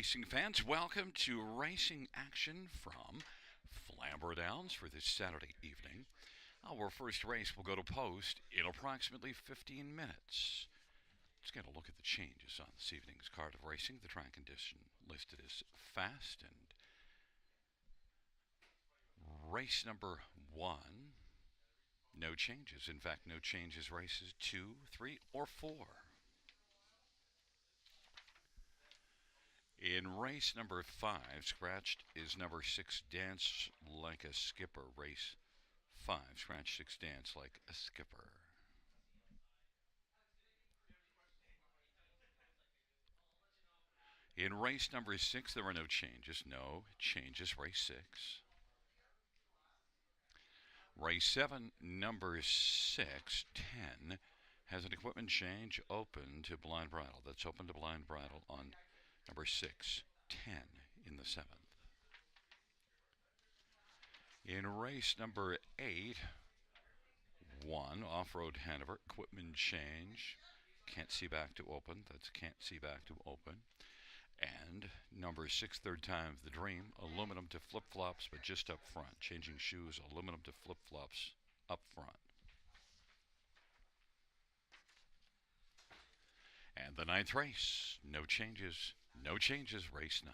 racing fans, welcome to racing action from Flamboro Downs for this Saturday evening. Our first race will go to post in approximately 15 minutes. Let's get a look at the changes on this evening's card of racing. The track condition listed as fast, and race number 1, no changes. In fact, no changes races 2, 3, or 4. In race number 5, scratched is number 6, Dance Like a Skipper. Race 5, scratch 6, Dance Like a Skipper. In race number 6, there are no changes. No changes, race 6. Race 7, number 6, 10, has an equipment change open to blind bridle. That's open to blind bridle on number 6, 10 in the 7th. In race number 8, 1, Off-Road Hanover, equipment change. Can't see back to open. That's can't see back to open. And number 6, Third Time the Dream, aluminum to flip-flops, but just up front. Changing shoes, aluminum to flip-flops up front. And the 9th race, no changes, race 9.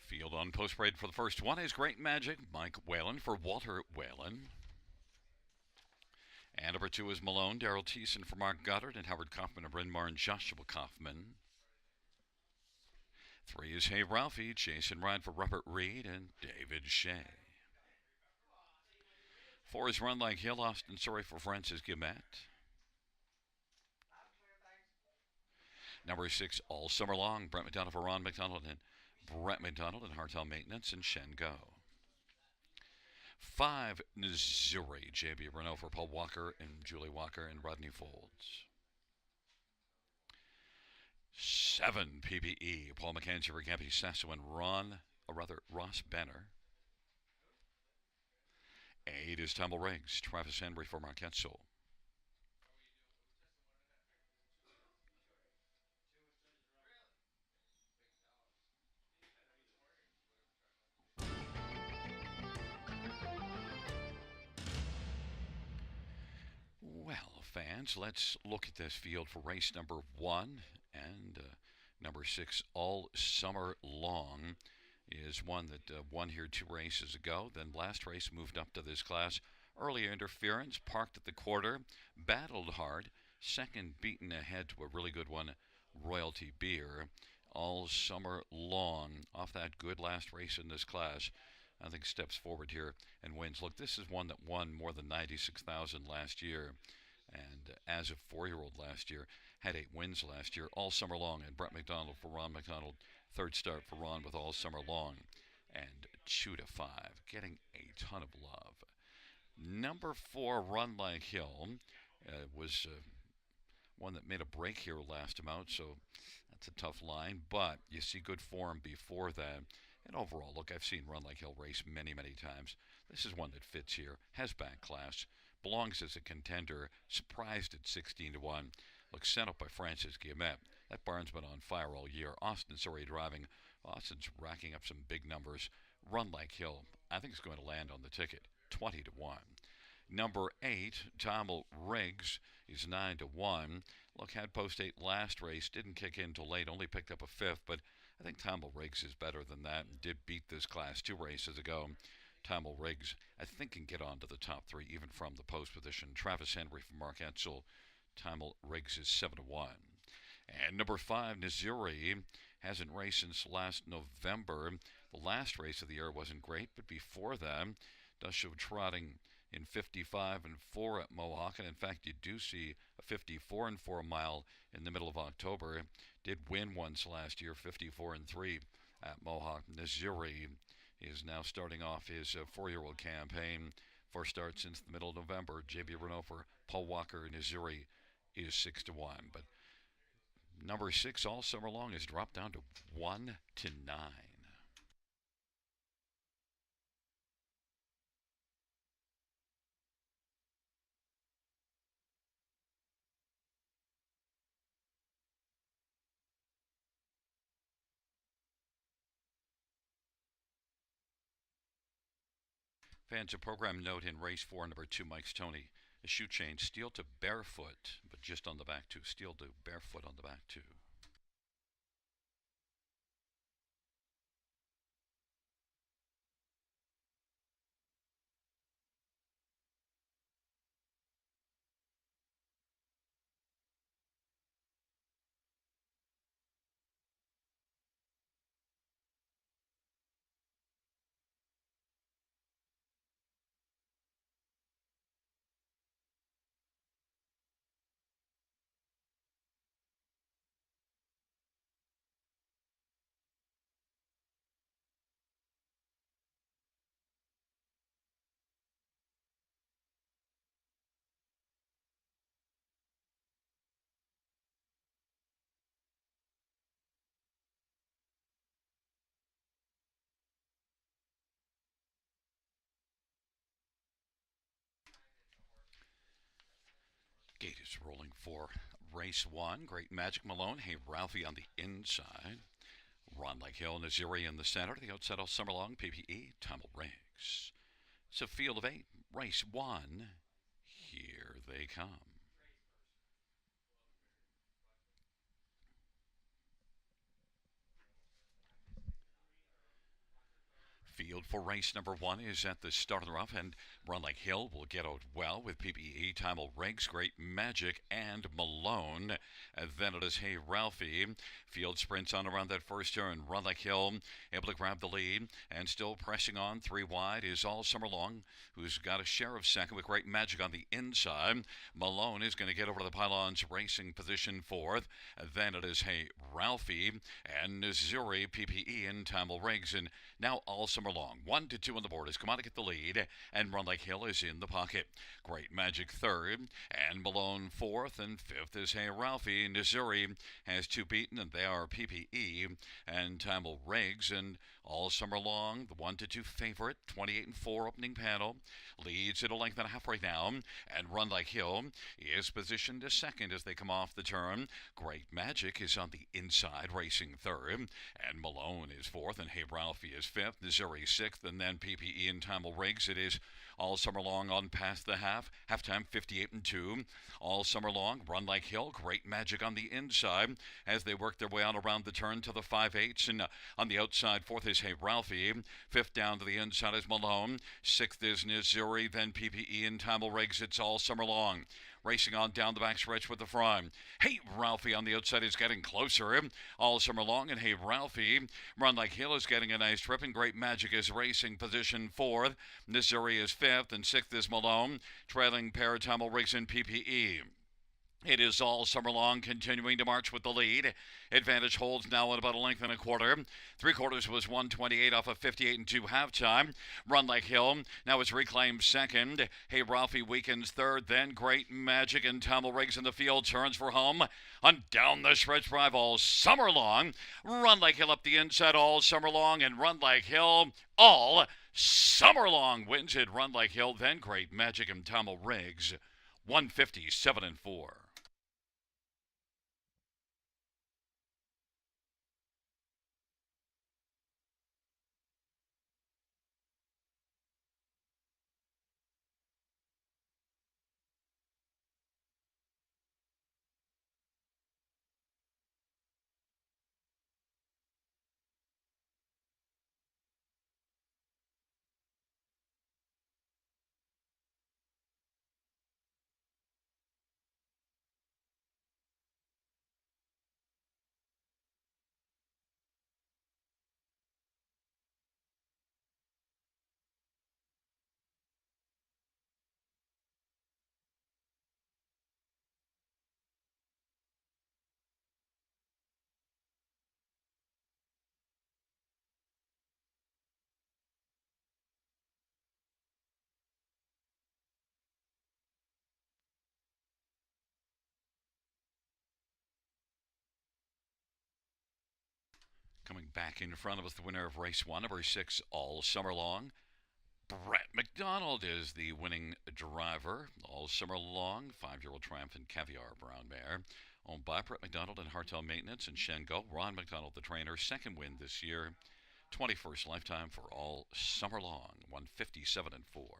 Field on post parade for the first one is Great Magic, Mike Whalen for Walter Whalen. And number 2 is Malone, Daryl Thiessen for Mark Goddard, and Howard Kaufman of Bryn Mawr and Joshua Kaufman. 3 is Hey Ralphie, Jason Ryan for Robert Reed and David Shea. 4 is Run Like Hill, Austin Surrey for Francis Guillemette. Number 6, All Summer Long, Brent McDonald for Ron McDonald and Brett McDonald and Hartel Maintenance and Shen Go. 5, Missouri, J.B. Renault for Paul Walker and Julie Walker and Rodney Folds. 7, PPE, Paul McKenzie for Gabby Sasso and Ross Benner. 8 is Tumble Riggs, Travis Henry for Marquette Soul. Well, fans, let's look at this field for race number 1 and number 6 All Summer Long is one that won here 2 races ago. Then last race moved up to this class. Early interference, parked at the quarter, battled hard. Second beaten ahead to a really good one, Royalty Beer. All Summer Long, off that good last race in this class, I think steps forward here and wins. Look, this is one that won more than 96,000 last year. And as a 4-year-old last year, had 8 wins last year, All Summer Long. And Brett McDonald for Ron McDonald, third start for Ron with All Summer Long. And 2 to 5, getting a ton of love. Number 4, Run Like Hill, was one that made a break here last amount, so that's a tough line. But you see good form before that. And overall, look, I've seen Run Like Hill race many, many times. This is one that fits here, has back class, belongs as a contender, surprised at 16 to 1. Look, sent up by Francis Guillemette. That barn's been on fire all year. Austin's already driving. Austin's racking up some big numbers. Run Like Hill, I think, is going to land on the ticket, 20 to 1. Number 8, Tumble Riggs, is 9 to 1. Look, had post 8 last race, didn't kick in till late, only picked up a 5th, but I think Tumble Riggs is better than that and did beat this class 2 races ago. Tumble Riggs, I think, can get on to the top 3 even from the post position. Travis Henry from Mark Etzel. Tumble Riggs is 7 to 1. And number 5, Missouri, hasn't raced since last November. The last race of the year wasn't great, but before that, does show trotting in 55 and 4 at Mohawk, and in fact you do see a 54 and 4 mile in the middle of October. Did win once last year, 54 and 3 at Mohawk. Missouri is now starting off his 4-year-old campaign. First start since the middle of November. J.B. Renault for Paul Walker in Missouri is 6 to 1. But number 6 All Summer Long has dropped down to 1 to 9. Fans, a program note in race 4, number 2, Mike's Tony. A shoe change, steel to barefoot, but just on the back 2. Steel to barefoot on the back 2. Gate is rolling for race 1. Great Magic Malone. Hey Ralphie on the inside. Run Like Hill, Missouri in the center. The outside All Summer Long, PPE, Tumble Riggs. It's a field of 8. Race 1 here. they come. Field for race number 1 is at the start of the rough, and Run Like Hill will get out well with PPE, Timel Riggs, Great Magic, and Malone. Then it is Hey Ralphie. Field sprints on around that first turn. Run Like Hill able to grab the lead, and still pressing on 3 wide is All Summer Long, who's got a share of second with Great Magic on the inside. Malone is going to get over to the pylons, racing position 4th. Then it is Hey Ralphie and Missouri, PPE, and Timel Riggs, and now All Summer Long. 1 to 2 on the board has come out to get the lead, and Run Like Hill is in the pocket. Great Magic 3rd, and Malone 4th, and 5th is Hey Ralphie. Missouri has 2 beaten, and they are PPE and Timel Riggs, and All Summer Long, the 1 to 2 favorite, 28 and 4 opening panel, leads at a length and a half right now, and Run Like Hill is positioned as second as they come off the turn. Great Magic is on the inside, racing 3rd, and Malone is 4th, and Hey Ralphie is 5th, Missouri 6th, and then PPE and Timel Riggs. It is All Summer Long on past the halftime 58 and 2. All Summer Long, Run Like Hill, Great Magic on the inside as they work their way on around the turn to the 5/8, and on the outside 4th is Hey Ralphie, 5th down to the inside is Malone, 6th is Missouri, then PPE and Timel Riggs. It's All Summer Long racing on down the backstretch with the front. Hey Ralphie on the outside is getting closer All Summer Long, and Hey Ralphie, Run Like Hill is getting a nice trip, and Great Magic is racing position 4th. Missouri is 5th, and 6th is Malone, trailing pair Timel Riggs and PPE. It is All Summer Long continuing to march with the lead. Advantage holds now at about a length and a quarter. 3/4 was 128 off a 58 and 2 halftime. Run Like Hill now is reclaimed second. Hey Ralphie weakens 3rd. Then Great Magic and Timel Riggs in the field turns for home. On down the stretch drive All Summer Long. Run Like Hill up the inside All Summer Long, and Run Like Hill All Summer Long wins it. Run Like Hill, then Great Magic and Timel Riggs. 157 and 4. Coming back in front of us, the winner of race 1, number 6, All Summer Long. Brett McDonald is the winning driver. All Summer Long, 5-year-old Triumphant Caviar Brown Mare, owned by Brett McDonald and Hartel Maintenance and Shengo. Ron McDonald, the trainer, second win this year. 21st lifetime for All Summer Long, 157 and 4.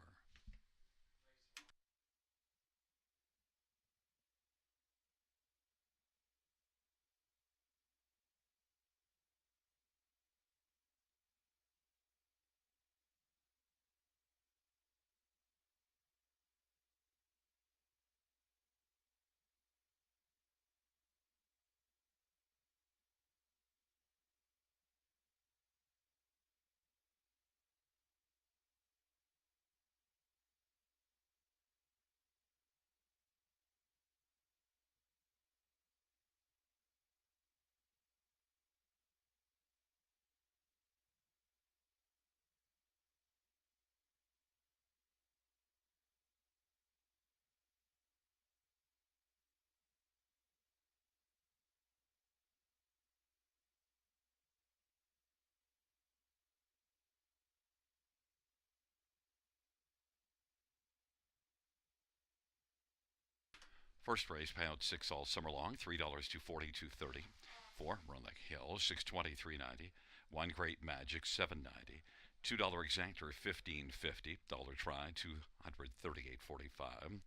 First race, pound 6 All Summer Long, $3 to 42.30. 4, Run Like Hill, 620, 390. 1, Great Magic, 790. $2 exactor, 15.50. Dollar try, 238.45.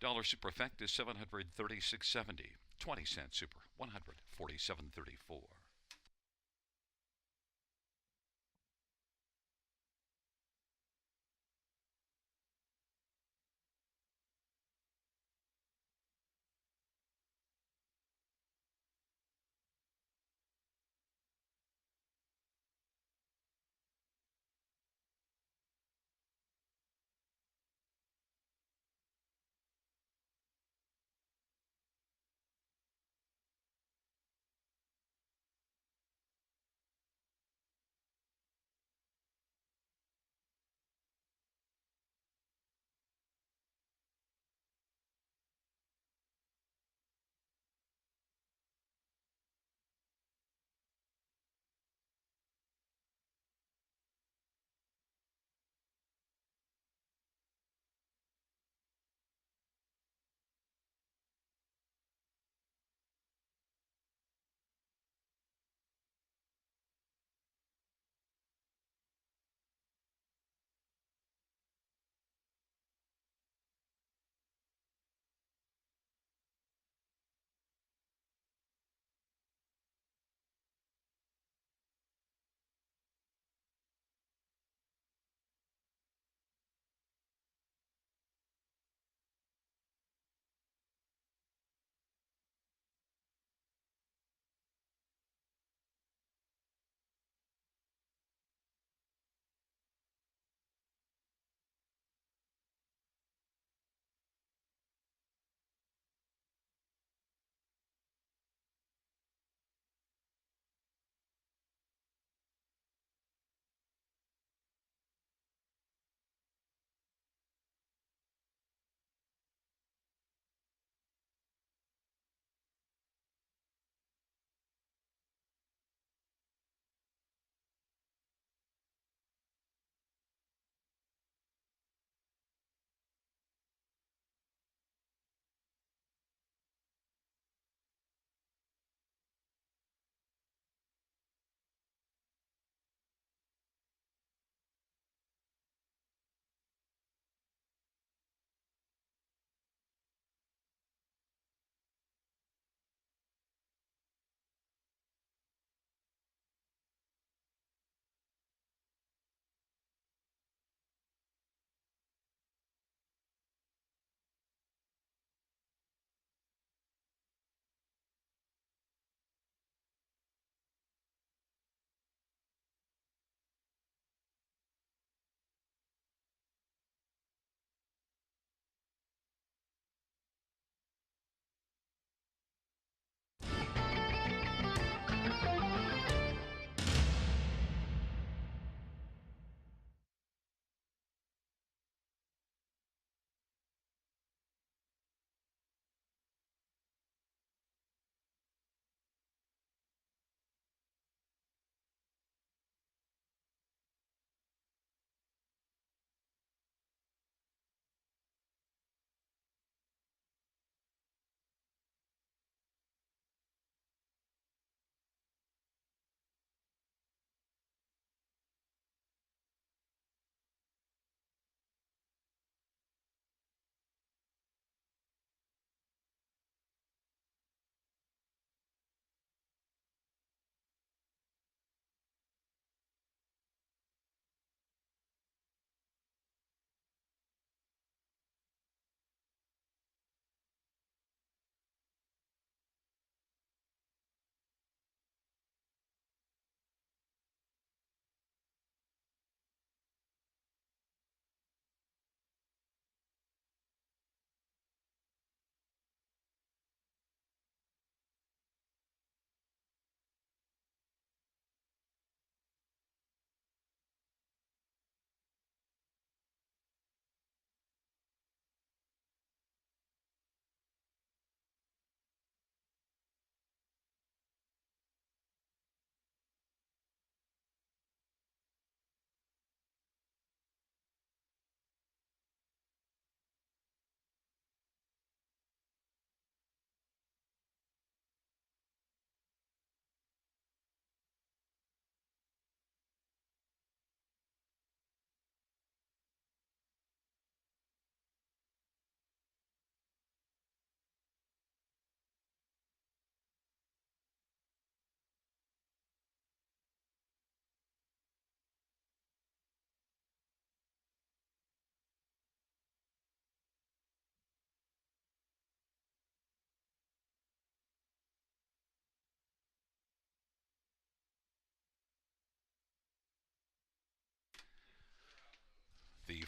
Dollar super effect is 736.70. 20-cent super 147.34.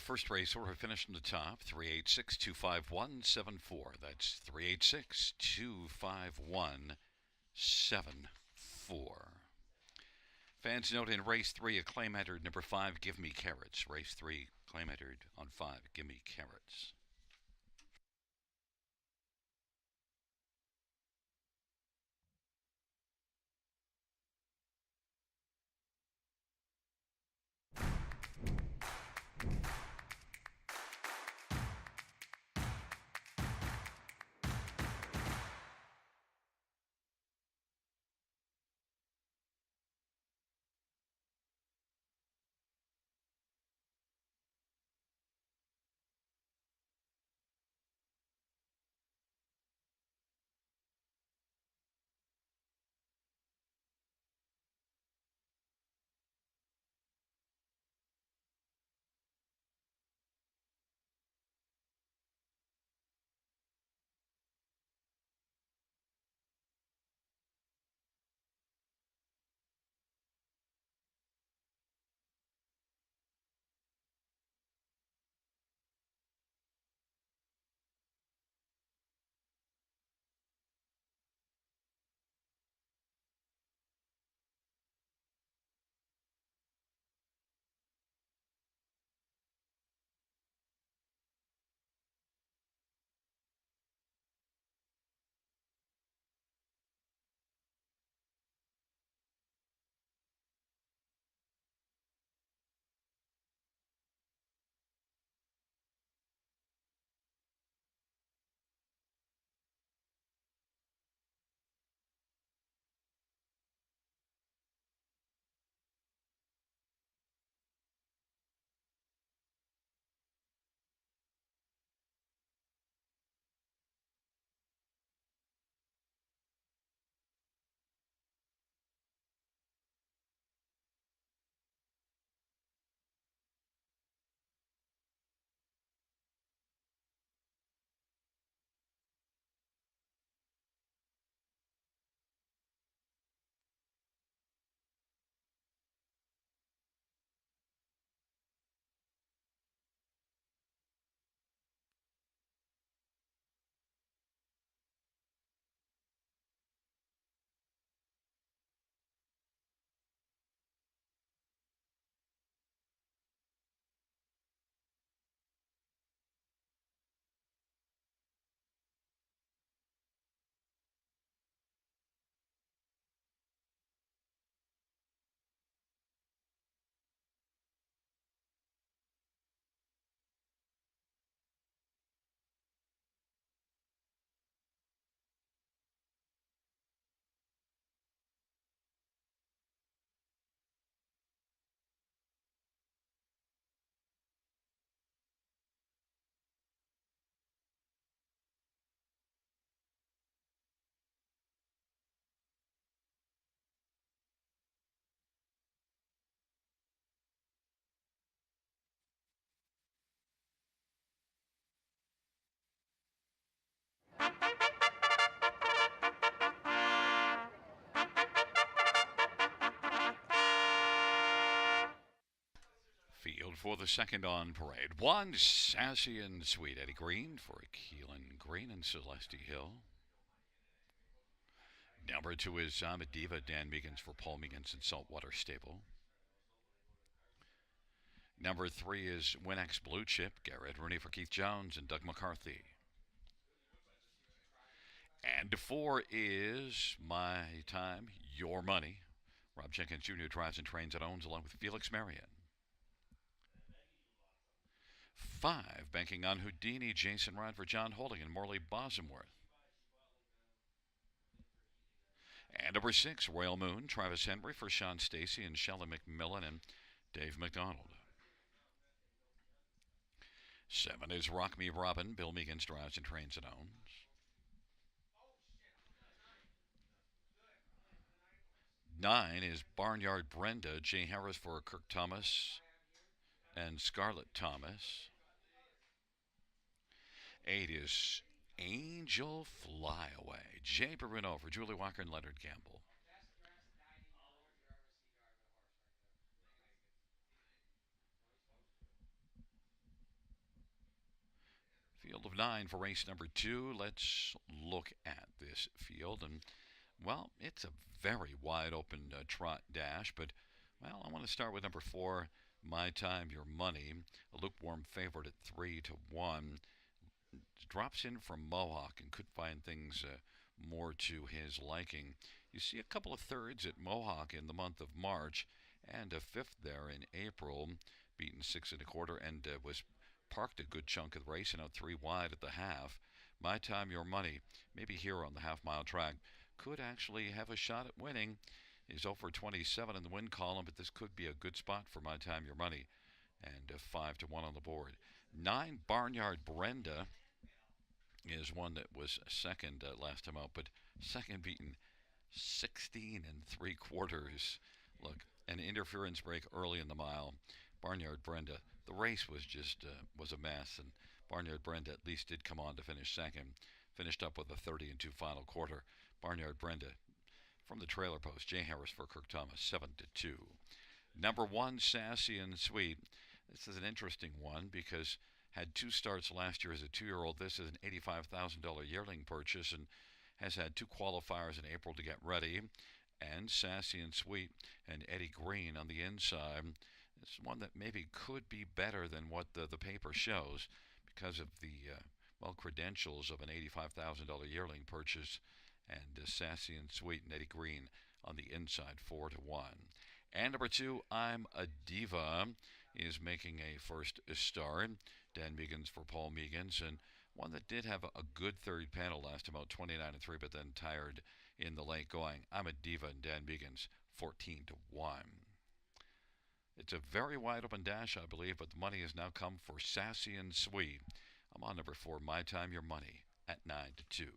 first race order finished in the top, 386-251-74. That's 386-251-74. Fans note in race 3, a claim entered number 5, Give Me Carrots. Race 3, claim entered on 5, Give Me Carrots. Field for the second on parade. 1, Sassy and Sweet Eddie Green for Keelan Green and Celeste Hill. Number 2 is Diva Dan Meegans for Paul Meegans and Saltwater Stable. Number 3 is Winx Blue Chip, Garrett Rooney for Keith Jones and Doug McCarthy. And 4 is My Time, Your Money. Rob Jenkins Jr. drives and trains and owns along with Felix Marion. 5, banking on Houdini, Jason Rod for John Holding and Morley Bosworth. And number 6, Royal Moon, Travis Henry for Sean Stacy and Shelley McMillan and Dave McDonald. 7 is Rock Me Robin, Bill Meegans drives and trains and owns. 9 is Barnyard Brenda, Jay Harris for Kirk Thomas and Scarlett Thomas. 8 is Angel Flyaway, Jay Bruno for Julie Walker and Leonard Campbell. Field of 9 for race number 2. Let's look at this field. And, well, it's a very wide open trot dash. But, well, I want to start with number 4, My Time, Your Money. A lukewarm favorite at 3 to 1. Drops in from Mohawk and could find things more to his liking. You see a couple of thirds at Mohawk in the month of March and a fifth there in April, beaten 6 1/4 and was parked a good chunk of the race and out 3 wide at the half. My Time, Your Money, maybe here on the half-mile track, could actually have a shot at winning. He's over 27 in the win column, but this could be a good spot for My Time, Your Money, and 5 to 1 on the board. 9, Barnyard Brenda is one that was second last time out, but second beaten 16 3/4. Look, an interference break early in the mile. Barnyard Brenda. The race was just was a mess, and Barnyard Brenda at least did come on to finish second. Finished up with a 30-2 final quarter. Barnyard Brenda from the trailer post. Jay Harris for Kirk Thomas, 7-2. Number 1, Sassy and Sweet. This is an interesting one because had 2 starts last year as a 2-year-old. This is an $85,000 yearling purchase and has had 2 qualifiers in April to get ready. And Sassy and Sweet and Eddie Green on the inside. It's one that maybe could be better than what the paper shows because of the, credentials of an $85,000 yearling purchase. And Sassy and Sweet and Eddie Green on the inside, 4 to 1. And number 2, I'm a Diva, is making a first start. Dan Meegans for Paul Meegans, and one that did have a good third panel last time out, 29-3, but then tired in the late going. I'm a Diva and Dan Meegans, 14 to 1. It's a very wide open dash, I believe, but the money has now come for Sassy and Sweet. I'm on number 4, My Time, Your Money, at 9 to 2.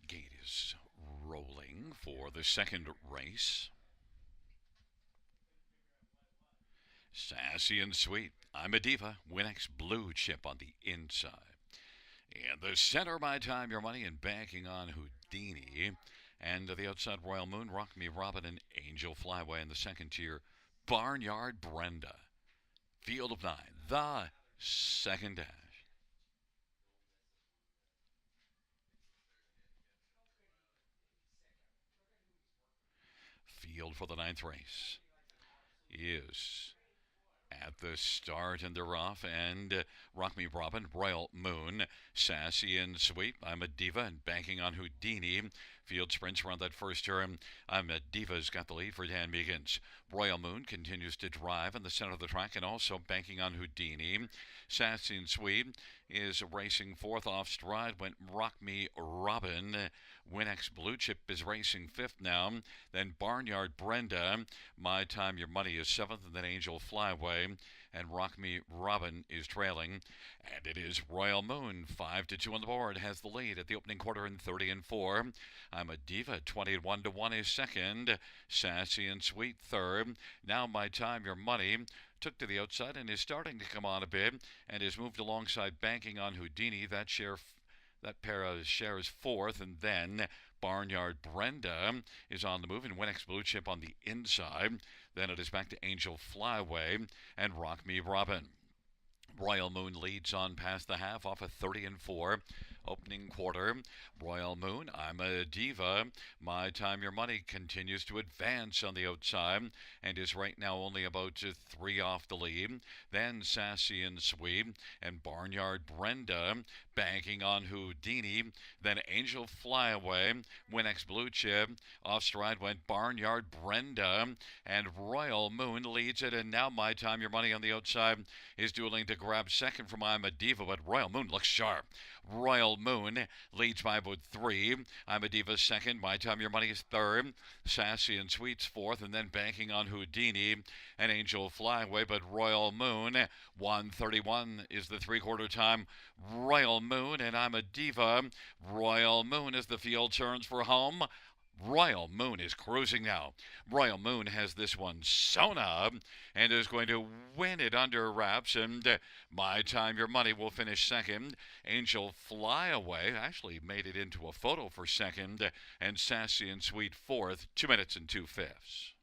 Gate is rolling for the second race. Sassy and Sweet, I'm a Diva, Winx Blue Chip on the inside. In the center, My Time, Your Money, and banking on Houdini. And to the outside, Royal Moon, Rock Me Robin, and Angel Flyway in the second tier. Barnyard Brenda. Field of 9, the second dash. Field for the ninth race is At the start, and they're off. And Rock Me Robin, Royal Moon, Sassy and Sweet. I'm a Diva, and banking on Houdini. Field sprints around that first turn. I'm a Diva's got the lead for Dan Meekins. Royal Moon continues to drive in the center of the track and also banking on Houdini. Sassy and Sweet is racing fourth off stride. Went Rock Me Robin. Winx Blue Chip is racing fifth now. Then Barnyard Brenda. My Time Your Money is seventh, and then Angel Flyway and Rock Me Robin is trailing. And it is Royal Moon, 5-2 on the board, has the lead at the opening quarter in 30-4. I'm a Diva, 21-1 is second. Sassy and Sweet third. Now My Time Your Money took to the outside and is starting to come on a bit and is moved alongside banking on Houdini. That pair of shares fourth, and then Barnyard Brenda is on the move, and Winx Blue Chip on the inside. Then it is back to Angel Flyway and Rock Me Robin. Royal Moon leads on past the half off a 30-4 opening quarter. Royal Moon, I'm a Diva. My Time Your Money continues to advance on the outside and is right now only about 3 off the lead. Then Sassy and Sweet and Barnyard Brenda banking on Houdini. Then Angel Flyaway, Winx Blue Chip. Off stride went Barnyard Brenda, and Royal Moon leads it. And now My Time Your Money on the outside is dueling to grab second from I'm a Diva, but Royal Moon looks sharp. Royal Moon leads by about 3. I'm a Diva second. My Time Your Money is third. Sassy and Sweet's fourth, and then banking on Houdini and Angel Flyway, but Royal Moon 1:31 is the three-quarter time. Royal Moon and I'm a Diva. Royal Moon as the field turns for home. Royal Moon is cruising now. Royal Moon has this one sewn up and is going to win it under wraps. And My Time Your Money will finish second. Angel Flyaway actually made it into a photo for second. And Sassy and Sweet fourth, 2 minutes and 2/5.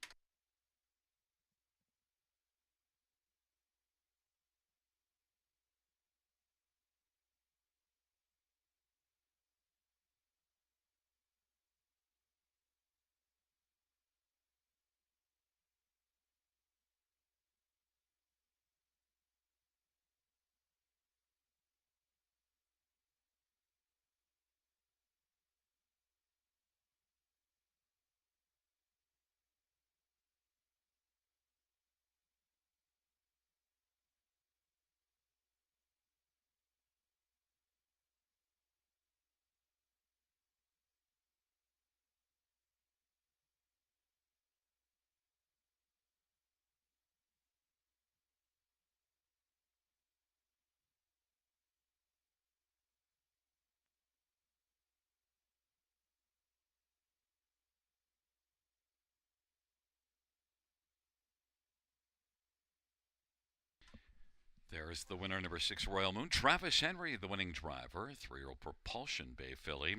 There's the winner, number 6, Royal Moon. Travis Henry, the winning driver, 3-year-old Propulsion Bay filly,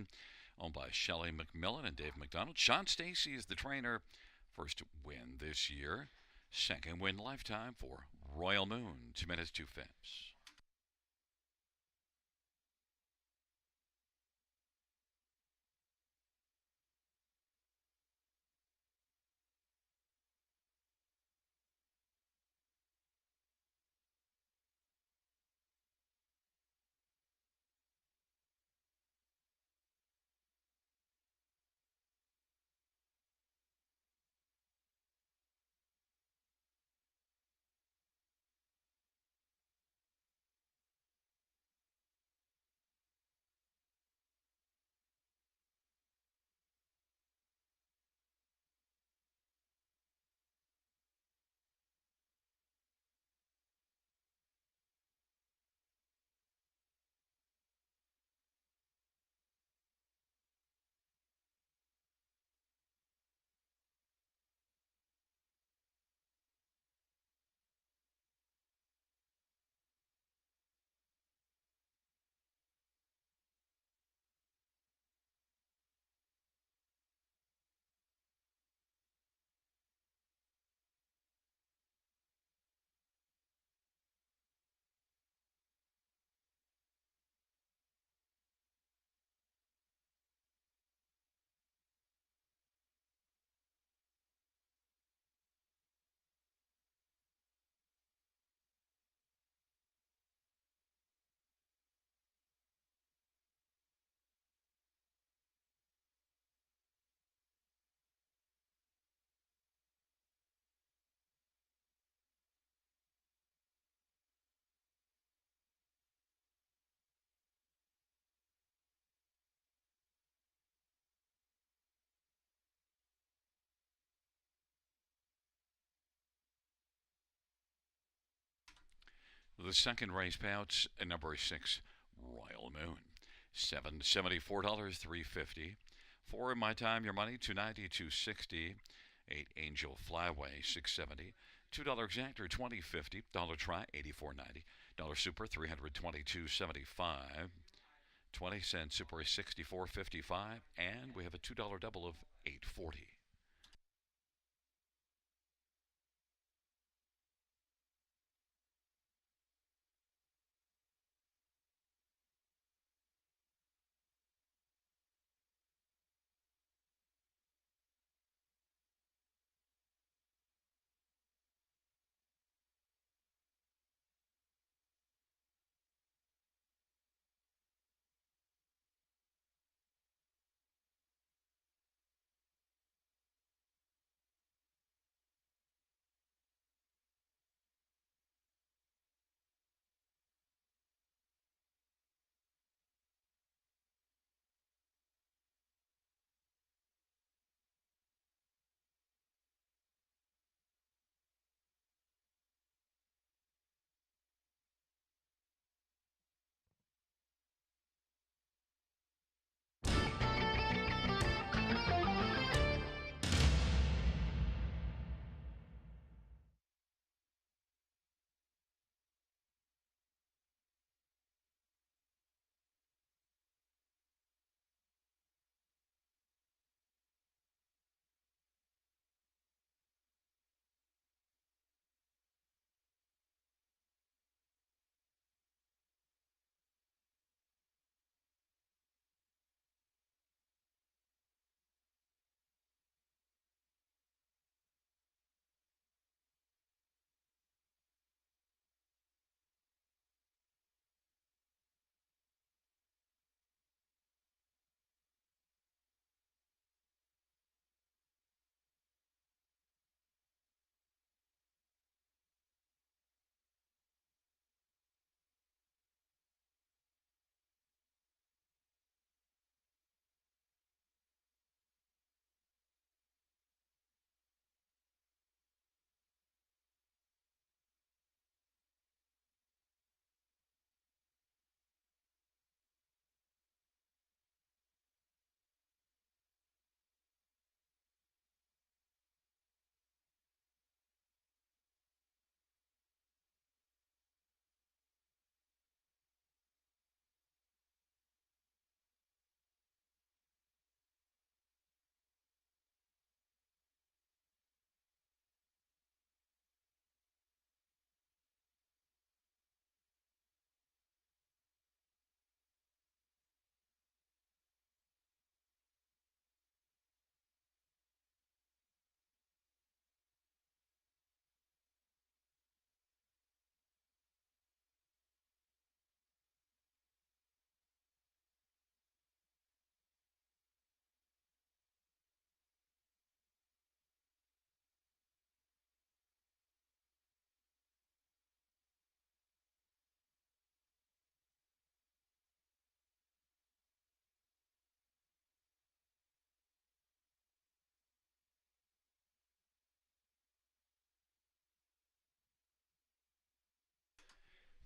owned by Shelley McMillan and Dave McDonald. Sean Stacy is the trainer. First win this year. Second win lifetime for Royal Moon. 2 minutes, 2/5. The second race payouts number 6, Royal Moon. $774, $350. 4 in my time, your money, $290, $260. 8 Angel Flyway, $670. $2 Exactor, $20.50. Dollar Try, $84.90. Dollar Super, $322.75. 20-cent Super is $64.55. And we have a $2 double of $8.40.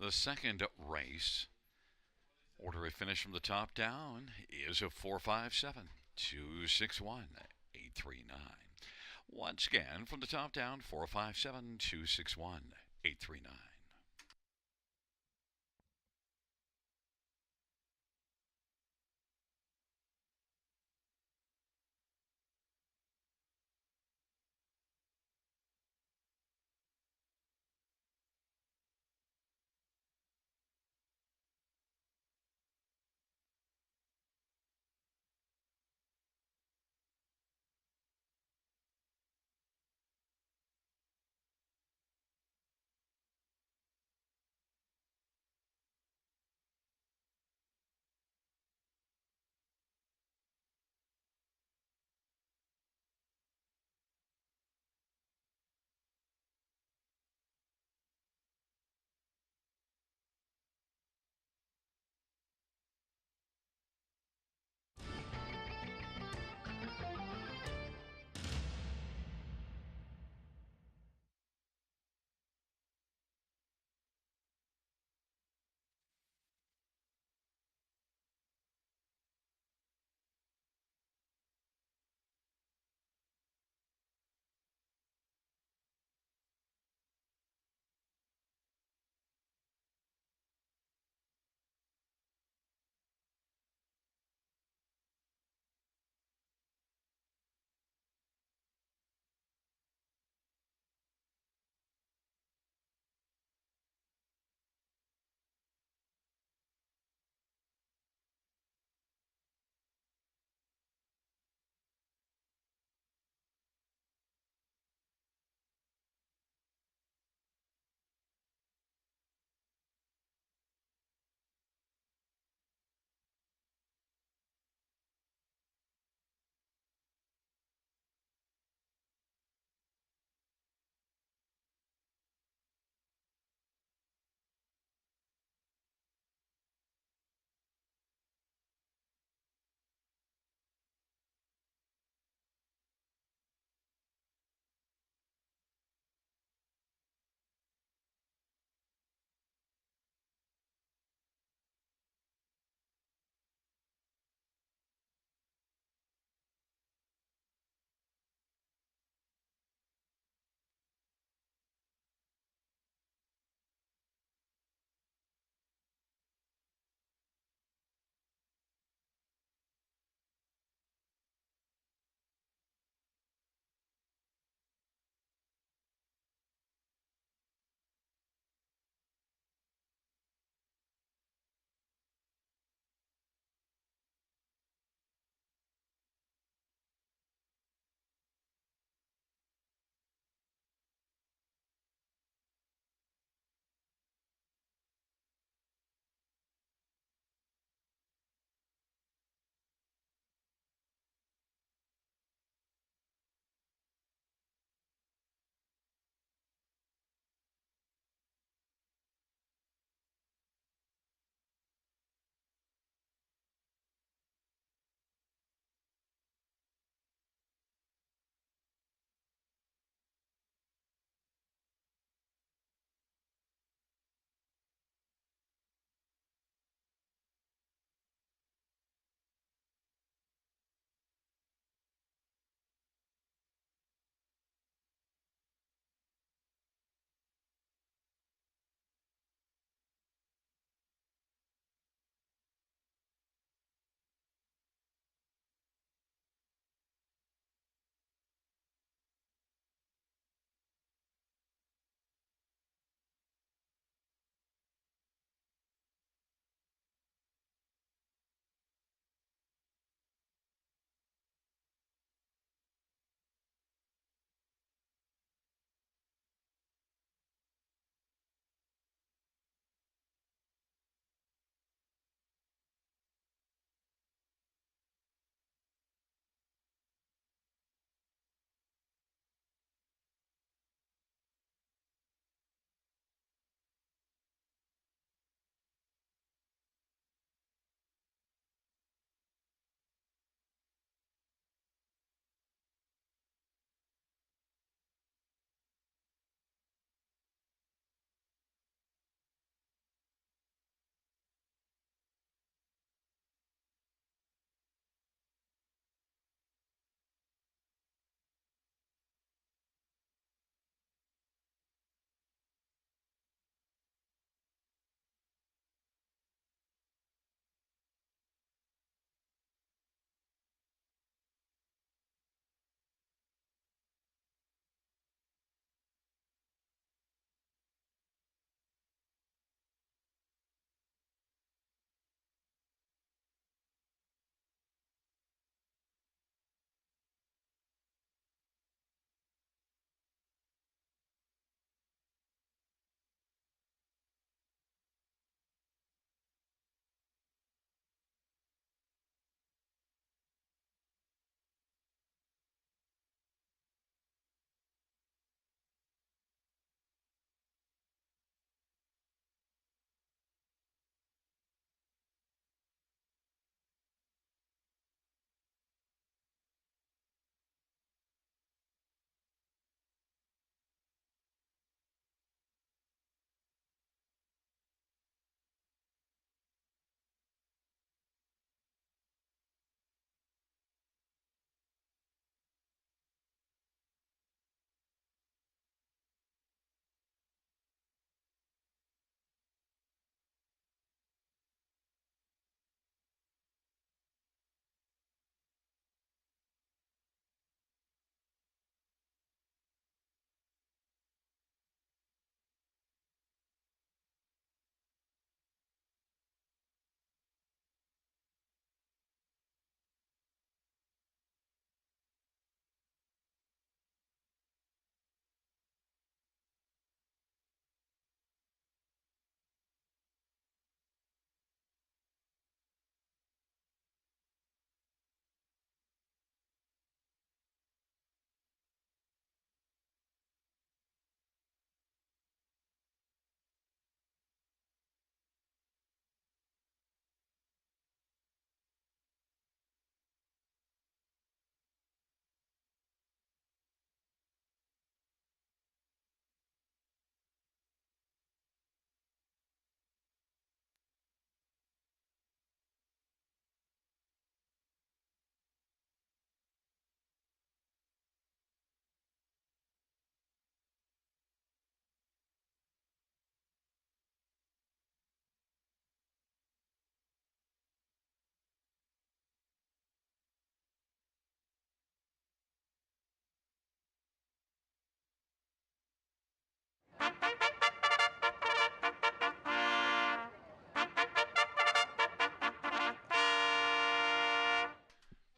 The second race, order of finish from the top down, is a 457 261 839. Once again, from the top down, 457 261 839.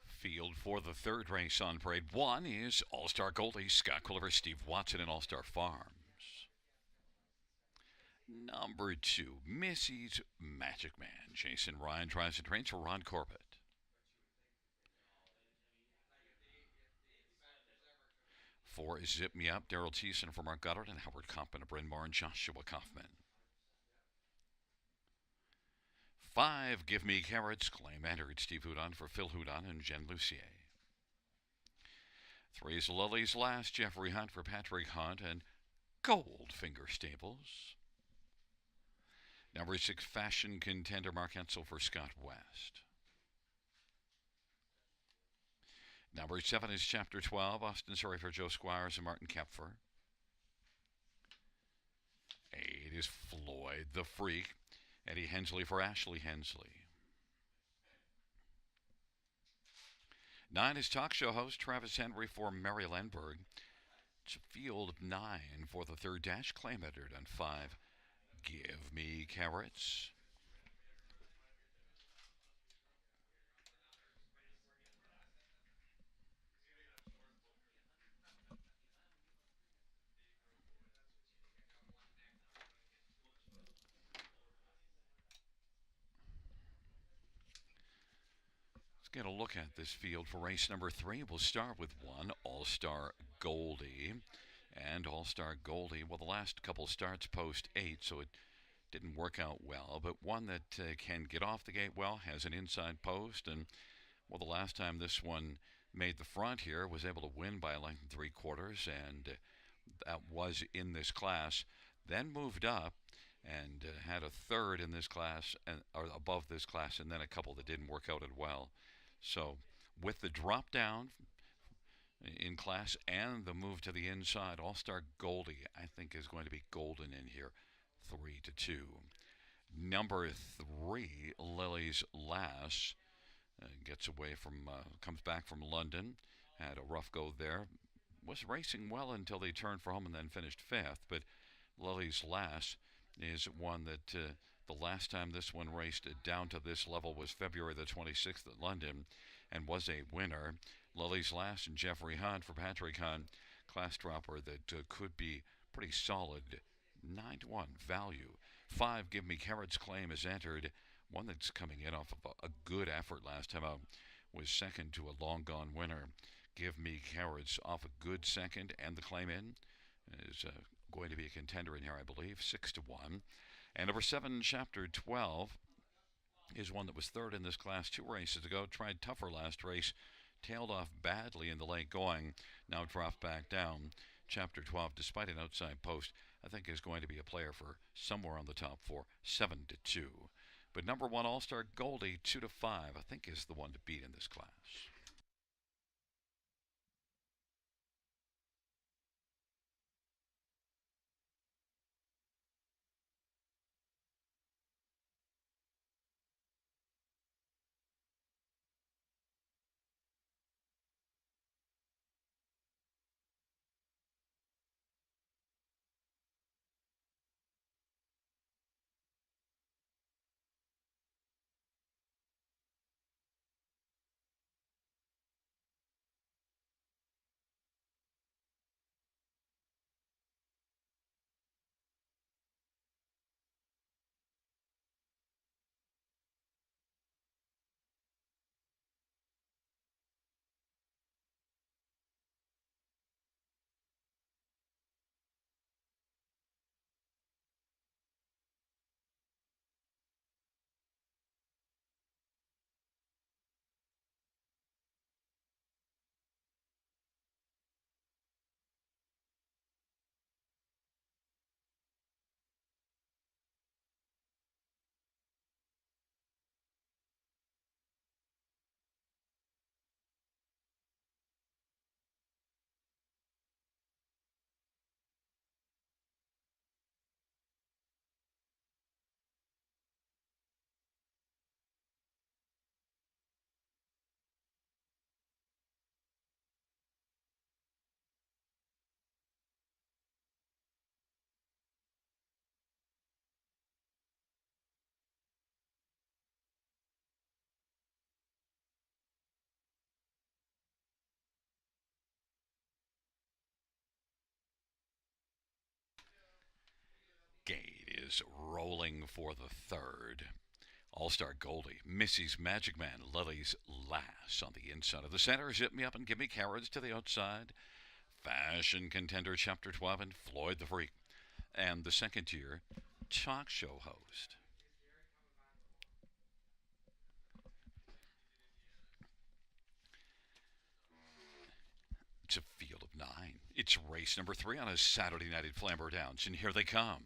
Field for the third race on parade. One is All-Star Goldie, Scott Quilliver, Steve Watson, and All-Star Farms. Number 2, Missy's Magic Man. Jason Ryan drives and trains for Ron Corbett. 4 is Zip Me Up, Daryl Thiessen for Mark Goddard and Howard Koppman, Bryn Mawr, and Joshua Kaufman. 5, Give Me Carrots, Claim entered, Steve Houdon for Phil Houdon and Jen Lucier. 3 is Lily's Last, Jeffrey Hunt for Patrick Hunt and Goldfinger Stables. Number 6, Fashion Contender, Mark Hensel for Scott West. Number 7 is Chapter 12, Austin Surrey for Joe Squires and Martin Kepfer. 8 is Floyd the Freak, Eddie Hensley for Ashley Hensley. 9 is talk show host Travis Henry for Mary Lenberg. It's a field of 9 for the third dash, claim entered on 5, Give Me Carrots. Get a look at this field for race number 3. We'll start with 1, All-Star Goldie. And All-Star Goldie, well, the last couple starts post 8, so it didn't work out well. But one that can get off the gate well, has an inside post. And, well, the last time this one made the front here, was able to win by a length and 3/4. And that was in this class. Then moved up and had a third in this class, or above this class, and then a couple that didn't work out as well. So with the drop down in class and the move to the inside, All-Star Goldie, I think, is going to be golden in here, 3-2. Number 3, Lily's Lass, gets away from, comes back from London, had a rough go there, was racing well until they turned for home and then finished 5th. But Lily's Lass is one that the last time this one raced down to this level was February the 26th at London and was a winner. Lily's Last and Jeffrey Hunt for Patrick Hunt, class dropper that could be pretty solid. 9-1 value. 5, Give Me Carrots, claim is entered. One that's coming in off of a good effort last time out was second to a long gone winner. Give Me Carrots off a good second, and the claim in is going to be a contender in here, I believe, 6-1. And number 7, Chapter 12, is one that was third in this class 2 races ago. Tried tougher last race, tailed off badly in the late going, now dropped back down. Chapter 12, despite an outside post, I think is going to be a player for somewhere on the top 4, 7-2. But number 1, All-Star Goldie, 2-5, I think is the one to beat in this class. is rolling for the third. All-Star Goldie, Missy's Magic Man, Lily's Lass on the inside of the center. Zip Me Up and Give Me Carrots to the outside. Fashion Contender Chapter 12 and Floyd the Freak. And the second-year talk show host. It's a field of nine. It's race number 3 on a Saturday night at Flamboro Downs, and here they come.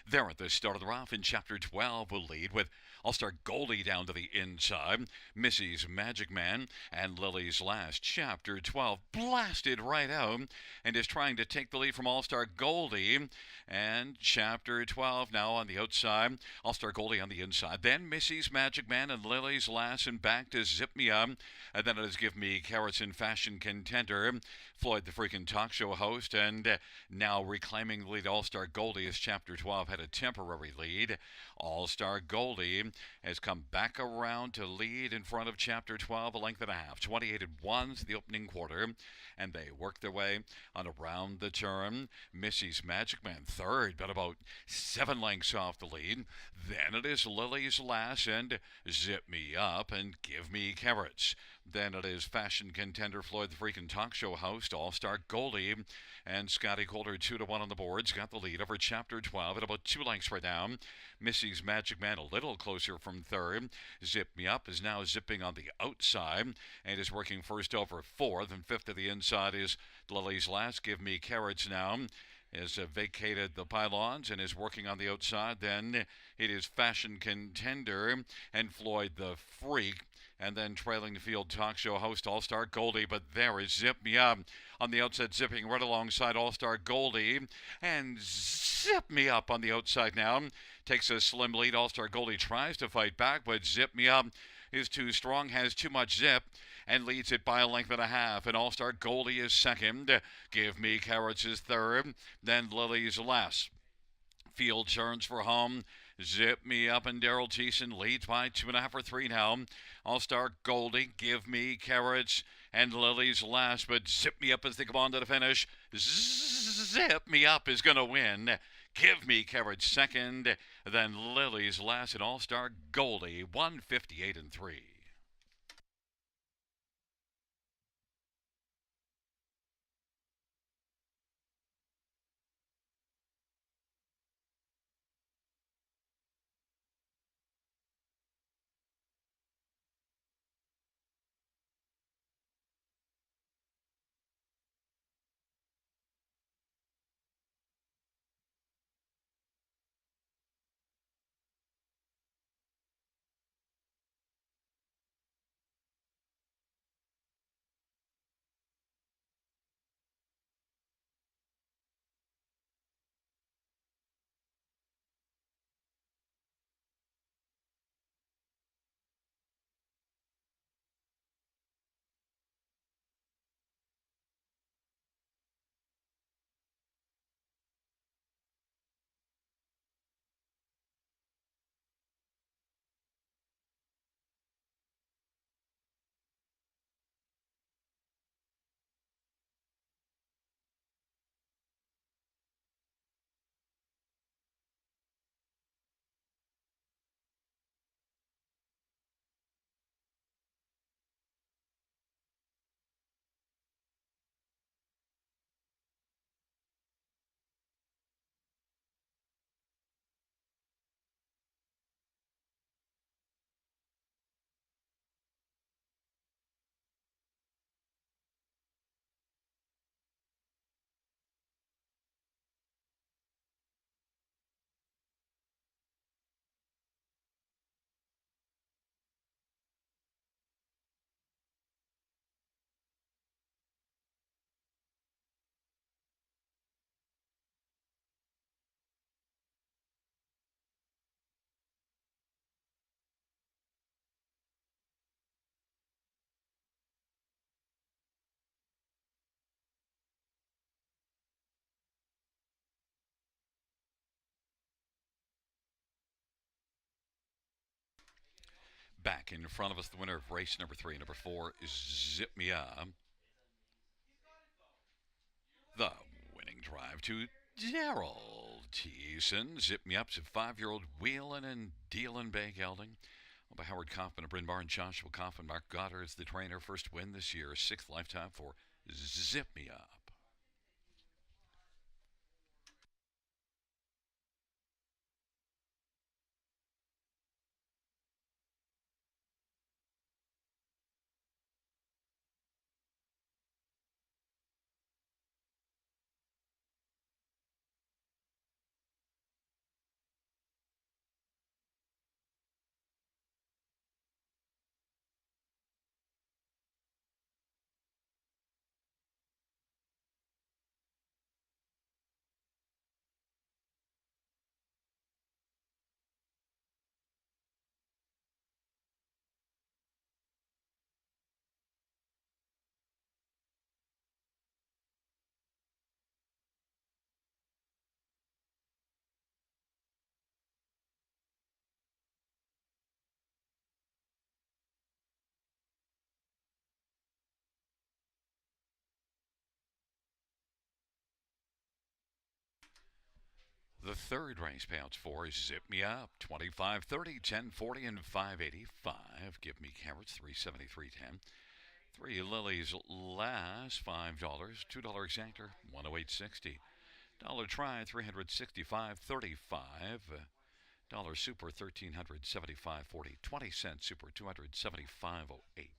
They're at the start of the rough in Chapter 12 will lead with All-Star Goldie down to the inside, Missy's Magic Man, and Lily's Last. Chapter 12 blasted right out and is trying to take the lead from All-Star Goldie. And Chapter 12 now on the outside, All-Star Goldie on the inside. Then Missy's Magic Man and Lily's Last, and back to Zip Me Up. And then it is Give Me Carrots in Fashion Contender. Floyd the freaking talk show host, and now reclaiming the lead. All-Star Goldie as Chapter 12 had a temporary lead. All-Star Goldie has come back around to lead in front of Chapter 12 a length and a half. 28 and 1 the opening quarter, and they work their way on around the turn. Missy's Magic Man third, but about 7 lengths off the lead. Then it is Lily's Lass and Zip Me Up and Give Me Carrots. Then it is Fashion Contender Floyd the freaking talk show host, All-Star Goldie, and Scotty Coulter 2-1 on the boards. Got the lead over Chapter 12 at about 2 lengths right now. Missy's Magic Man a little closer from third. Zip Me Up is now zipping on the outside and is working first over fourth, and fifth to the inside is Lily's Last. Give Me Carrots now has vacated the pylons and is working on the outside. Then it is Fashion Contender and Floyd the Freak. And then trailing the field talk show host All-Star Goldie, but there is Zip Me Up on the outside, zipping right alongside All-Star Goldie, and Zip Me Up on the outside now takes a slim lead. All-Star Goldie tries to fight back, but Zip Me Up is too strong, has too much zip, and leads it by a length and a half. And All-Star Goldie is second. Give Me Carrots is third. Then Lily's Last. Field turns for home. Zip Me Up and Daryl Thiessen leads by 2.5 or 3 now. All-Star Goldie, Give Me Carrots, and Lily's Last, but Zip Me Up as they come on to the finish. Zip Me Up is going to win. Give Me Carrots second, then Lily's Last, and All-Star Goldie 158 and 3. Back in front of us, the winner of race number 3, number 4 is Zip Me Up. The winning drive to Daryl Thiessen, Zip Me Up's a 5-year-old wheeling and dealing Bay Gelding. By Howard Kaufman of Bryn Barn, Joshua Kaufman, Mark Goddard is the trainer. First win this year, 6th lifetime for Zip Me Up. The third race payouts for Zip Me Up, 25, 30, 10, 40, and 585. Give Me Carrots, 373.10. 3 Lilies Last, $5. $2 Exactor, 108.60. Dollar Try, 365.35. Dollar Super, 1375.40. 20-cent Super, 275.08.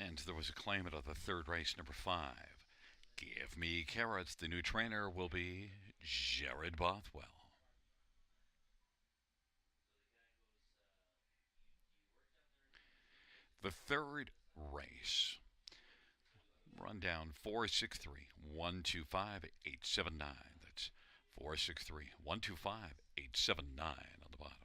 And there was a claimant of the third race, number 5. Give Me Carrots. The new trainer will be Jared Bothwell. The third race. Rundown 463 125 879. That's 463 125 879 on the bottom.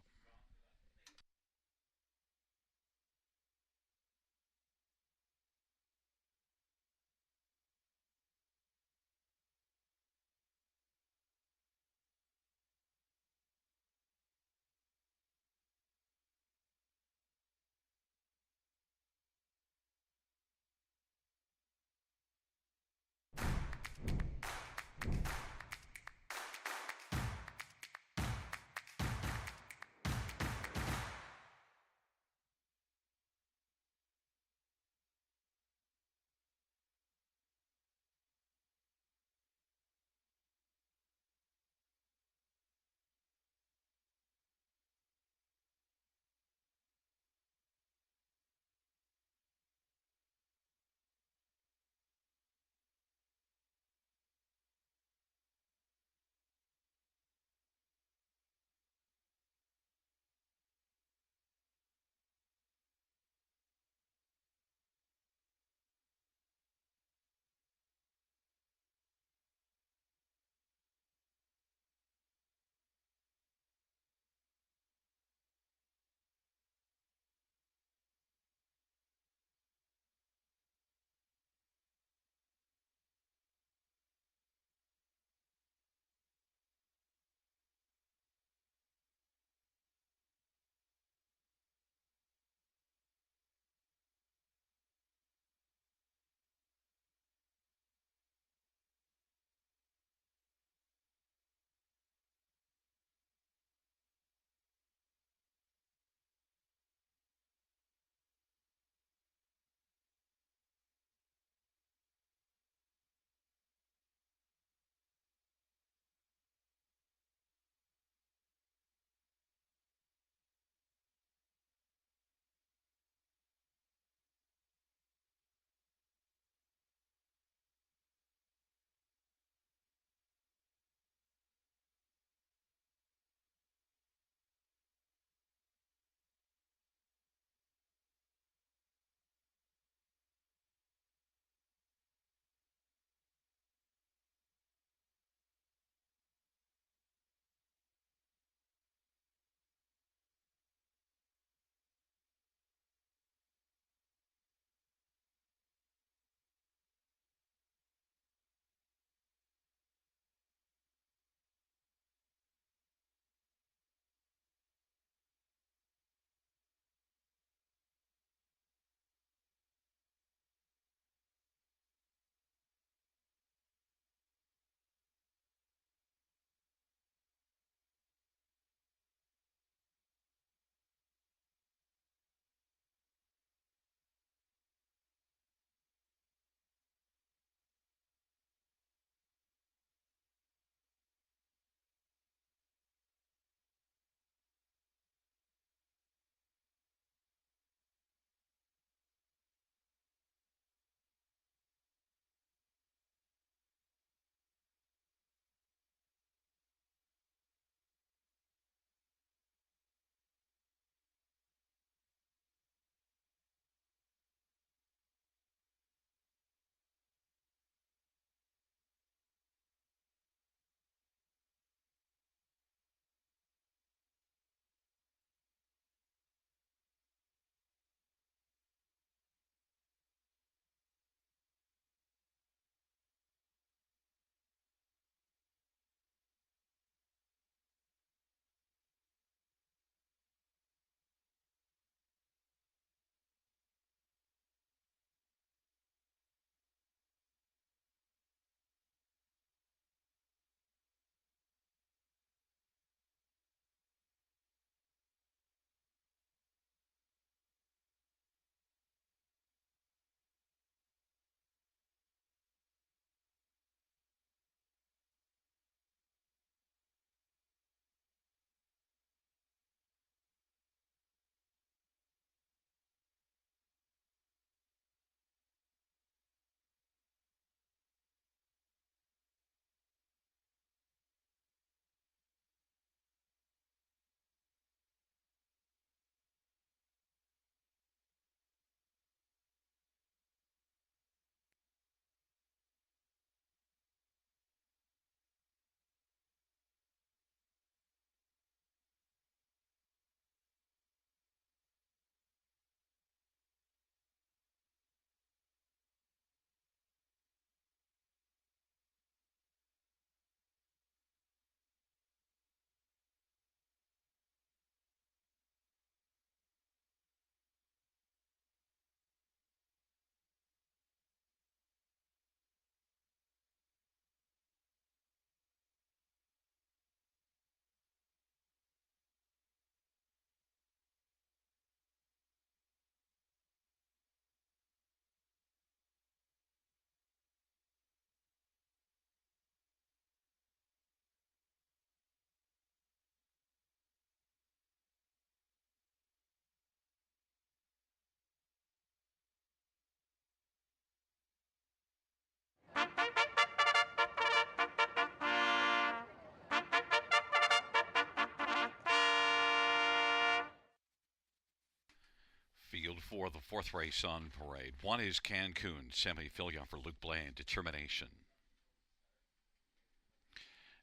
field for the fourth race on parade. One is Cancun, semi-fillion for Luke Blaine, Determination.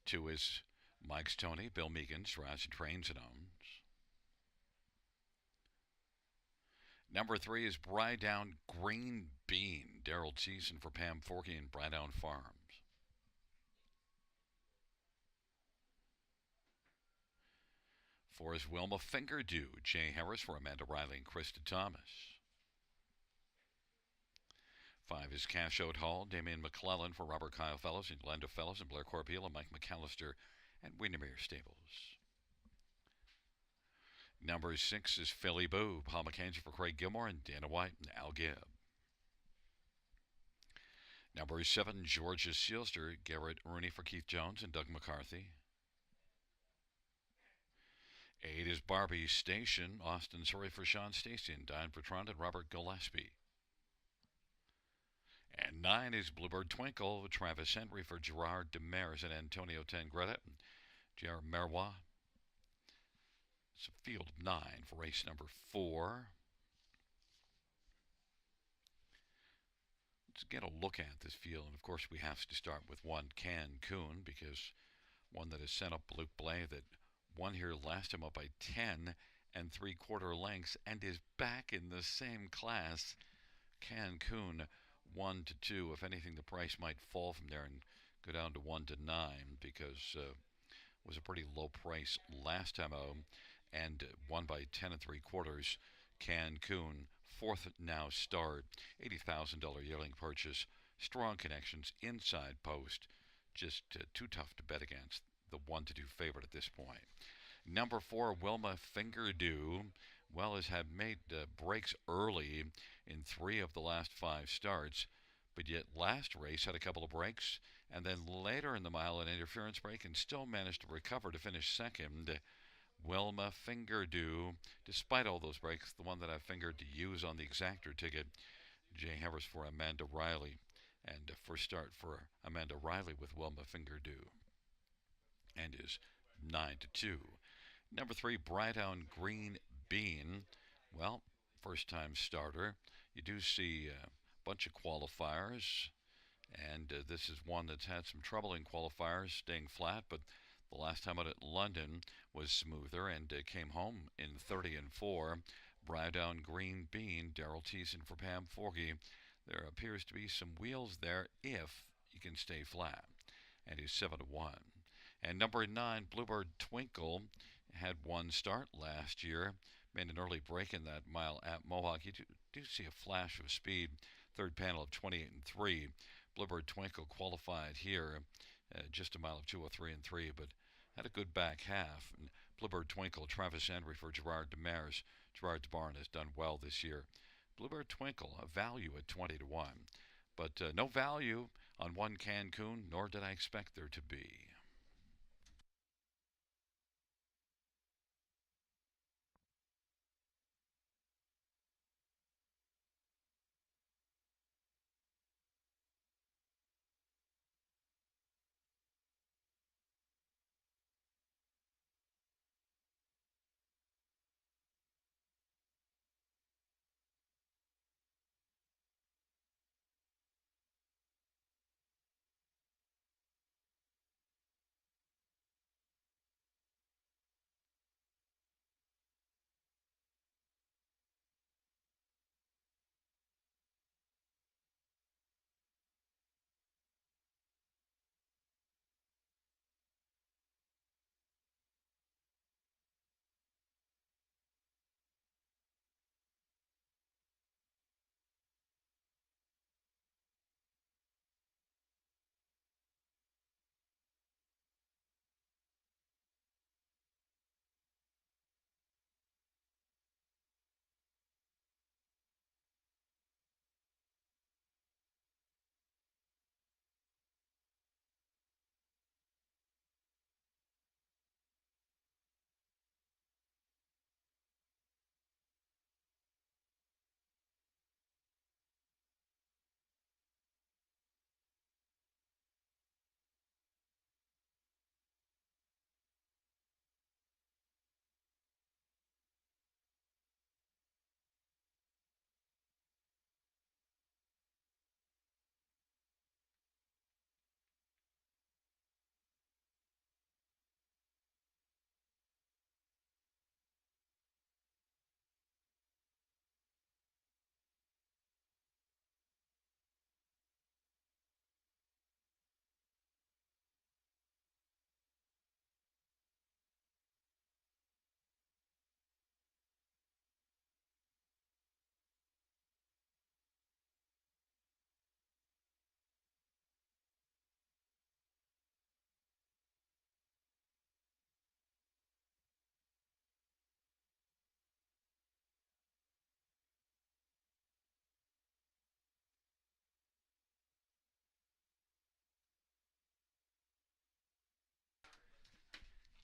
Two is Mike's Tony, Bill Meegans, Rise and Trains and Owns. Number three is Brydown Green Bean, Daryl Teason for Pam Forkey and Brydown Farms. Four is Wilma Fingerdew, Jay Harris for Amanda Riley and Krista Thomas. Five is Cash Out Hall, Damian McClellan for Robert Kyle Fellows and Glenda Fellows and Blair Corbeil and Mike McAllister and Windermere Stables. Number six is Philly Boo, Paul McKenzie for Craig Gilmore and Dana White and Al Gibb. Number seven, Georgia Sealster, Garrett Rooney for Keith Jones and Doug McCarthy. Eight is Barbie Station, Austin Surrey for Sean Stacy and Diane Bertrand and Robert Gillespie. And nine is Bluebird Twinkle, Travis Henry for Gerard Demers and Antonio Tangretta and Jared Merwa. It's a field of nine for race number four. Let's get a look at this field, and of course we have to start with one Cancun, because one that has sent up Luke Blay that won here last time up by 10 3/4 lengths and is back in the same class. Cancun 1 to 2. If anything, the price might fall from there and go down to 1 to 9 because it was a pretty low price last time out and won by 10 3/4. Cancun, fourth now start, $80,000 yearling purchase, strong connections, inside post, just too tough to bet against. The 1 to 2 favorite at this point. Number four, Wilma Fingerdew, has had made breaks early in 3 of the last 5 starts, but yet last race had a couple of breaks, and then later in the mile an interference break, and still managed to recover to finish second. Wilma Fingerdew, despite all those breaks, the one that I fingered to use on the exactor ticket. Jay Harris for Amanda Riley, and first start for Amanda Riley with Wilma Fingerdew, and is 9 to 2. Number three, Brydown Green Bean. First time starter. You do see a bunch of qualifiers, and this is one that's had some trouble in qualifiers, staying flat, but the last time out at London was smoother and came home in 30 and 4. Brydown Green Bean, Daryl Teason for Pam Forkey. There appears to be some wheels there if you can stay flat, and he's 7 to 1. And number 9, Bluebird Twinkle, had one start last year, made an early break in that mile at Mohawk. You do see a flash of speed. Third panel of 28 and 3. Bluebird Twinkle qualified here, just a mile of 2:03 and 3, but had a good back half. And Bluebird Twinkle, Travis Henry for Gerard Demers. Gerard DeBarn has done well this year. Bluebird Twinkle, a value at 20 to 1, but no value on one Cancun, nor did I expect there to be.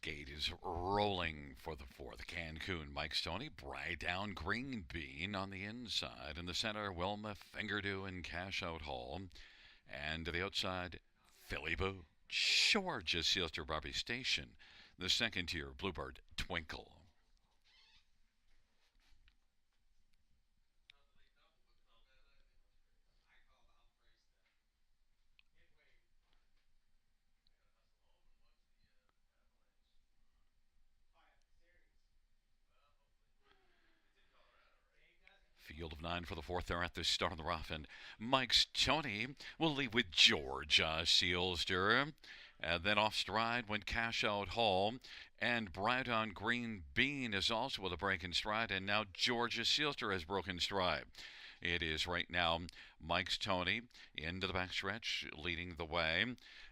Gate is rolling for the fourth. Cancun, Mike Stoney, Bright Down, Green Bean on the inside. In the center, Wilma, Fingerdew, and Cash Out Hall. And to the outside, Philly Boo, Georgia Seals to Barbie Station. The second tier, Bluebird, Twinkle. Field of nine for the fourth there at the start of the rough. And Mike's Tony will lead with Georgia Sealster. And then off stride went Cash Out Hall. And Bright on Green Bean is also with a break in stride. And now Georgia Sealster has broken stride. It is right now Mike's Tony into the backstretch, leading the way.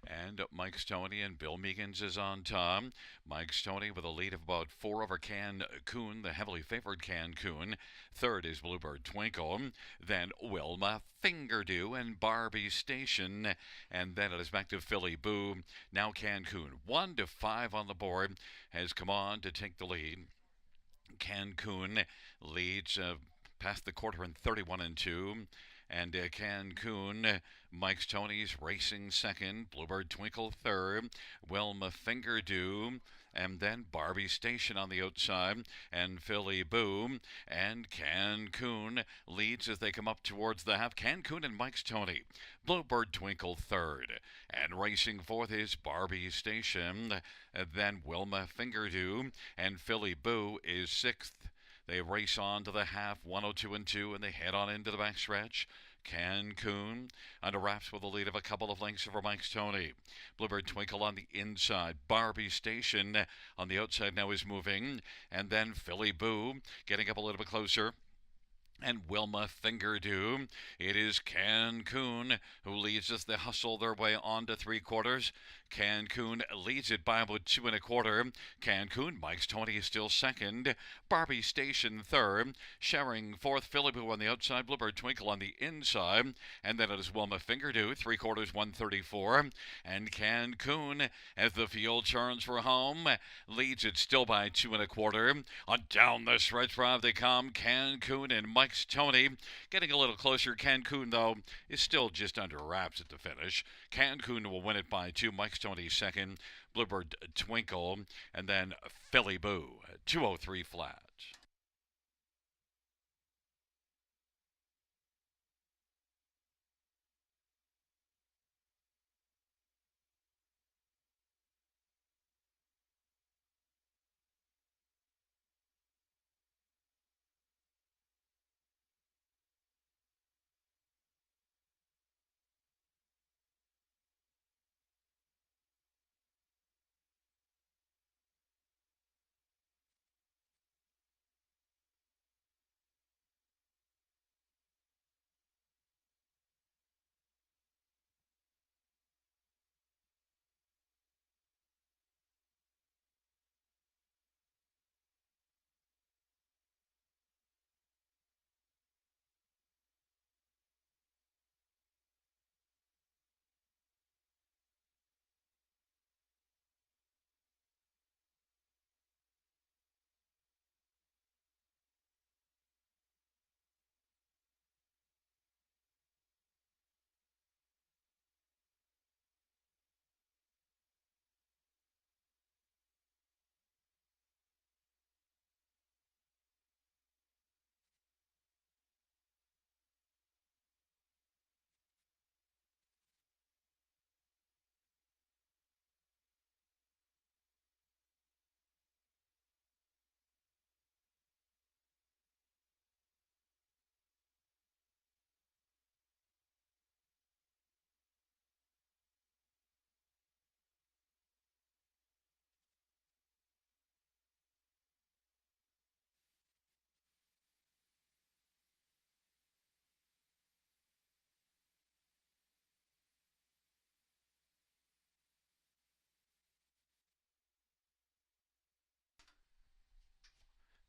And Mike's Tony and Bill Meegans is on top. Mike's Tony with a lead of about 4 over Cancun, the heavily favored Cancun. Third is Bluebird Twinkle. Then Wilma Fingerdew and Barbie Station. And then it is back to Philly Boo. Now Cancun, 1 to 5 on the board, has come on to take the lead. Cancun leads past the quarter in 31 and 2. And Cancun, Mike's Tony's racing second, Bluebird Twinkle third, Wilma Fingerdew, and then Barbie Station on the outside, and Philly Boom, and Cancun leads as they come up towards the half. Cancun and Mike's Tony, Bluebird Twinkle third, and racing fourth is Barbie Station, then Wilma Fingerdew, and Philly Boo is sixth. They race on to the half, 102 and 2, and they head on into the backstretch. Cancun under wraps with a lead of a couple of lengths over Mike's Tony. Bluebird Twinkle on the inside. Barbie Station on the outside now is moving. And then Philly Boo getting up a little bit closer. And Wilma Fingerdew. It is Cancun who leads us. They hustle their way on to three quarters. Cancun leads it by about 2 1/4. Cancun, Mike's Tony is still second. Barbie Station third. Sharing fourth. Philly Boo on the outside. Bluebird Twinkle on the inside. And then it is Wilma Fingerdew. 3 quarters, 134. And Cancun, as the field turns for home, leads it still by 2 1/4. On down the stretch drive they come. Cancun and Mike's Tony getting a little closer. Cancun, though, is still just under wraps at the finish. Cancun will win it by 2. Mike's Tony second. Bluebird Twinkle. And then Philly Boo. 203 flat.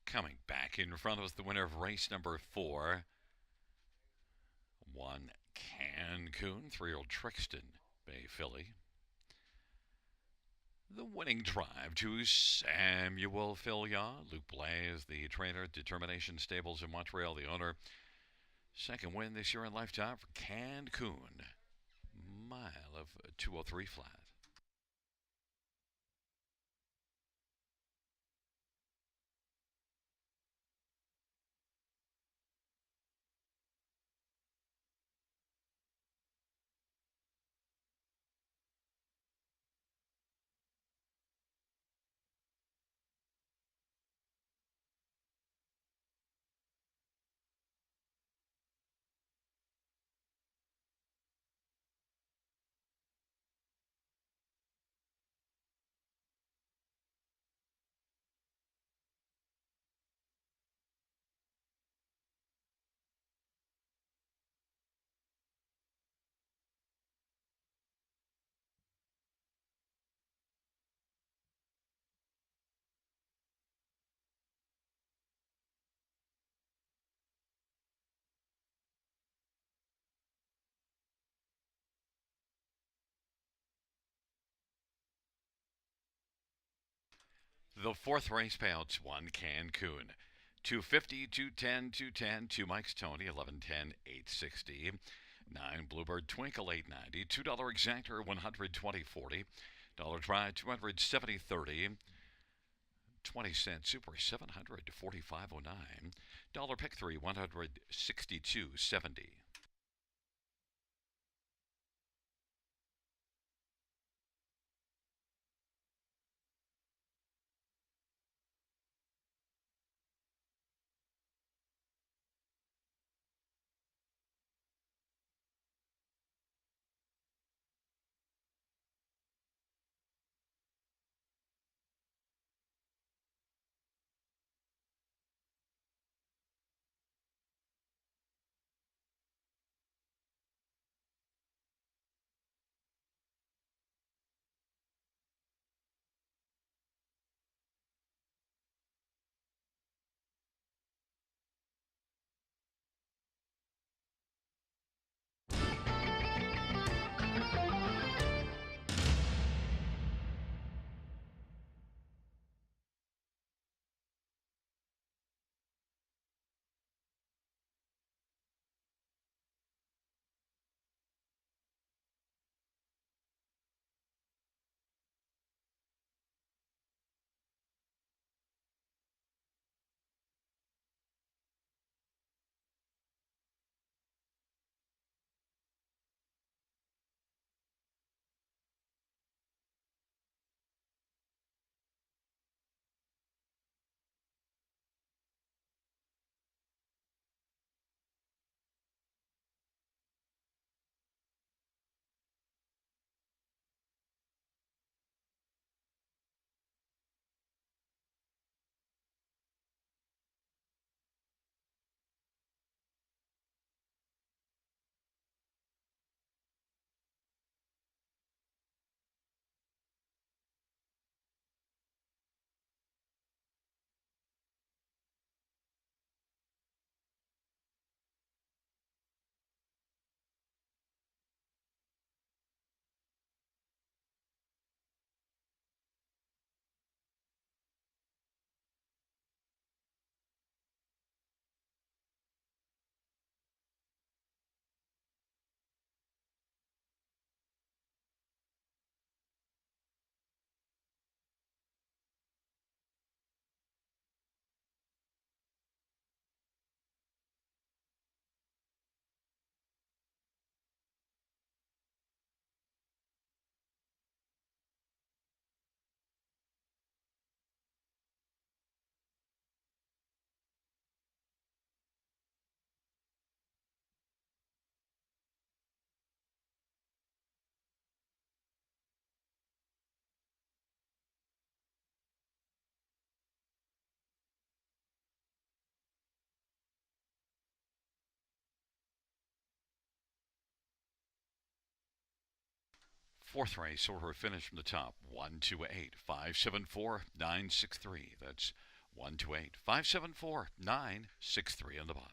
Coming back in front of us, the winner of race number 4. 1 Cancun, 3-year-old Trixton Bay filly. The winning drive to Samuel Fillion. Luc Blais, the trainer, Determination Stables in Montreal, the owner. Second win this year in lifetime for Cancun. Mile of 203 flat. The fourth race payouts, 1 Cancun. 250, 210, 210, 2 Mike's Tony, 1110, 860. 9 Bluebird Twinkle, 890. $2 exactor, 120.40. Dollar try, 270.30. 20-cent super, 700 to 45.09. Dollar pick 3, 162.70. Fourth race, order of finish from the top, 128, 574, 963. That's 128, 574, 963 on the bottom.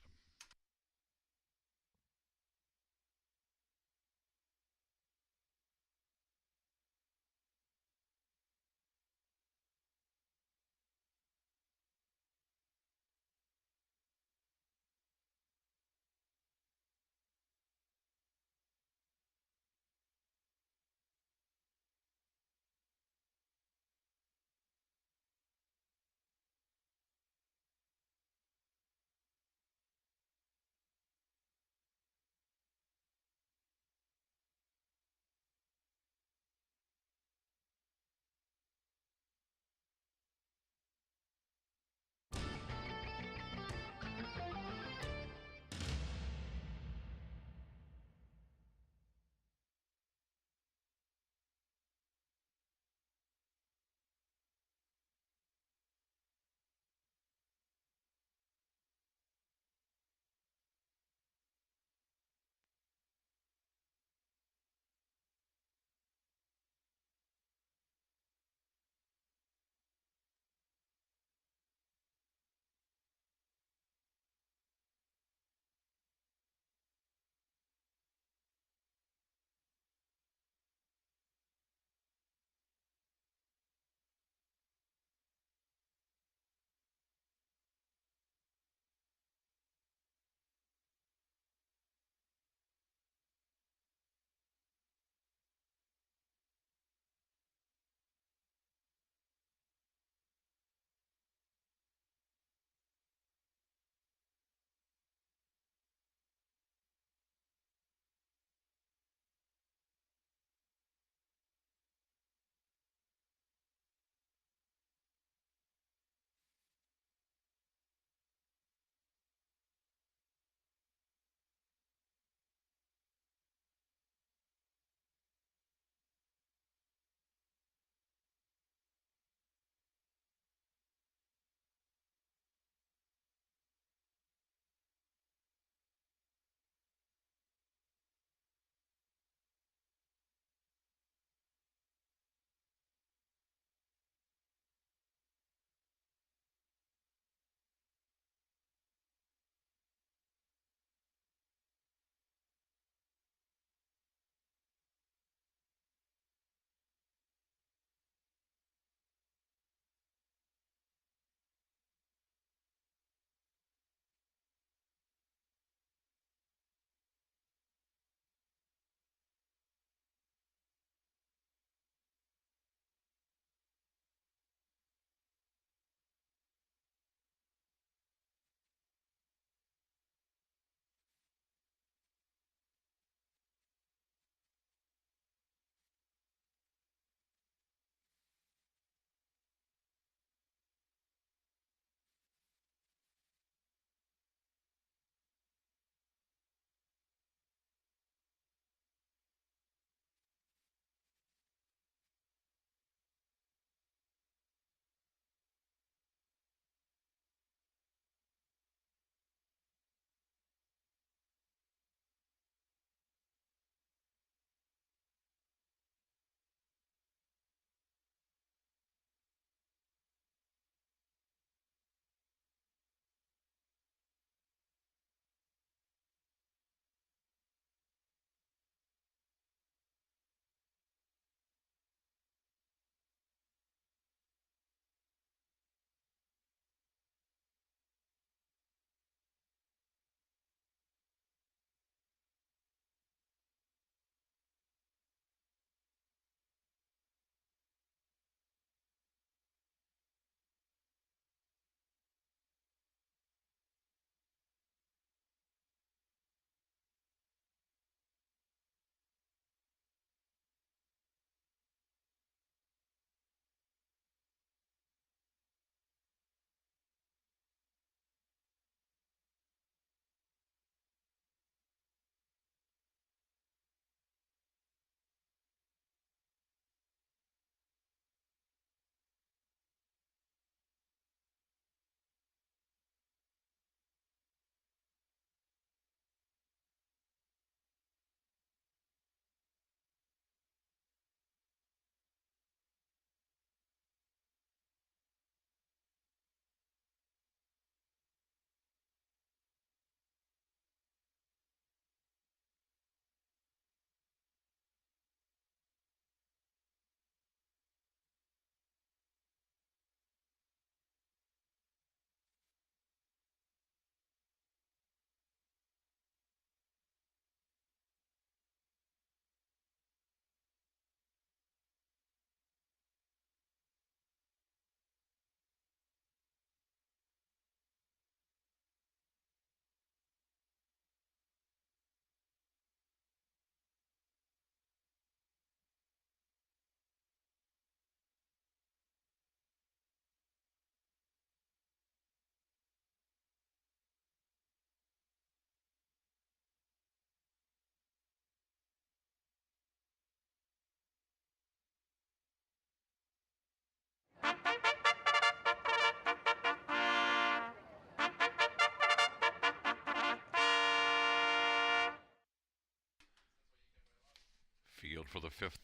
Field for the fifth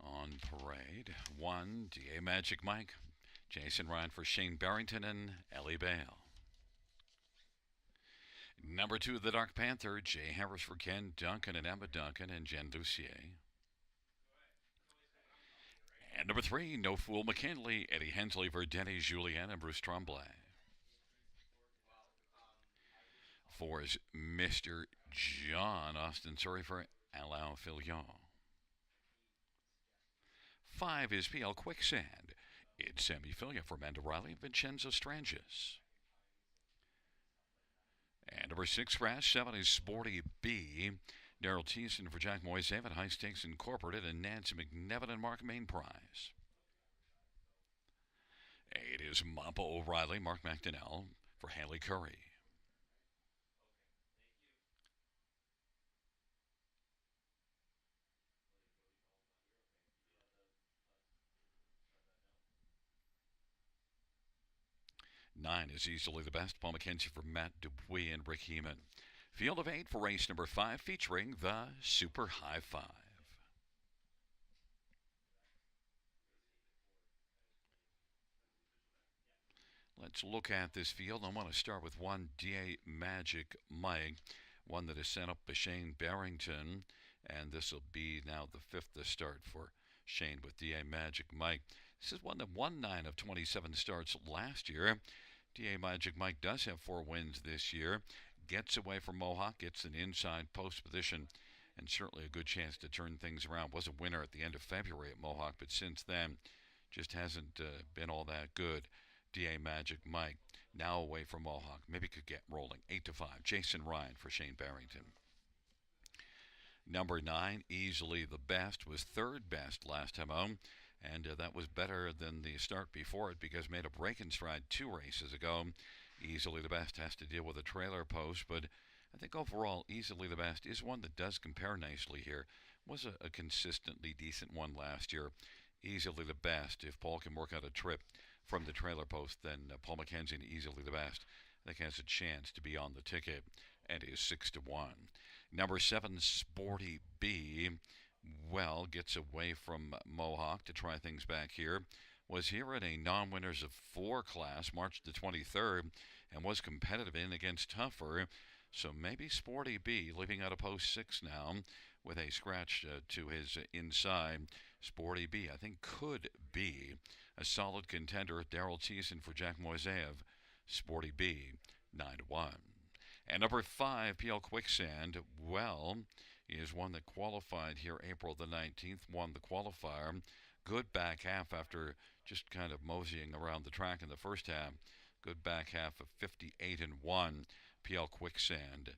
on parade. 1, D.A. Magic Mike. Jason Ryan for Shane Barrington and Ellie Bale. Number 2, the Dark Panther. Jay Harris for Ken Duncan and Emma Duncan and Jen Lucier. And number 3, No Fool McKinley. Eddie Hensley for Denny Julien and Bruce Tremblay. 4 is Mr. John Austin Surrey for Alain Filion. 5 is PL Quicksand. It's Sammy Filia for Amanda Riley and Vincenzo Strangis. And number 6, Crash 7 is Sporty B. Daryl Thiessen for Jack Moisev at High Stakes Incorporated and Nancy McNevin and Mark Main Prize. 8 is Mappa O'Reilly, Mark McDonnell for Haley Curry. Nine is Easily the Best, Paul McKenzie for Matt Dupuis and Rick Heeman. Field of 8 for race number 5 featuring the Super High Five. Let's look at this field. I want to start with 1, D.A. Magic Mike, one that is sent up by Shane Barrington, and this will be now the 5th to start for Shane with D.A. Magic Mike. This is one that won 9 of 27 starts last year. D.A. Magic Mike does have 4 wins this year. Gets away from Mohawk, gets an inside post position, and certainly a good chance to turn things around. Was a winner at the end of February at Mohawk, but since then just hasn't been all that good. D.A. Magic Mike now away from Mohawk. Maybe could get rolling. 8-5. Jason Ryan for Shane Barrington. Number 9, Easily the Best, was 3rd best last time home. And that was better than the start before it because made a break in stride 2 races ago. Easily the Best has to deal with a trailer post, but I think overall Easily the Best is one that does compare nicely here. Was a consistently decent one last year. Easily the Best, if Paul can work out a trip from the trailer post, then Paul McKenzie and Easily the Best, I think has a chance to be on the ticket and is 6-1. Number 7, Sporty B. Well, gets away from Mohawk to try things back here. Was here in a non-winners of 4 class, March the 23rd, and was competitive in against tougher. So maybe Sporty B, leaving out of post 6 now with a scratch to his inside. Sporty B, I think, could be a solid contender. Daryl Thiessen for Jack Moisev. Sporty B, 9-1. And number 5, PL Quicksand, well, is one that qualified here April the 19th, won the qualifier. Good back half after just kind of moseying around the track in the first half. Good back half of 58-1. PL Quicksand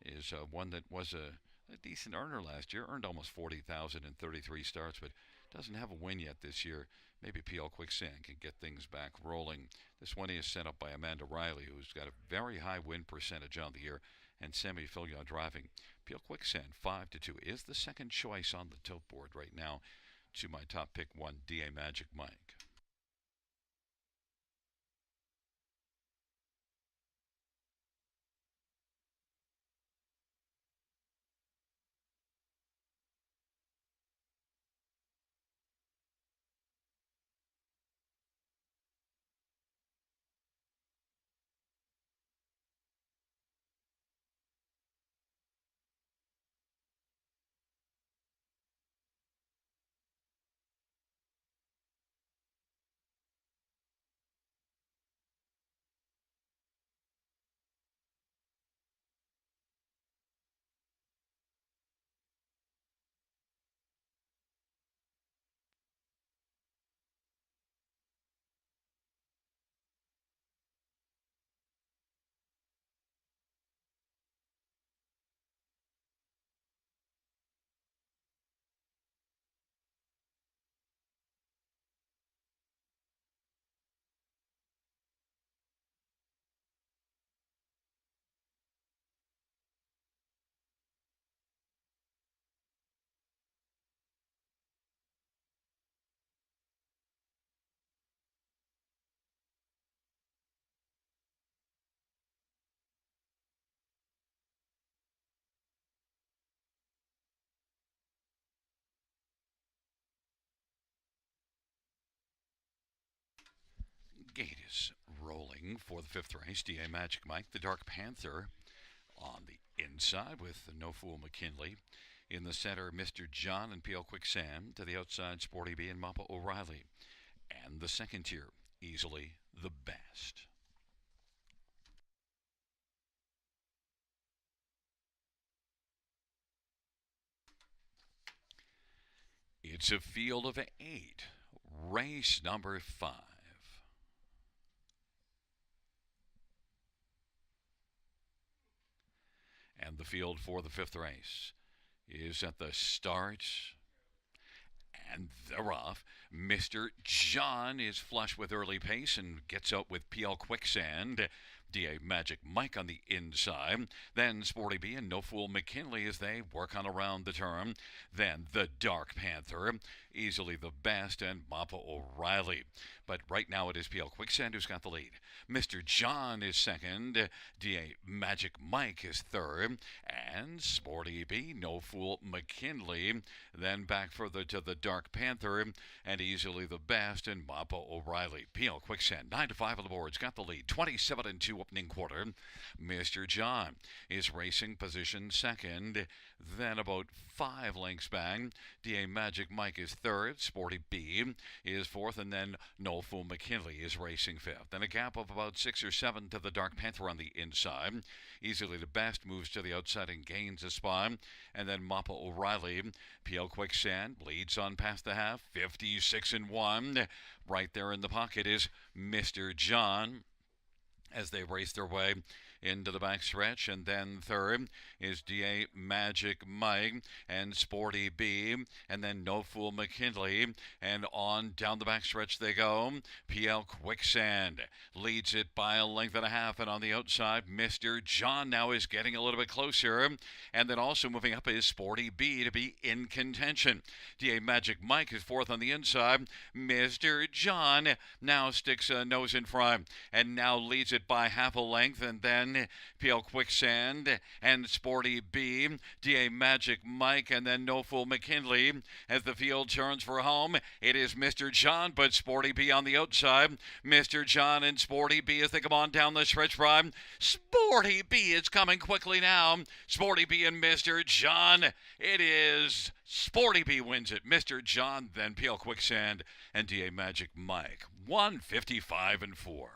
is one that was a decent earner last year. Earned almost $40,000 in 33 starts, but doesn't have a win yet this year. Maybe PL Quicksand can get things back rolling. This one is sent up by Amanda Riley, who's got a very high win percentage on the year, and Sammy Filion driving. PL Quicksand 5-2 is the second choice on the tilt board right now to my top pick 1, D.A. Magic Mike. Gate is rolling for the fifth race. DA Magic Mike, the Dark Panther, on the inside with No Fool McKinley. In the center, Mr. John and PL Quicksand. To the outside, Sporty B and Mappa O'Reilly. And the second tier, easily the best. It's a field of 8. Race number 5. And the field for the fifth race is at the start. And they're off. Mr. John is flush with early pace and gets out with PL Quicksand. DA Magic Mike on the inside. Then Sporty B and No Fool McKinley as they work on around the turn. Then the Dark Panther, easily the best, and Mappa O'Reilly. But right now it is PL Quicksand who's got the lead. Mr. John is second. DA Magic Mike is third. And Sporty B, No Fool McKinley. Then back further to the Dark Panther and easily the best, and Mappa O'Reilly. PL Quicksand 9-5 on the boards, got the lead. 27-2 opening quarter. Mr. John is racing position second. Then about 5 lengths back, DA Magic Mike is third. Sporty B is fourth, and then No Fool McKinley is racing fifth. Then a gap of about 6 or 7 to the Dark Panther on the inside. Easily the best moves to the outside and gains a spot. And then Mappa O'Reilly, PL Quicksand leads on past the half, 56-1. Right there in the pocket is Mr. John as they race their way into the backstretch. And then third is DA Magic Mike and Sporty B, and then No Fool McKinley, and on down the backstretch they go. PL Quicksand leads it by a length and a half, and on the outside Mr. John now is getting a little bit closer, and then also moving up is Sporty B to be in contention. DA Magic Mike is fourth on the inside. Mr. John now sticks a nose in front and now leads it by half a length, and then PL Quicksand and Sporty B, DA Magic Mike, and then No Fool McKinley. As the field turns for home, it is Mr. John, but Sporty B on the outside. Mr. John and Sporty B as they come on down the stretch prime. Sporty B is coming quickly now. Sporty B and Mr. John. It is Sporty B wins it. Mr. John, then PL Quicksand and DA Magic Mike. 155-4.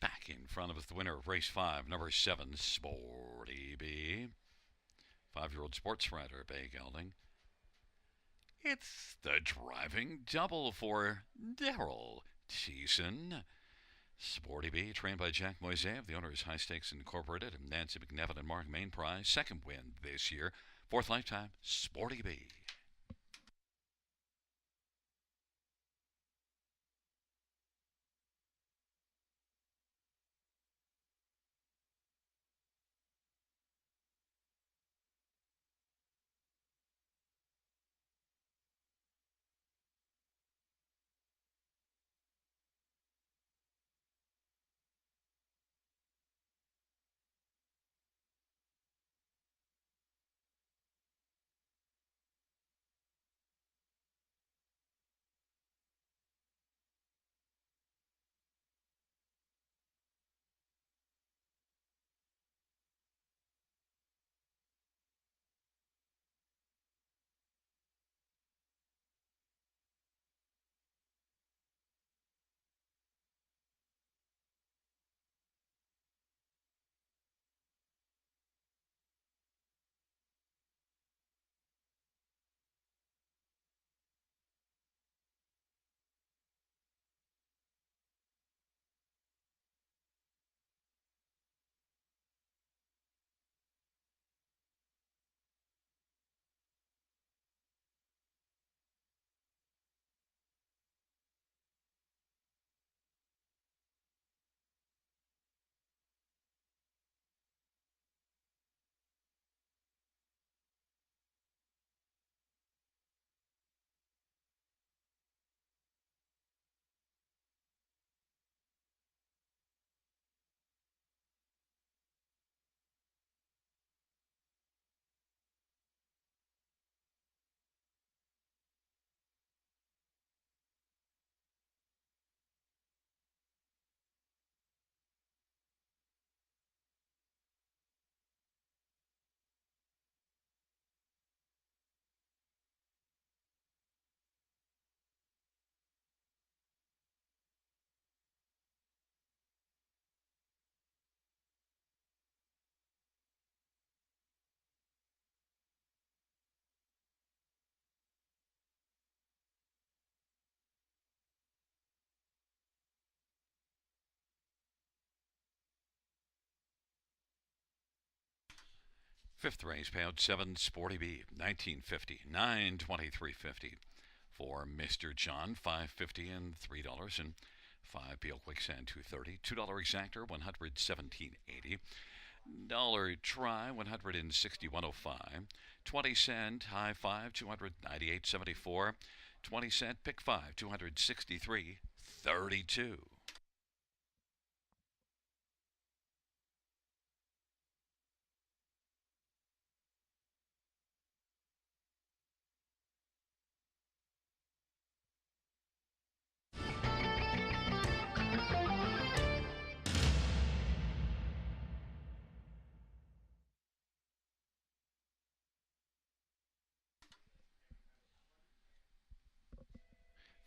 Back in front of us, the winner of race 5, number 7, Sporty B. 5-year-old sports writer, Bay Gelding. It's the driving double for Daryl Thiessen. Sporty B, trained by Jack Moiseev. The owner is High Stakes Incorporated, and Nancy McNevin and Mark Main Prize. Second win this year. Fourth lifetime, Sporty B. Fifth race, payout 7, Sporty B, 1950, 923.50 for Mr. John, 550 and $3, and 5 Peel Quicksand, 230, $2 exactor, 117.80. Dollar try, 160.105. 20-cent high five, 298.74. 20-cent pick five, 263.32.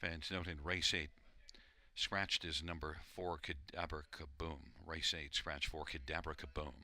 Fans note in race 8, scratched is number 4, Cadabra Kaboom. Race 8, scratch 4, Cadabra Kaboom.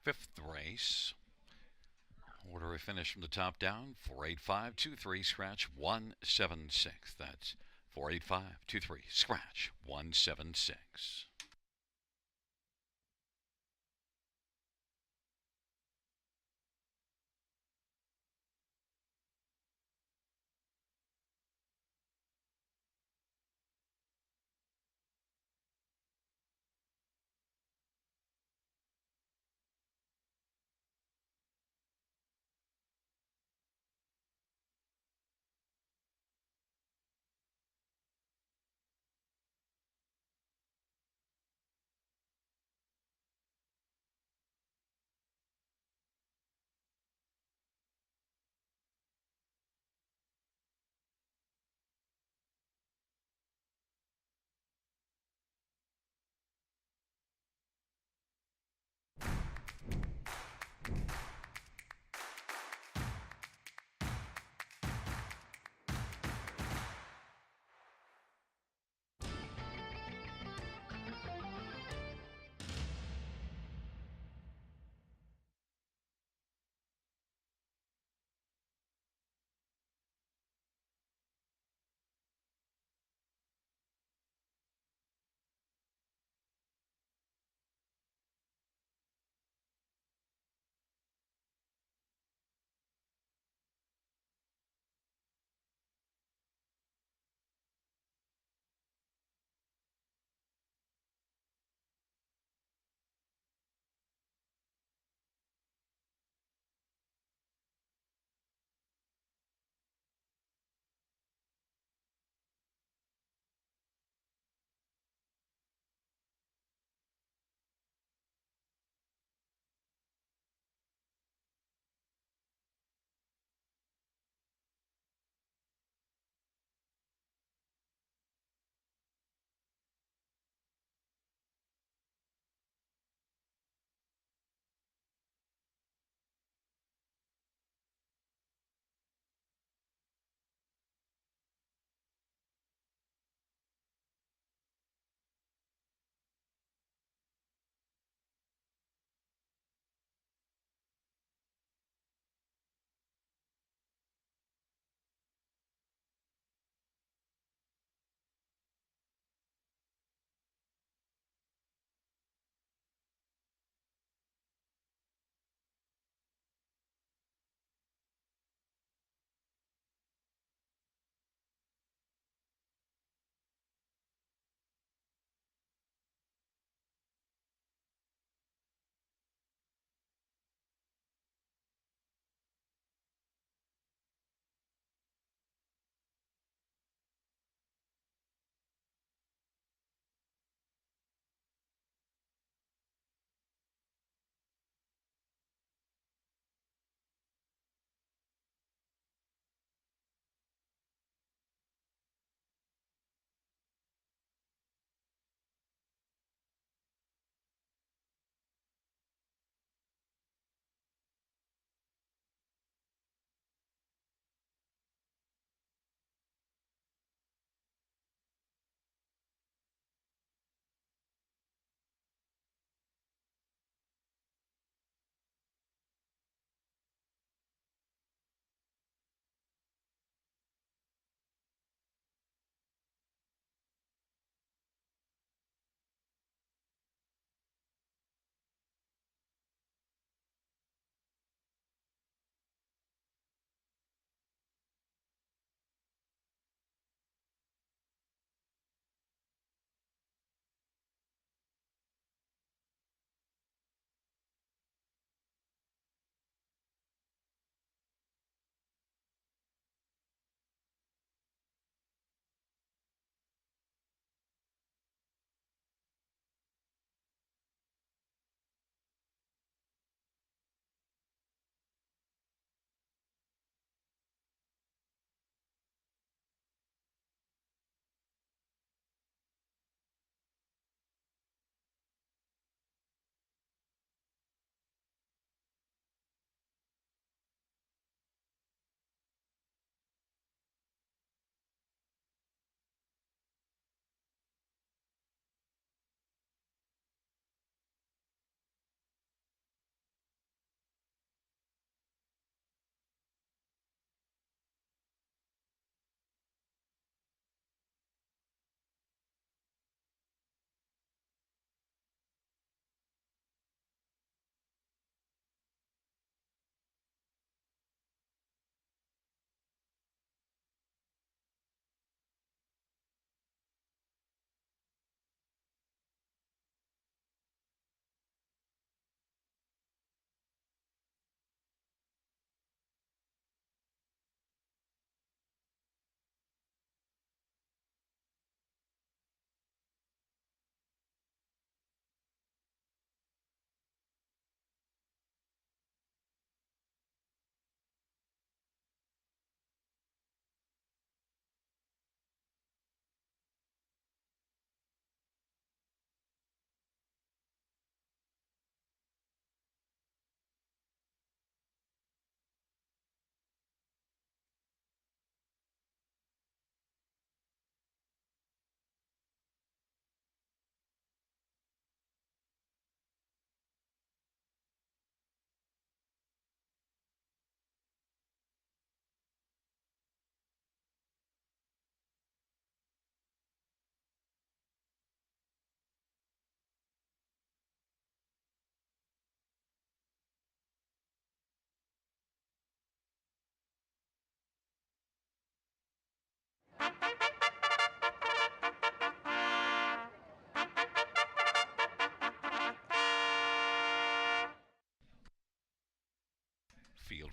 Fifth race, order of finish from the top down, 48523, scratch 176. That's 48523, scratch 176.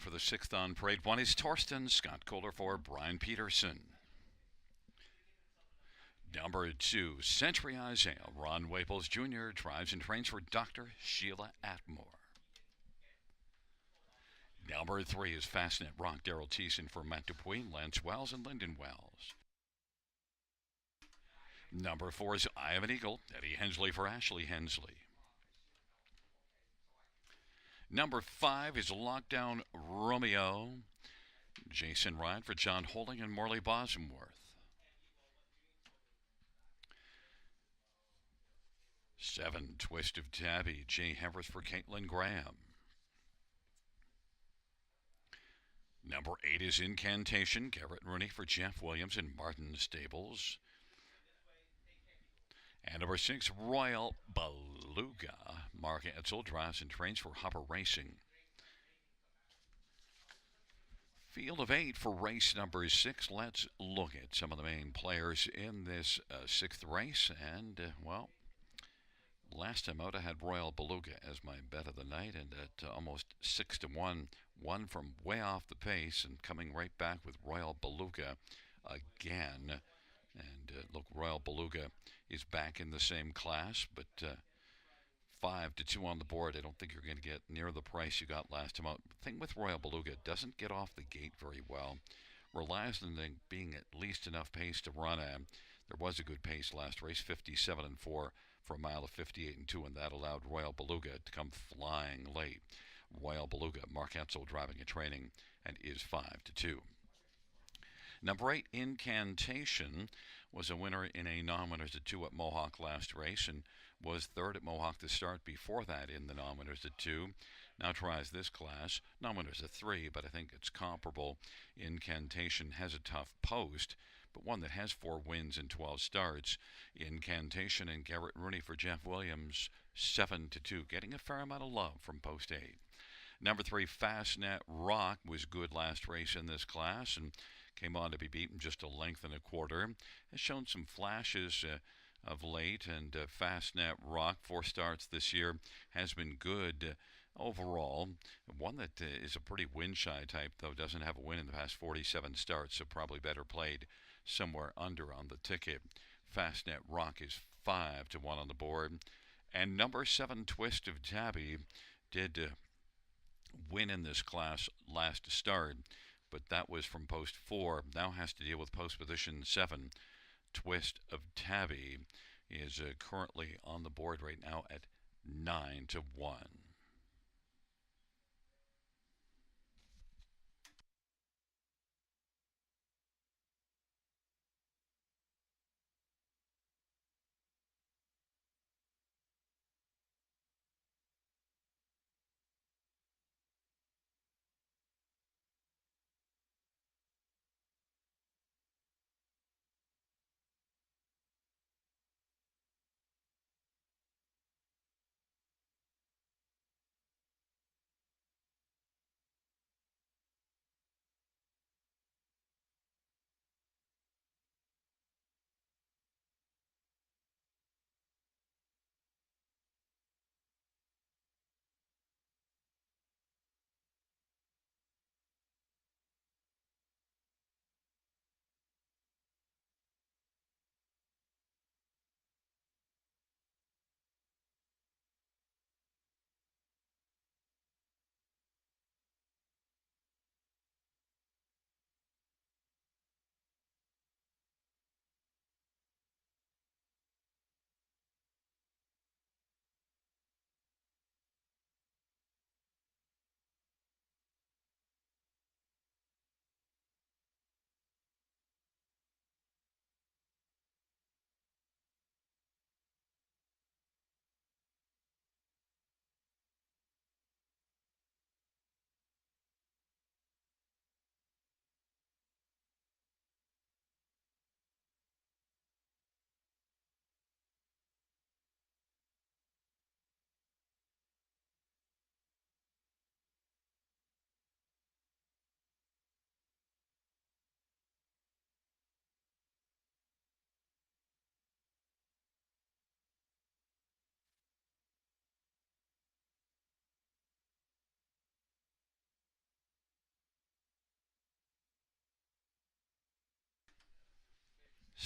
for the 6th on parade. 1 is Torsten. Scott Kohler for Brian Peterson. Number 2, Century Isaiah. Ron Waples Jr. drives and trains for Dr. Sheila Atmore. Number 3 is Fastnet Rock. Daryl Thiessen for Matt Dupuis, Lance Wells, and Lyndon Wells. Number 4 is Eye of an Eagle. Eddie Hensley for Ashley Hensley. Number 5 is Lockdown Romeo. Jason Ryan for John Holding and Morley Bosworth. 7, Twist of Tabby. Jay Havers for Caitlin Graham. Number 8 is Incantation. Garrett Rooney for Jeff Williams and Martin Stables. And number 6, Royal Beluga. Mark Etzel drives and trains for Hopper Racing. Field of 8 for race number 6. Let's look at some of the main players in this 6th race. And, last time out I had Royal Beluga as my bet of the night, and at almost 6-1, one from way off the pace and coming right back with Royal Beluga again. And look, Royal Beluga is back in the same class, but 5-2 on the board. I don't think you're going to get near the price you got last time out. The thing with Royal Beluga, it doesn't get off the gate very well. Relies on there being at least enough pace to run at. There was a good pace last race, 57-4 for a mile of 58-2, and that allowed Royal Beluga to come flying late. Royal Beluga, Mark Etzel driving and training, and is 5-2. Number 8, Incantation, was a winner in a non-winners at 2 at Mohawk last race, and was 3rd at Mohawk to start before that in the non-winners at 2. Now tries this class, non-winners at 3, but I think it's comparable. Incantation has a tough post, but one that has 4 wins and 12 starts. Incantation and Garrett Rooney for Jeff Williams, 7-2, getting a fair amount of love from post 8. Number 3, Fastnet Rock, was good last race in this class and came on to be beaten just a length and a quarter. Has shown some flashes of late, and Fastnet Rock, 4 starts this year, has been good overall. One that is a pretty win-shy type, though, doesn't have a win in the past 47 starts, so probably better played somewhere under on the ticket. Fastnet Rock is 5-1 on the board. And number 7, Twist of Tabby, did win in this class last start, but that was from post 4. Now has to deal with post position 7. Twist of Tabby is currently on the board right now at 9-1.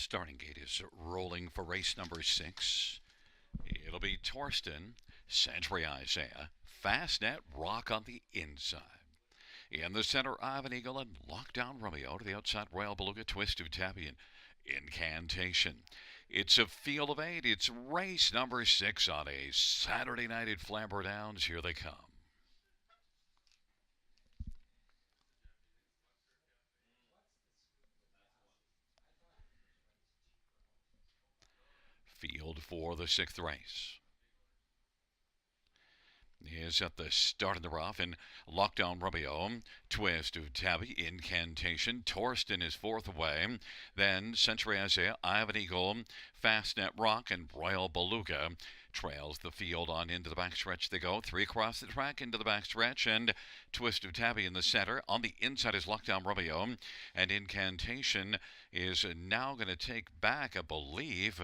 Starting gate is rolling for race number 6. It'll be Torsten, Century Isaiah, Fastnet Rock on the inside. In the center, Ivan Eagle and Lockdown Romeo. To the outside, Royal Beluga, Twist of Tabby, and Incantation. It's a field of 8. It's race number 6 on a Saturday night at Flamboro Downs. Here they come. Field for the 6th race is at the start of the rough in Lockdown Romeo, Twist of Tabby, Incantation, Torsten is 4th away, then Century Isaiah, Ivan Eagle, Fastnet Rock, and Royal Beluga trails the field on into the backstretch. They go 3 across the track into the backstretch, and Twist of Tabby in the center. On the inside is Lockdown Romeo, and Incantation is now going to take back, I believe,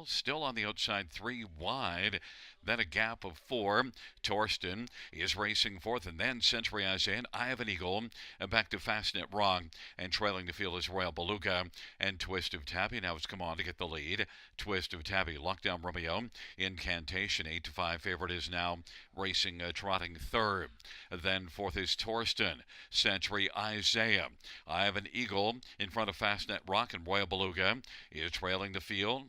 still on the outside, 3 wide. Then a gap of 4. Torsten is racing 4th, and then Century Isaiah and Ivan Eagle back to Fastnet Rock, and trailing the field is Royal Beluga and Twist of Tabby. Now it's come on to get the lead. Twist of Tabby, Lockdown Romeo, Incantation, 8-5 favorite, is now racing, trotting 3rd. Then 4th is Torsten, Century Isaiah, Ivan Eagle in front of Fastnet Rock, and Royal Beluga is trailing the field.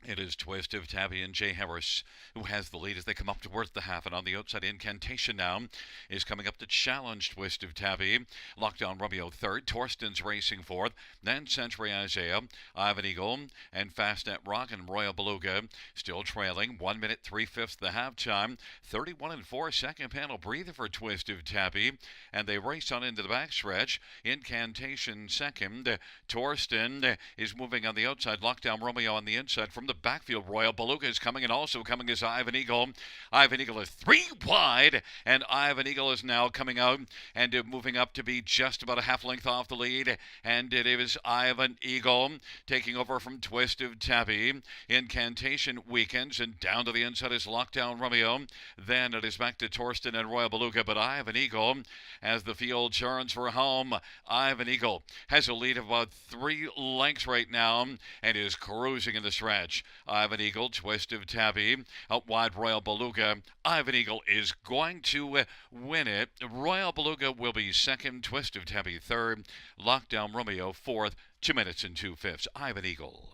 It is Twist of Tabby and Jay Harris who has the lead as they come up towards the half. And on the outside, Incantation now is coming up to challenge Twist of Tabby. Lockdown Romeo 3rd. Torsten's racing 4th. Then Century Isaiah, Ivan Eagle, and Fastnet Rock, and Royal Beluga still trailing. 1 minute 3/5 the halftime. 31 4 second panel breather for Twist of Tabby. And they race on into the backstretch. Incantation second. Torsten is moving on the outside. Lockdown Romeo on the inside. From the backfield, Royal Beluga is coming, and also coming is Ivan Eagle. Ivan Eagle is 3 wide, and Ivan Eagle is now coming out and moving up to be just about a half length off the lead. And it is Ivan Eagle taking over from Twist of Tabby. Incantation weakens, and down to the inside is Lockdown Romeo. Then it is back to Torsten and Royal Beluga, but Ivan Eagle, as the field turns for home, Ivan Eagle has a lead of about 3 lengths right now and is cruising in the stretch. Ivan Eagle, Twist of Tabby, out wide Royal Beluga. Ivan Eagle is going to win it. Royal Beluga will be 2nd, Twist of Tabby 3rd, Lockdown Romeo 4th, 2 minutes and 2/5. Ivan Eagle.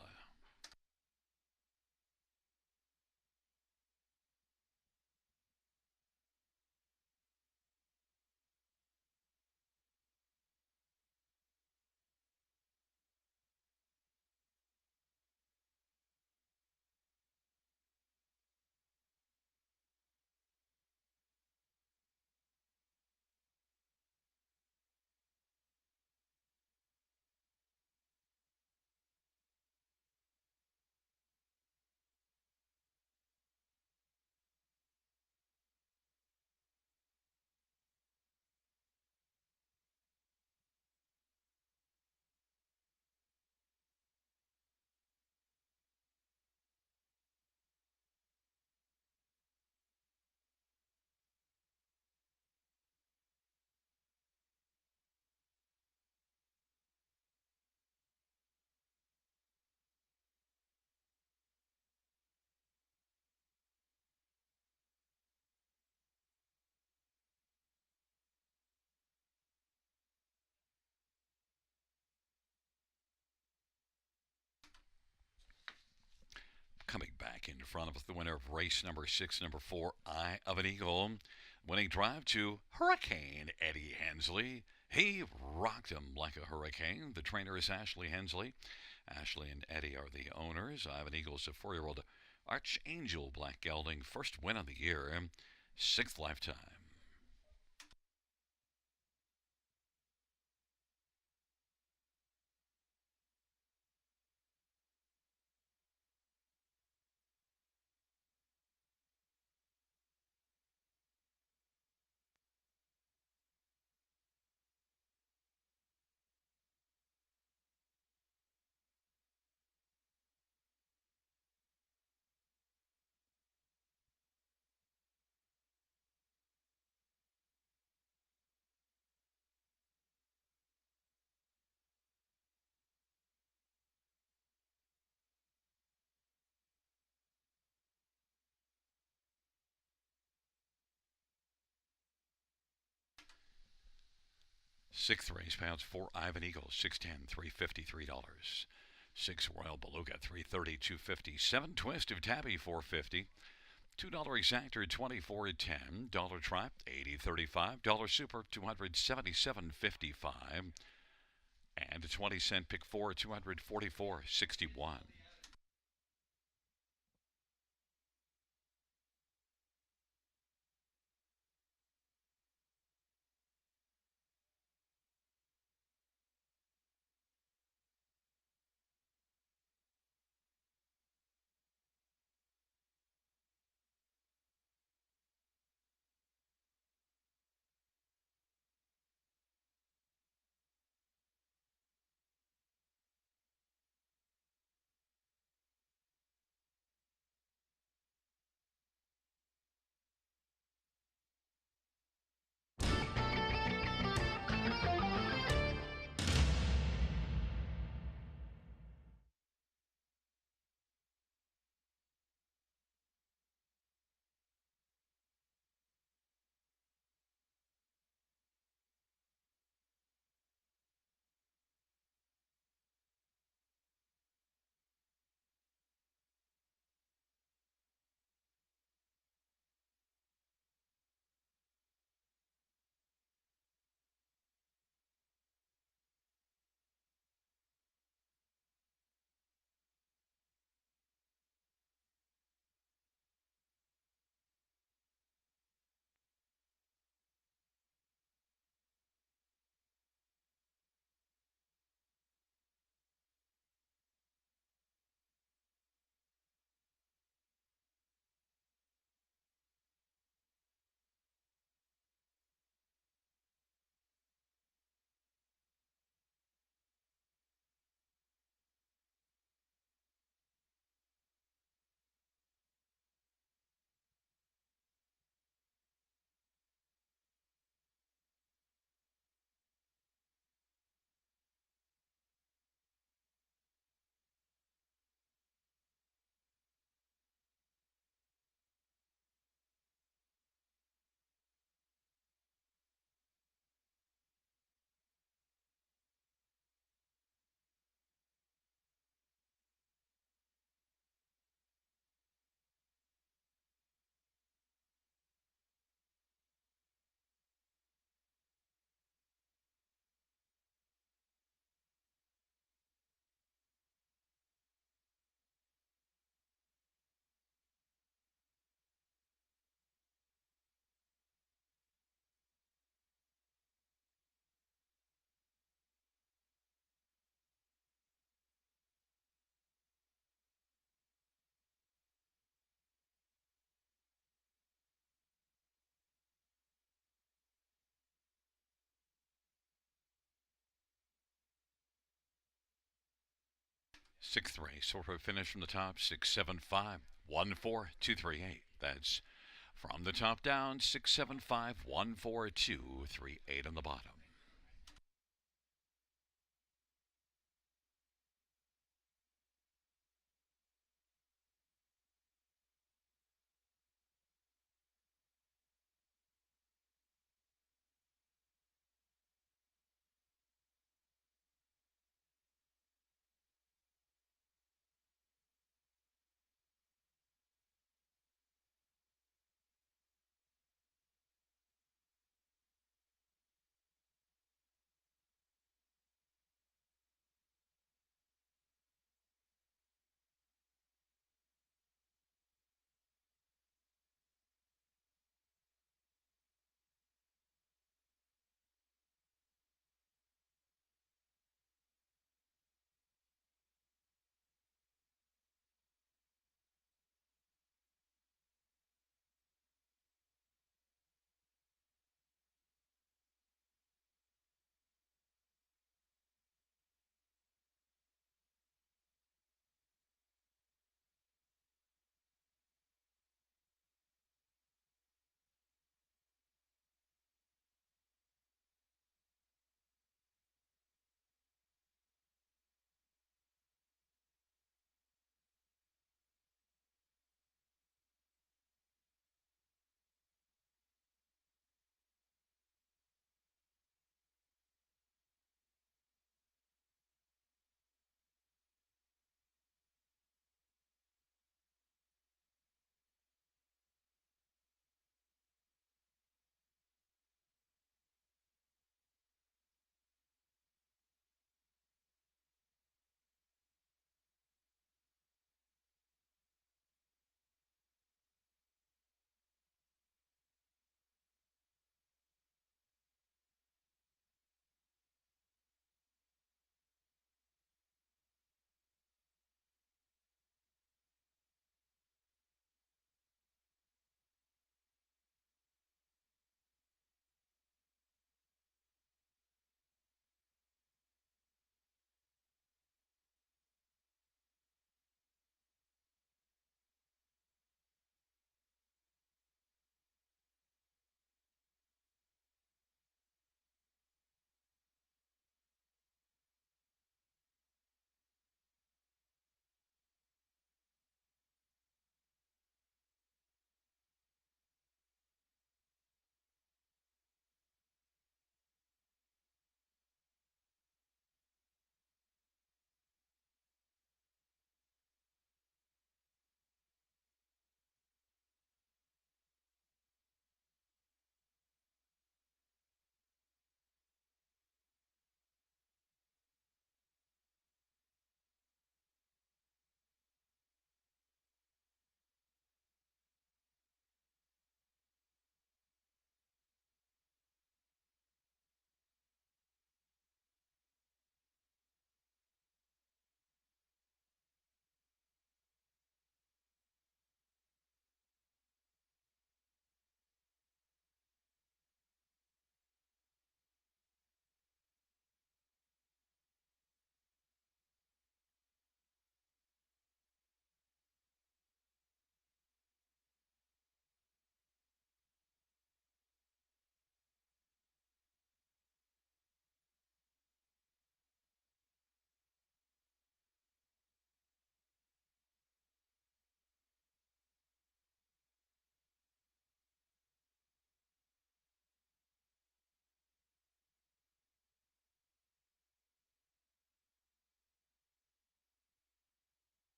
Coming back in front of us, the winner of race number 6, number 4, Eye of an Eagle. Winning drive to Hurricane Eddie Hensley. He rocked him like a hurricane. The trainer is Ashley Hensley. Ashley and Eddie are the owners. Ivan Eagle's a 4-year-old Archangel black gelding. First win of the year. 6th lifetime. Sixth race, pounds 4 Ivan Eagle, 610, $353. 6 Royal Beluga, 330, 250. 7 Twist of Tabby, 450. $2 Exactor, 24.10. Dollar Trap, 80.35. Dollar Super, 277.55. And a 20-cent Pick 4, 244.61. 6th race, sort of finish from the top, 675, 14238. That's from the top down, 675, 14238 on the bottom.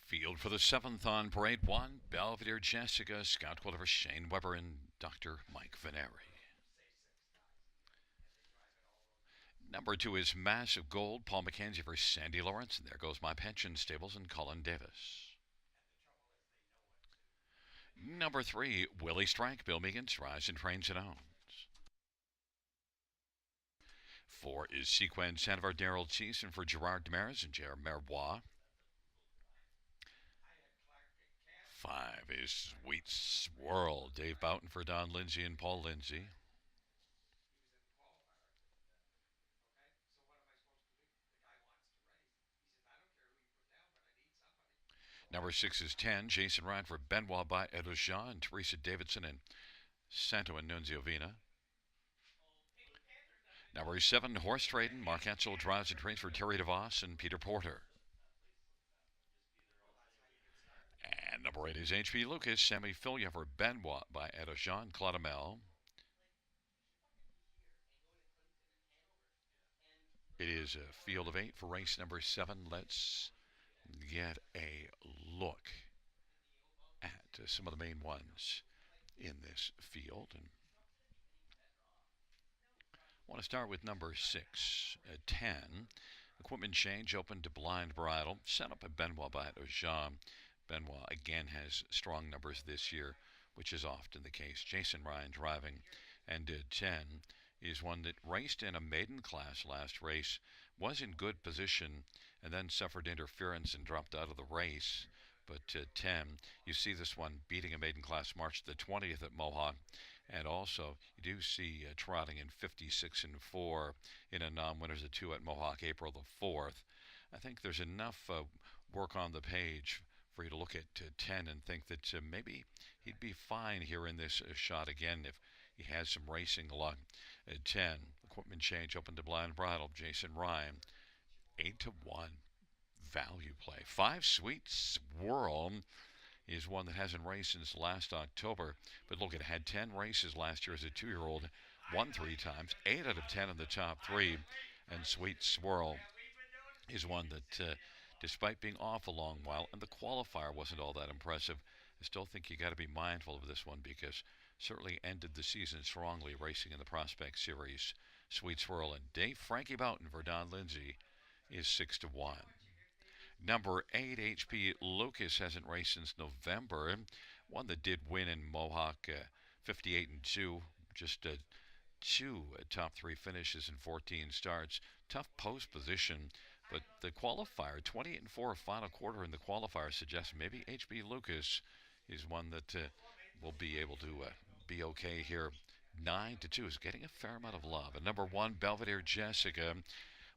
Field for the seventh on parade one, Belvedere Jessica, Scout Quilliver Shane Weber, and Dr. Mike Veneri. Number two is Massive Gold, Paul McKenzie for Sandy Lawrence, and there goes My Pension Stables and Colin Davis. Number three, Willie Strike, Bill Meegans, Rise and Trains and Owns. Four is Sequence Santa Daryl Season for Gerard Demarais and J.R. Merbois. Five is Sweet Swirl, Dave Boughton for Don Lindsay and Paul Lindsay. Number six is 10, Jason Ryan for Benoit by Edouja and Teresa Davidson and Santo Annunzio Vina. Number seven, Horse Trading, Mark Ansel drives and trains for Terry DeVos and Peter Porter. And number eight is H.P. Lucas, Sammy Filia for Benoit by Edouja and Claudemel. It is a field of eight for race number seven. Let's get a look at some of the main ones in this field. And I want to start with number six, 10. Equipment change open to blind bridle. Set up at Benoit by Ojan. Benoit again has strong numbers this year, which is often the case. Jason Ryan driving, and 10 is one that raced in a maiden class last race, was in good position, and then suffered interference and dropped out of the race. But 10, you see this one beating a maiden class March the 20th at Mohawk. And also, you do see trotting in 56 and 4 in a non-winners of 2 at Mohawk April the 4th. I think there's enough work on the page for you to look at 10 and think that maybe he'd be fine here in this shot again if he has some racing luck. At 10, equipment change open to blind bridle. Jason Ryan, 8-1 value play. 5 Sweet Swirl is one that hasn't raced since last October. But look, it had 10 races last year as a 2-year-old, won 3 times, 8 out of 10 in the top 3. And Sweet Swirl is one that, despite being off a long while, and the qualifier wasn't all that impressive, I still think you got to be mindful of this one because certainly ended the season strongly racing in the Prospect Series. Sweet Swirl and Dave Frankie Boughton for Don Lindsay is 6-1. Number 8, H.P. Lucas hasn't raced since November. One that did win in Mohawk, 58 and 2, just 2 top 3 finishes and 14 starts. Tough post position, but the qualifier, 28 and 4, final quarter in the qualifier suggests maybe H.P. Lucas is one that will be able to be okay here. 9-2 is getting a fair amount of love. And number 1, Belvedere Jessica.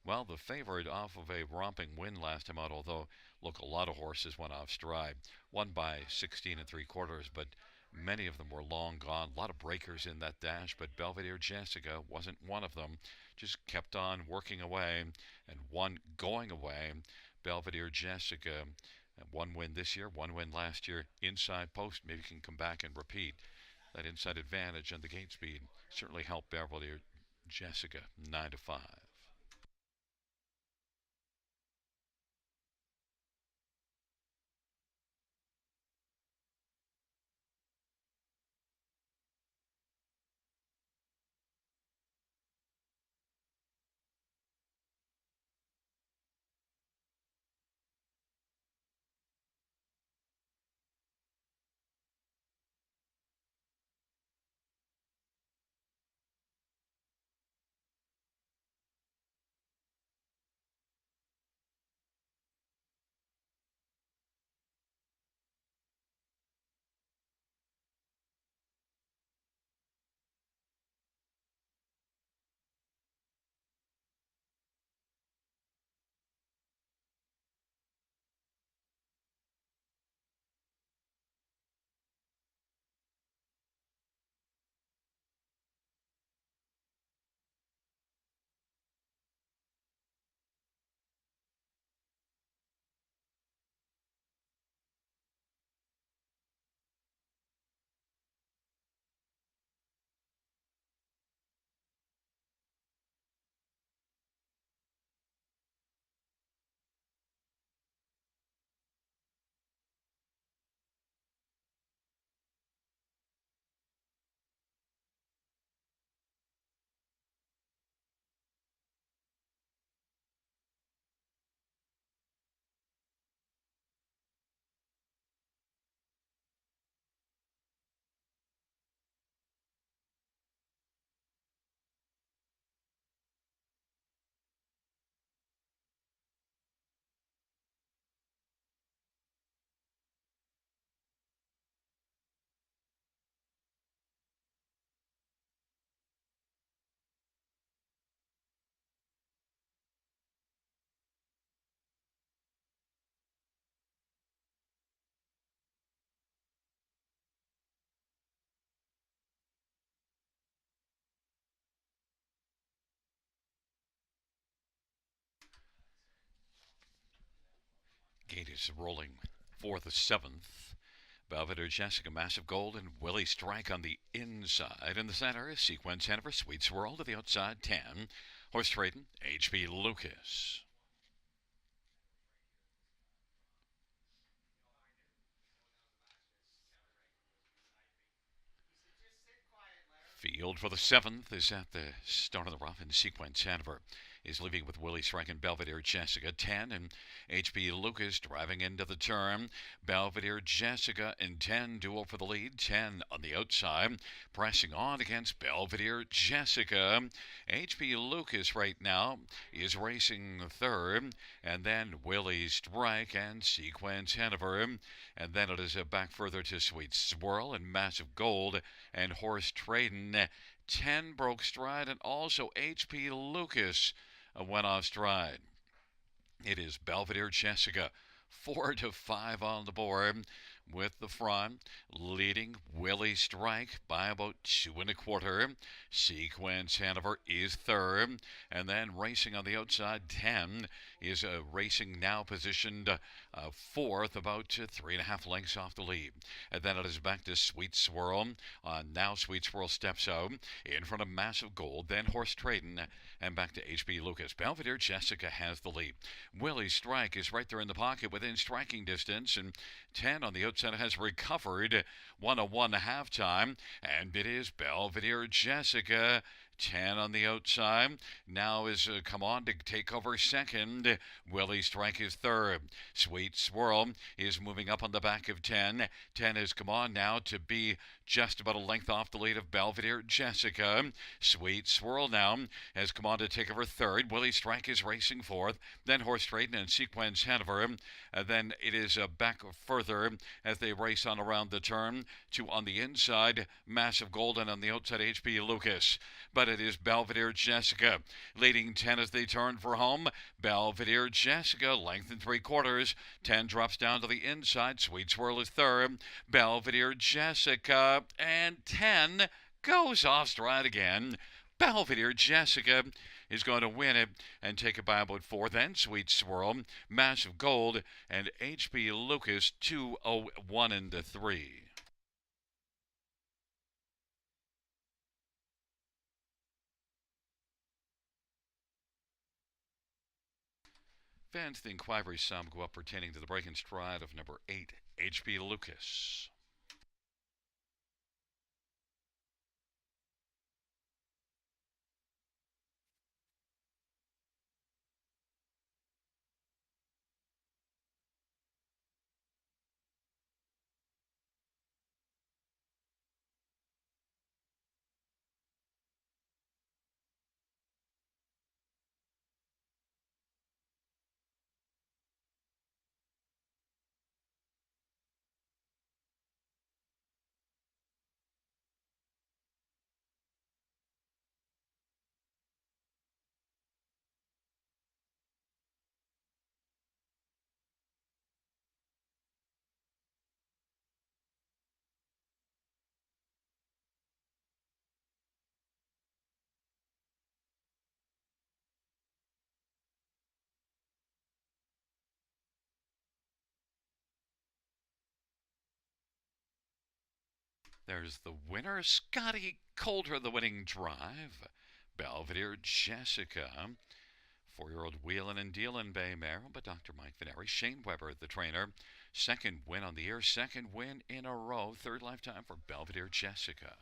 Well, the favorite off of a romping win last time out, although, look, a lot of horses went off stride. Won by 16 3/4, but many of them were long gone. A lot of breakers in that dash, but Belvedere Jessica wasn't one of them. Just kept on working away, and one going away. Belvedere Jessica, one win this year, one win last year. Inside post, maybe can come back and repeat. That inside advantage and the gate speed certainly helped Belvedere Jessica 9-5. is rolling for the seventh. Belvedere Jessica, Massive Gold, and Willie Strike on the inside. In the center, Sequence Hanover, Sweet Swirl to the outside, 10. Horse Trading, H.B. Lucas. Field for the seventh is at the start of the rough, and Sequence Hanover is leaving with Willie Strike and Belvedere Jessica, 10, and H.B. Lucas driving into the turn. Belvedere Jessica and 10 duel for the lead, 10 on the outside, pressing on against Belvedere Jessica. H.B. Lucas right now is racing third, and then Willie Strike and Sequence Hanover, and then it is back further to Sweet Swirl and Massive Gold and Horse Trading. 10 broke stride, and also H.P. Lucas went off stride. It is Belvedere Jessica, 4-5 on the board, with the front leading Willie Strike by about 2.25. Sequence Hanover is third, and then racing on the outside, 10 is racing now positioned fourth, about 3.5 lengths off the lead. And then it is back to Sweet Swirl. Now Sweet Swirl steps out in front of Massive Gold, then Horse Trading, and back to H.B. Lucas. Belvedere Jessica has the lead. Willie Strike is right there in the pocket within striking distance, and 10 on the outside has recovered 101 halftime, and it is Belvedere Jessica. 10 on the outside. Now is come on to take over second. Willie Strike is third. Sweet Swirl is moving up on the back of 10. 10 has come on now to be just about a length off the lead of Belvedere Jessica. Sweet Swirl now has come on to take over third. Willie Strike is racing fourth. Then Horse Trading and Sequence Hanover. Then it is back further as they race on around the turn to on the inside Massive Golden, on the outside H.B. Lucas. But it is Belvedere Jessica leading 10 as they turn for home. Belvedere Jessica, length and 3/4. 10 drops down to the inside. Sweet Swirl is third. Belvedere Jessica, and 10 goes off stride again. Belvedere Jessica is going to win it and take it by about 4. Then Sweet Swirl, Massive Gold, and H.B. Lucas, 2-0-1 into 3. Fans, the inquiry sum go up pertaining to the break and stride of number 8, H.B. Lucas. There's the winner, Scotty Coulter, the winning drive. Belvedere Jessica. 4-year-old wheelin' and dealin' bay mare by Dr. Mike Veneri. Shane Weber, the trainer. Second win on the year, second win in a row. Third lifetime for Belvedere Jessica.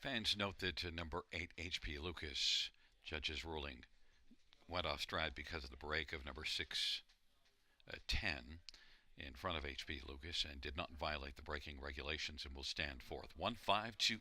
Fans note that number 8 HP Lucas, judges ruling, went off stride because of the break of number 6 10 in front of HP Lucas and did not violate the braking regulations and will stand fourth. 1-5-2-8.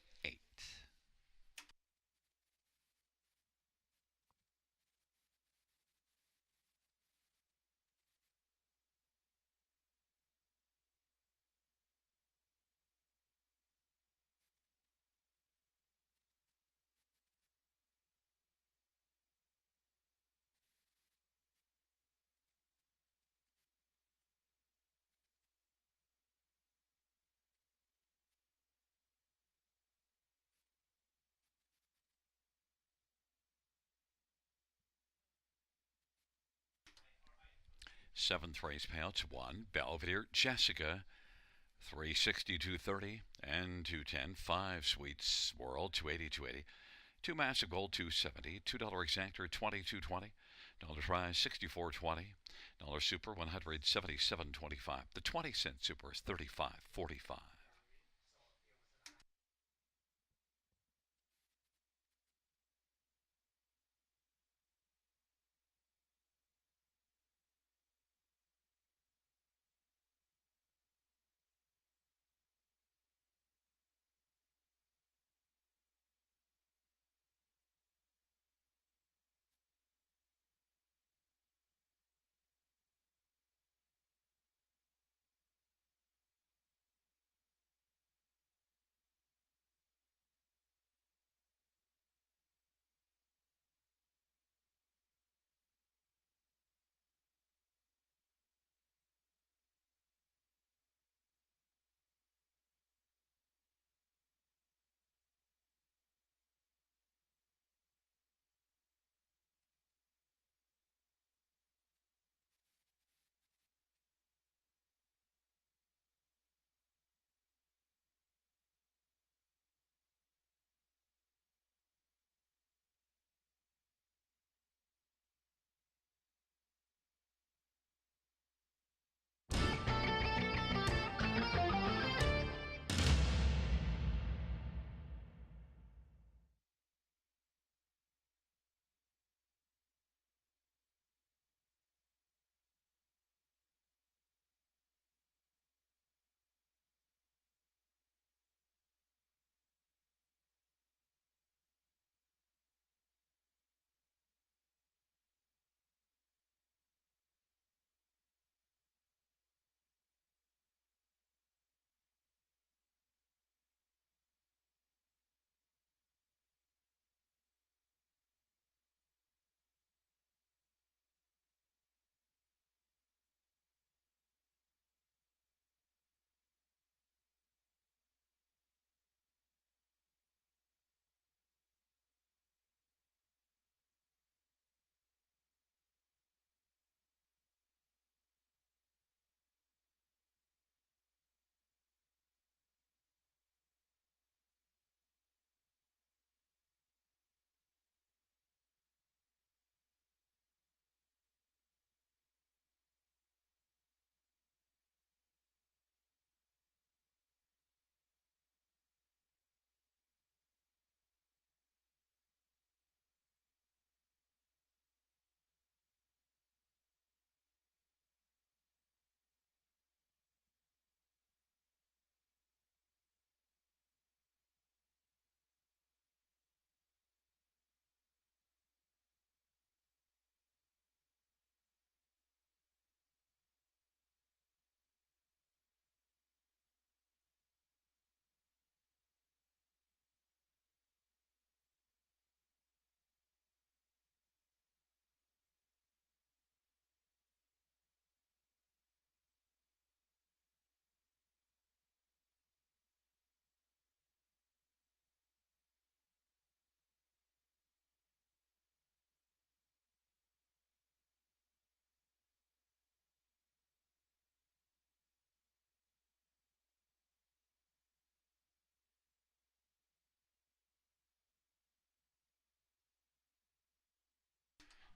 Seventh race payouts 1. Belvedere Jessica 360-230 and 210. 5 Sweet Swirl 280-280. 2 Massive Gold 270. $2 Exactor 22.20. Dollar Prize 64.20. Dollar Super 177.25. The 20-cent Super is 35.45.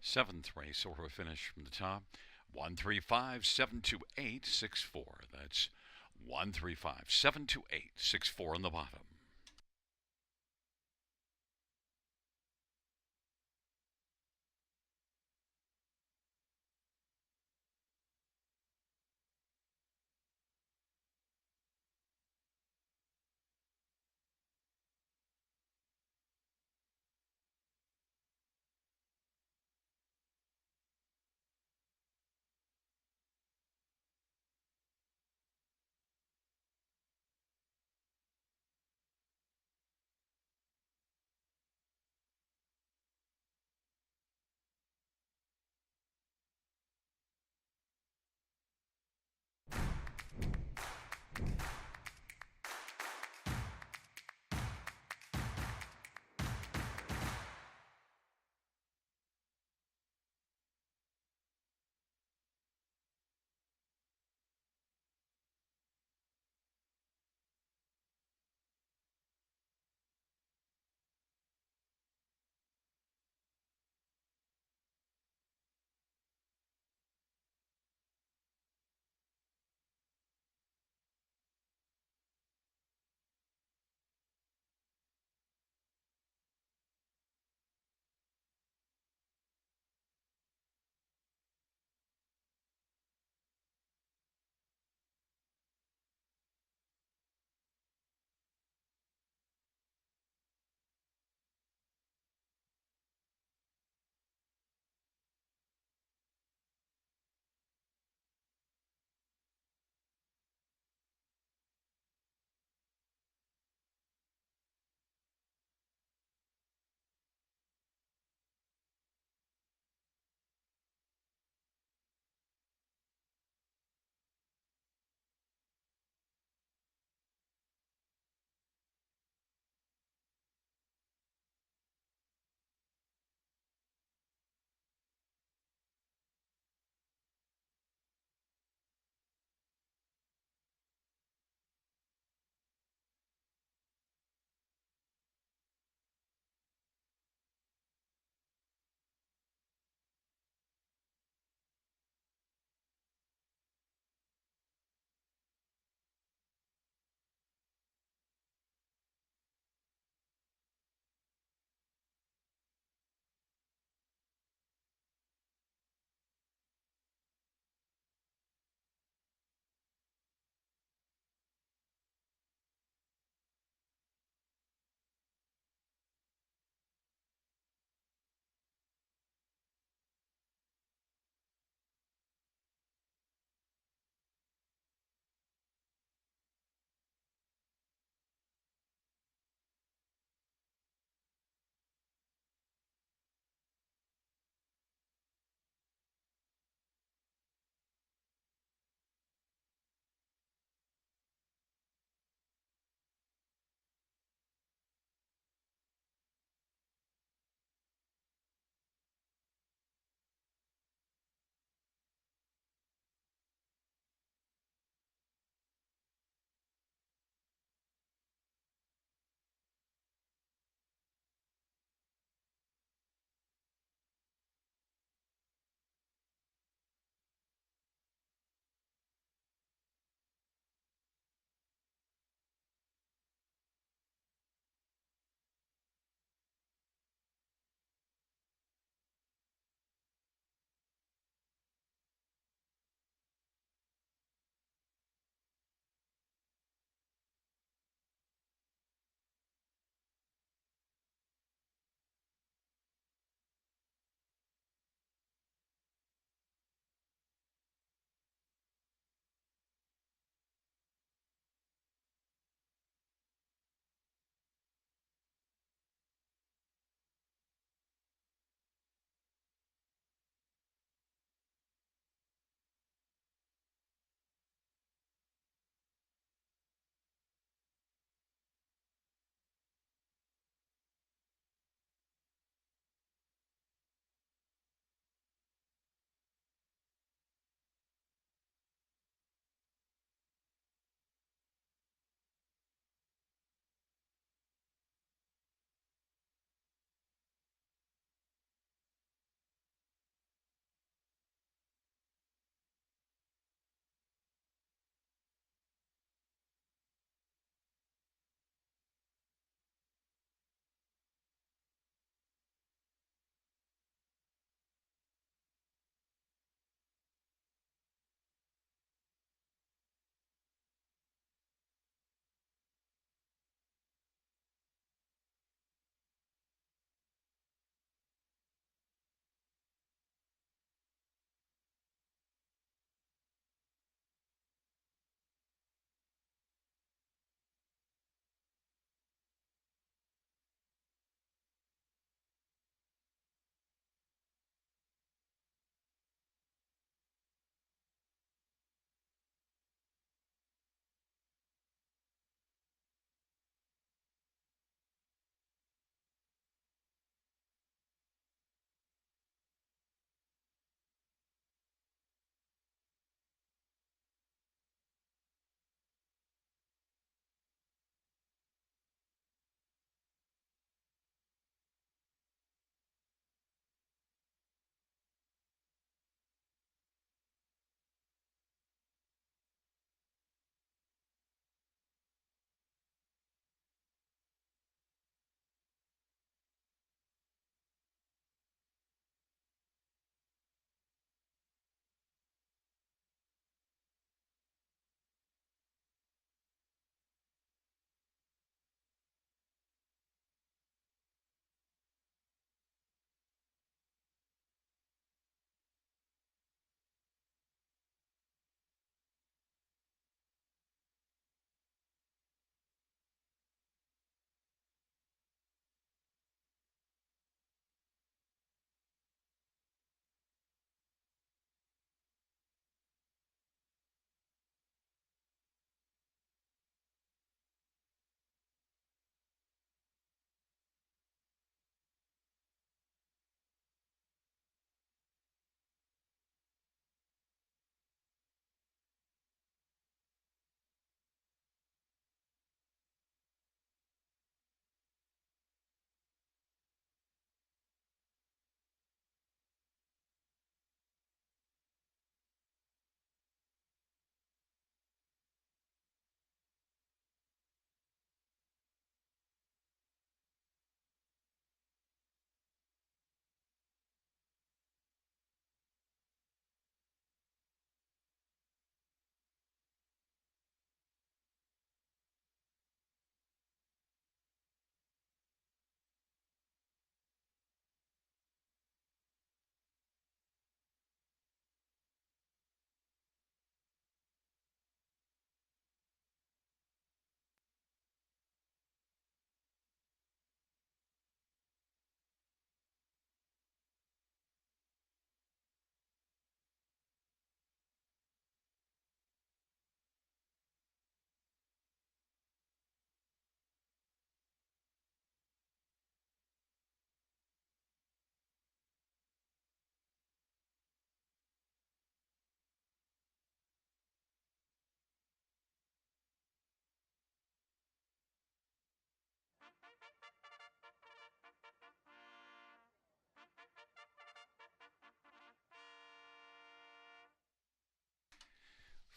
Seventh race order finish from the top. 135-728-64. That's 135-728-64 on the bottom.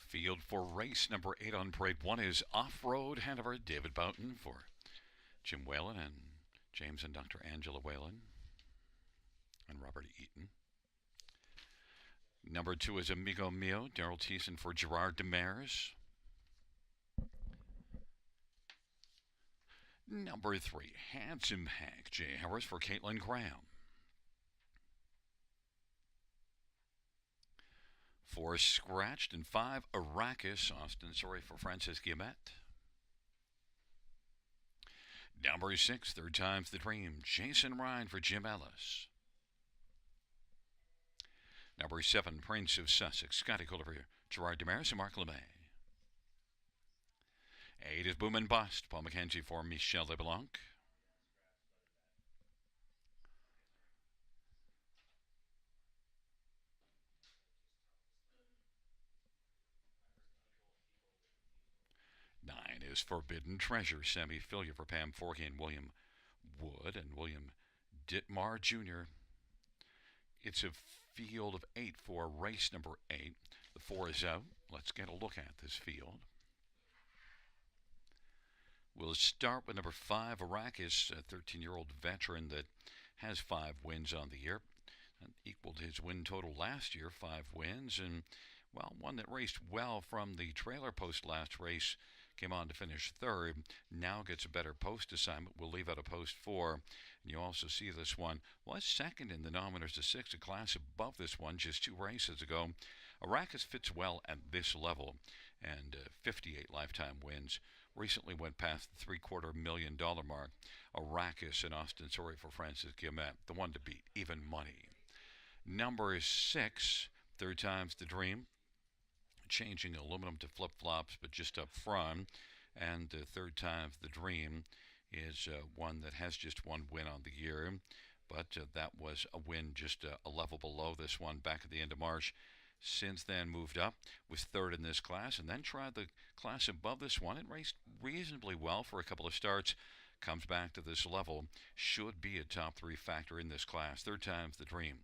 Field for race number 8 on parade 1 is Off-Road Hanover. David Boughton for Jim Whalen and James and Dr. Angela Whalen and Robert Eaton. Number 2 is Amigo Mio. Daryl Thiessen for Gerard Demers. Number 3, Handsome Hank. Jay Harris for Caitlin Graham. 4, Scratched, and 5, Arrakis. Austin Sorry for Francis Guillemette. Number 6, Third Time's the Dream. Jason Ryan for Jim Ellis. Number 7, Prince of Sussex. Scotty Kohler for Gerard Demers and Mark LeMay. 8 is Boom and Bust. Paul McKenzie for Michel LeBlanc. 9 is Forbidden Treasure. Sammy Filia for Pam Forkey and William Wood and William Dittmar Jr. It's a field of 8 for race number 8. The 4 is out. Let's get a look at this field. We'll start with number 5, Arrakis, a 13-year-old veteran that has 5 wins on the year. And equaled his win total last year, 5 wins, and, well, one that raced well from the trailer post last race. Came on to finish 3rd. Now gets a better post assignment. We'll leave out a post 4. And you also see this one was 2nd in the Nominators to 6, a class above this one just 2 races ago. Arrakis fits well at this level, and 58 lifetime wins. Recently went past the $750,000 mark. Arrakis and Austin Sorry for Francis Guillemette, the one to beat, even money. Number 6, Third Time's the Dream. Changing aluminum to flip-flops, but just up front. And Third Time's the Dream is one that has just 1 win on the year. But that was a win just a level below this one back at the end of March. Since then moved up, was 3rd in this class, and then tried the class above this one. It raced reasonably well for a couple of starts. Comes back to this level. Should be a top 3 factor in this class. Third Time's the Dream.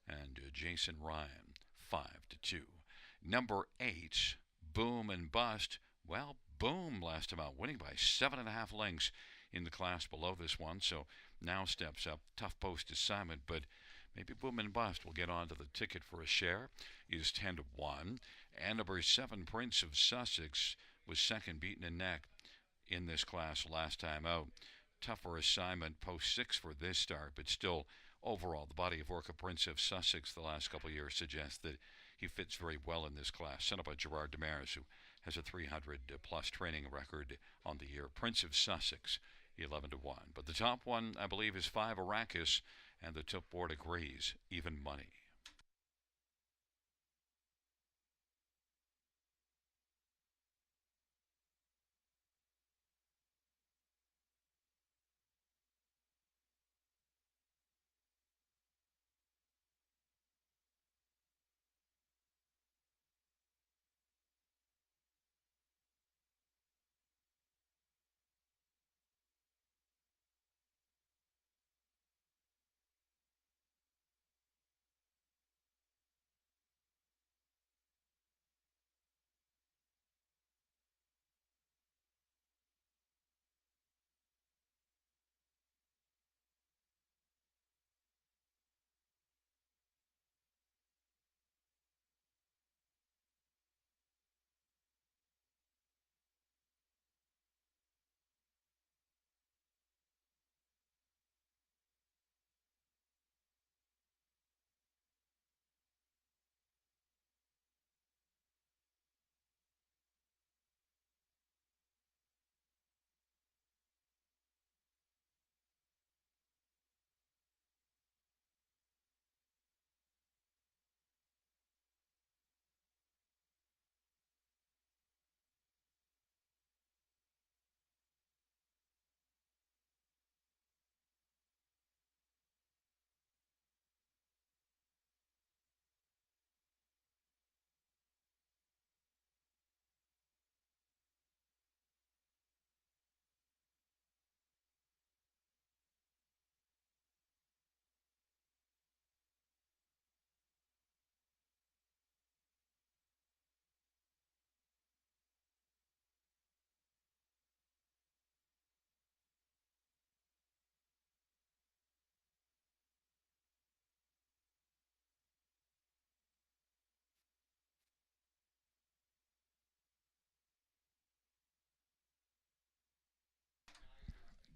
And Jason Ryan, 5-2. Number 8, Boom and Bust. Well, Boom last time out, winning by 7.5 lengths in the class below this one. So now steps up. Tough post assignment, but maybe Boom and Bust will get onto the ticket for a share. Is 10-1. And number 7, Prince of Sussex, was 2nd, beaten in neck in this class last time out. Tougher assignment, post 6 for this start, but still overall the body of work of Prince of Sussex the last couple of years suggests that he fits very well in this class. Sent up by Gerard Demers, who has a 300-plus training record on the year. Prince of Sussex, 11-1. But the top one, I believe, is 5, Arrakis, and the top board agrees, even money.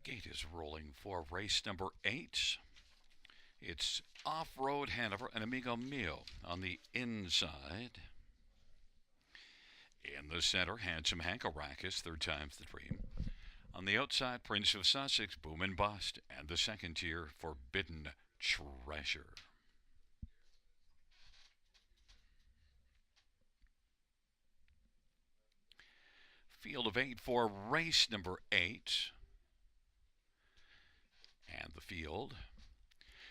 Gate is rolling for race number 8. It's Off-Road Hanover and Amigo Mio on the inside. In the center, Handsome Hank Arrakis, third time's the dream. On the outside, Prince of Sussex, Boom and Bust, and the second tier, Forbidden Treasure. Field of 8 for race number 8. And the field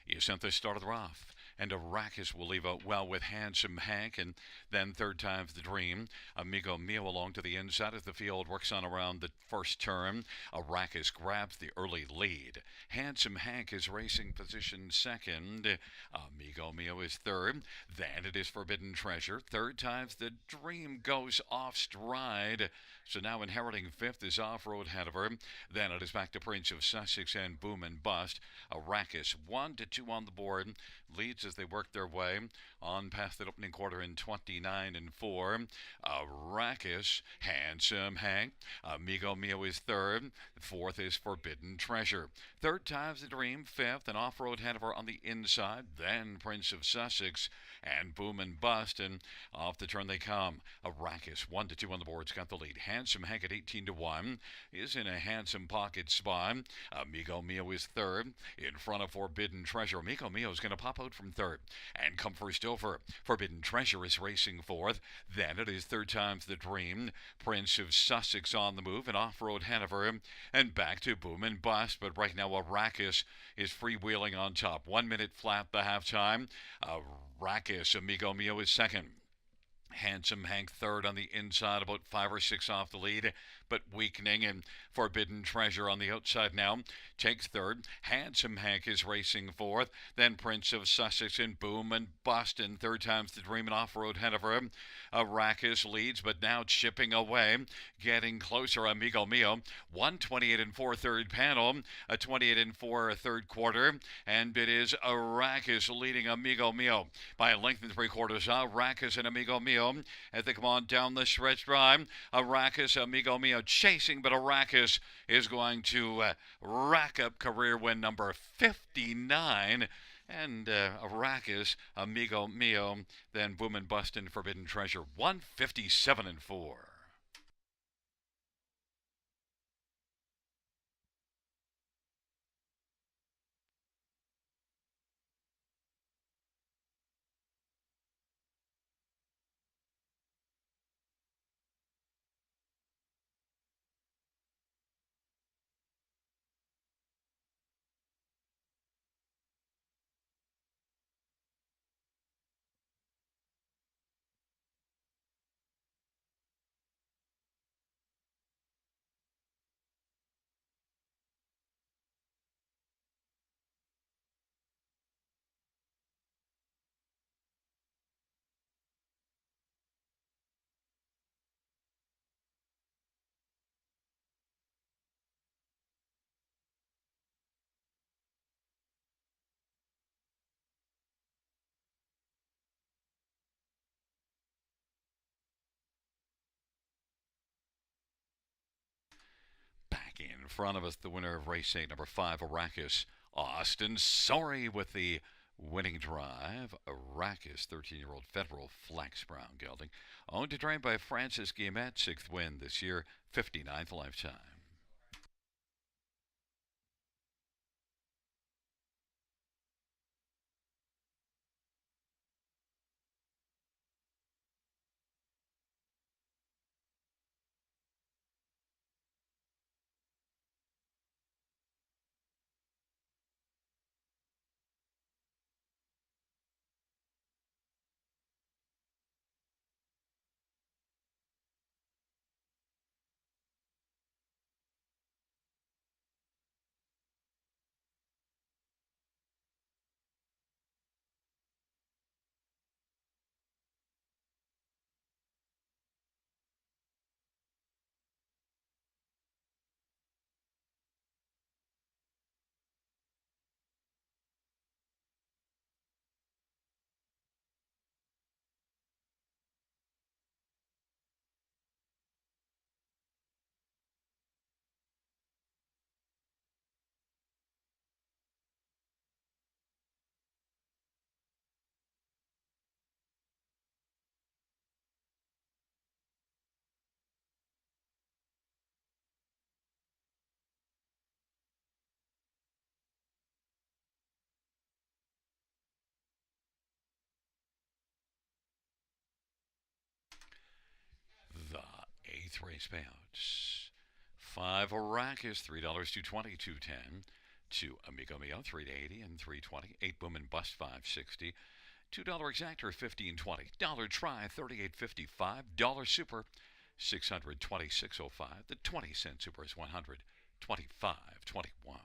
is at the start of the rough. And Arrakis will leave out well with Handsome Hank, and then third time's the dream. Amigo Mio along to the inside as the field works on around the first turn. Arrakis grabs the early lead. Handsome Hank is racing position second. Amigo Mio is third. Then it is Forbidden Treasure. Third time's the dream goes off stride. So now inheriting fifth is Off-Road Hanover. Then it is back to Prince of Sussex and Boom and Bust. Arrakis 1-2 on the board. Leads as they work their way on past the opening quarter in 29-4. Arrakis, Handsome Hank. Amigo Mio is third. Fourth is Forbidden Treasure. Third time's the dream. Fifth, and Off-Road Hanover on the inside. Then Prince of Sussex and Boom and Bust, and off the turn they come. Arrakis 1-2 on the board's got the lead. Handsome Hank at 18-1 is in a handsome pocket spot. Amigo Mio is third in front of Forbidden Treasure. Amigo Mio is going to pop out from third and come first over. Forbidden Treasure is racing fourth. Then it is third time's the dream. Prince of Sussex on the move, and Off-Road Hanover, and back to Boom and Bust. But right now Arrakis is freewheeling on top. 1 minute flat the halftime. Arrakis, Amigo Mio is second. Handsome Hank third on the inside, about 5 or 6 off the lead, but weakening, and Forbidden Treasure on the outside now takes third. Handsome Hank is racing fourth. Then Prince of Sussex and Boom and Bust, and third time's the dream, and Off-Road Hanover. Arrakis leads, but now chipping away, getting closer. Amigo Mio 1:28-4 third panel, a 28-4 third quarter, and it is Arrakis leading Amigo Mio by a length and 3/4. Arrakis and Amigo Mio as they come on down the stretch drive. Arrakis, Amigo Mio chasing, but Arrakis is going to rack up career win number 59. And Arrakis, Amigo Mio, then Boom and Bust and Forbidden Treasure, 157-4. Back in front of us, the winner of race 8, number 5, Arrakis. Austin Sorry with the winning drive. Arrakis, 13-year-old Federal Flex Brown gelding. Owned and trained by Francis Guillemette, 6th win this year, 59th lifetime. Eighth race payouts. 5 Arrakis, $3 to 20, 210. 2 Amigo Mio, 3 to 80 and 320. 8 Boom and Bust, 560. $2 Exactor, 1520. Dollar Try, 38.55. Dollar Super, 626.05. The 20-cent Super is 125.21.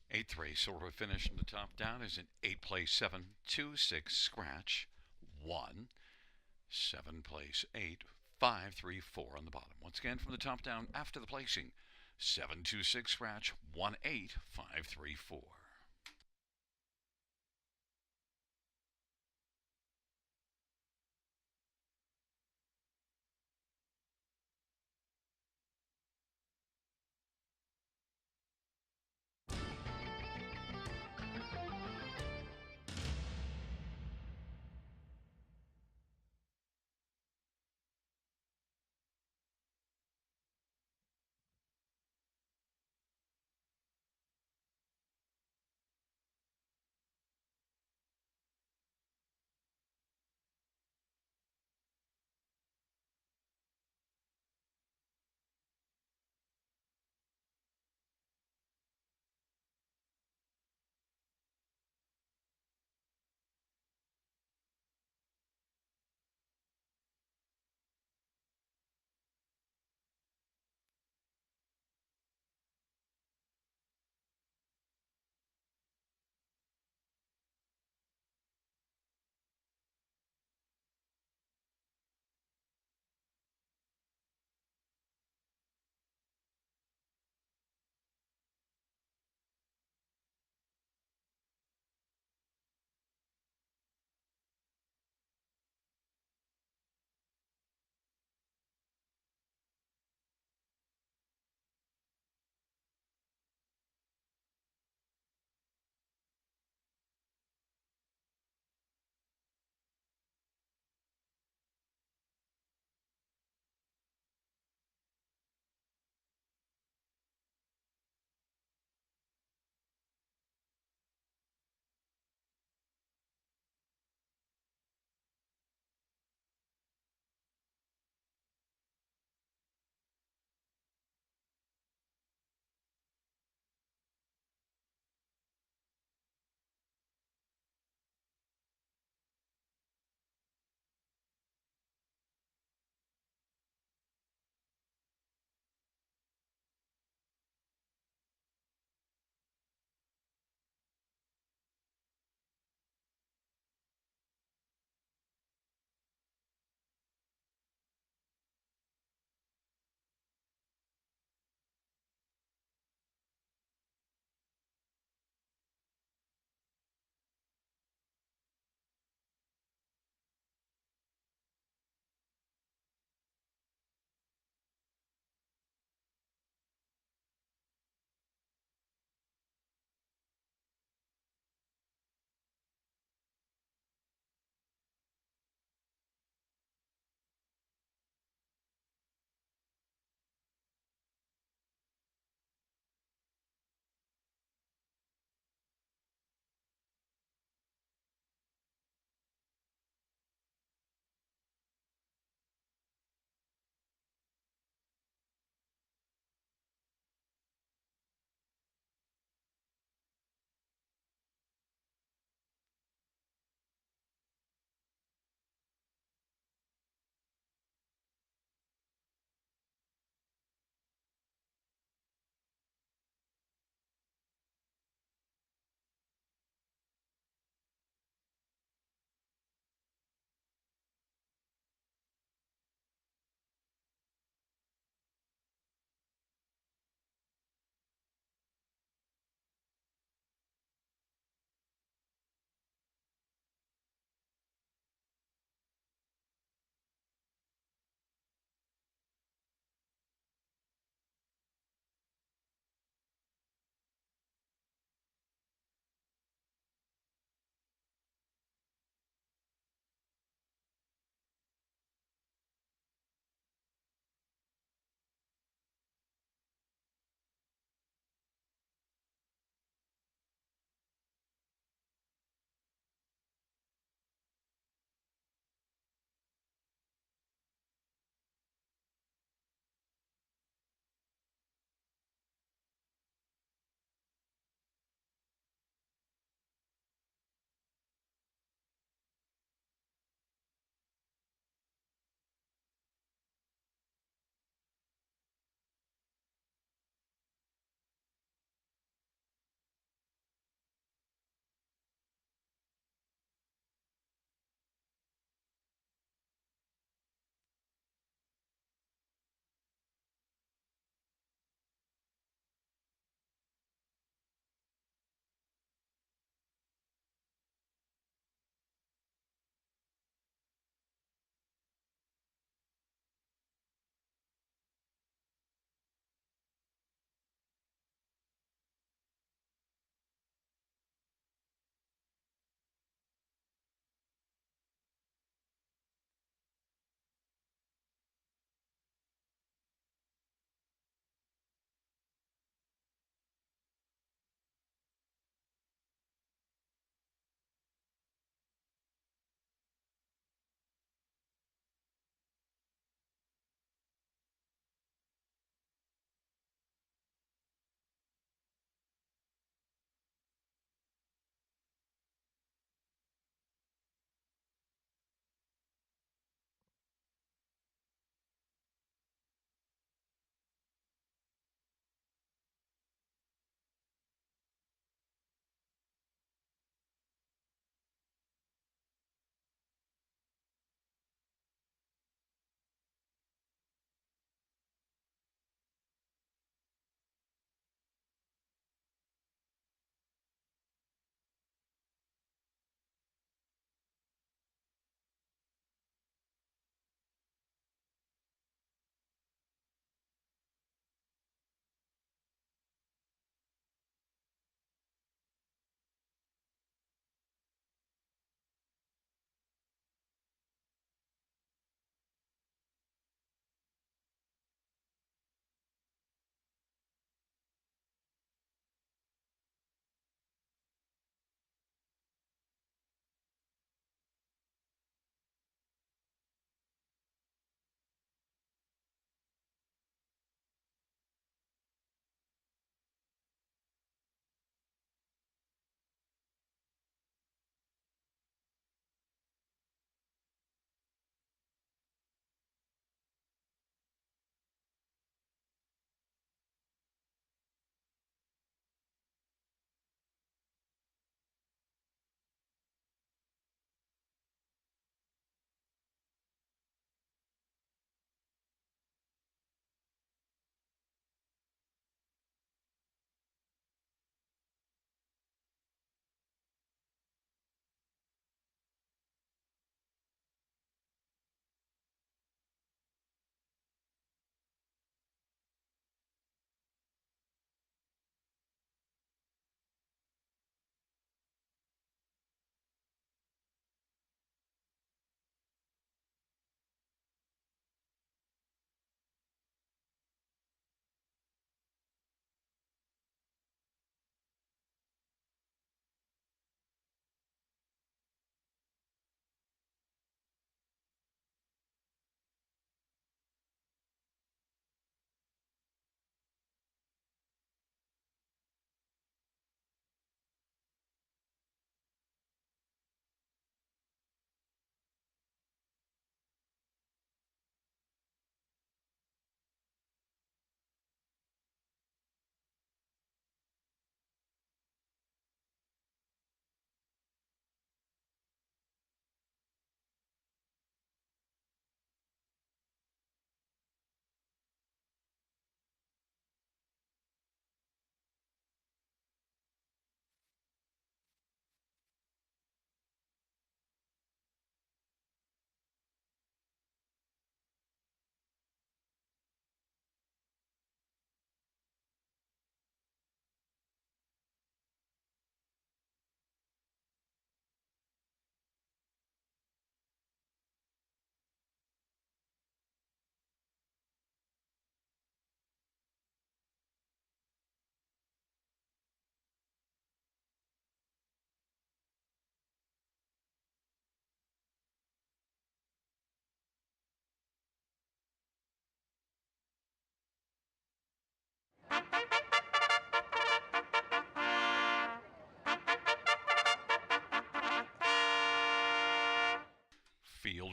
Eighth race order finish from the top down is an 8 place 7, 2, 6 scratch 1, 7 place 8, 5, 3, 4 on the bottom. Once again from the top down after the placing 7, 2, 6 scratch 1, 8, 5, 3, 4.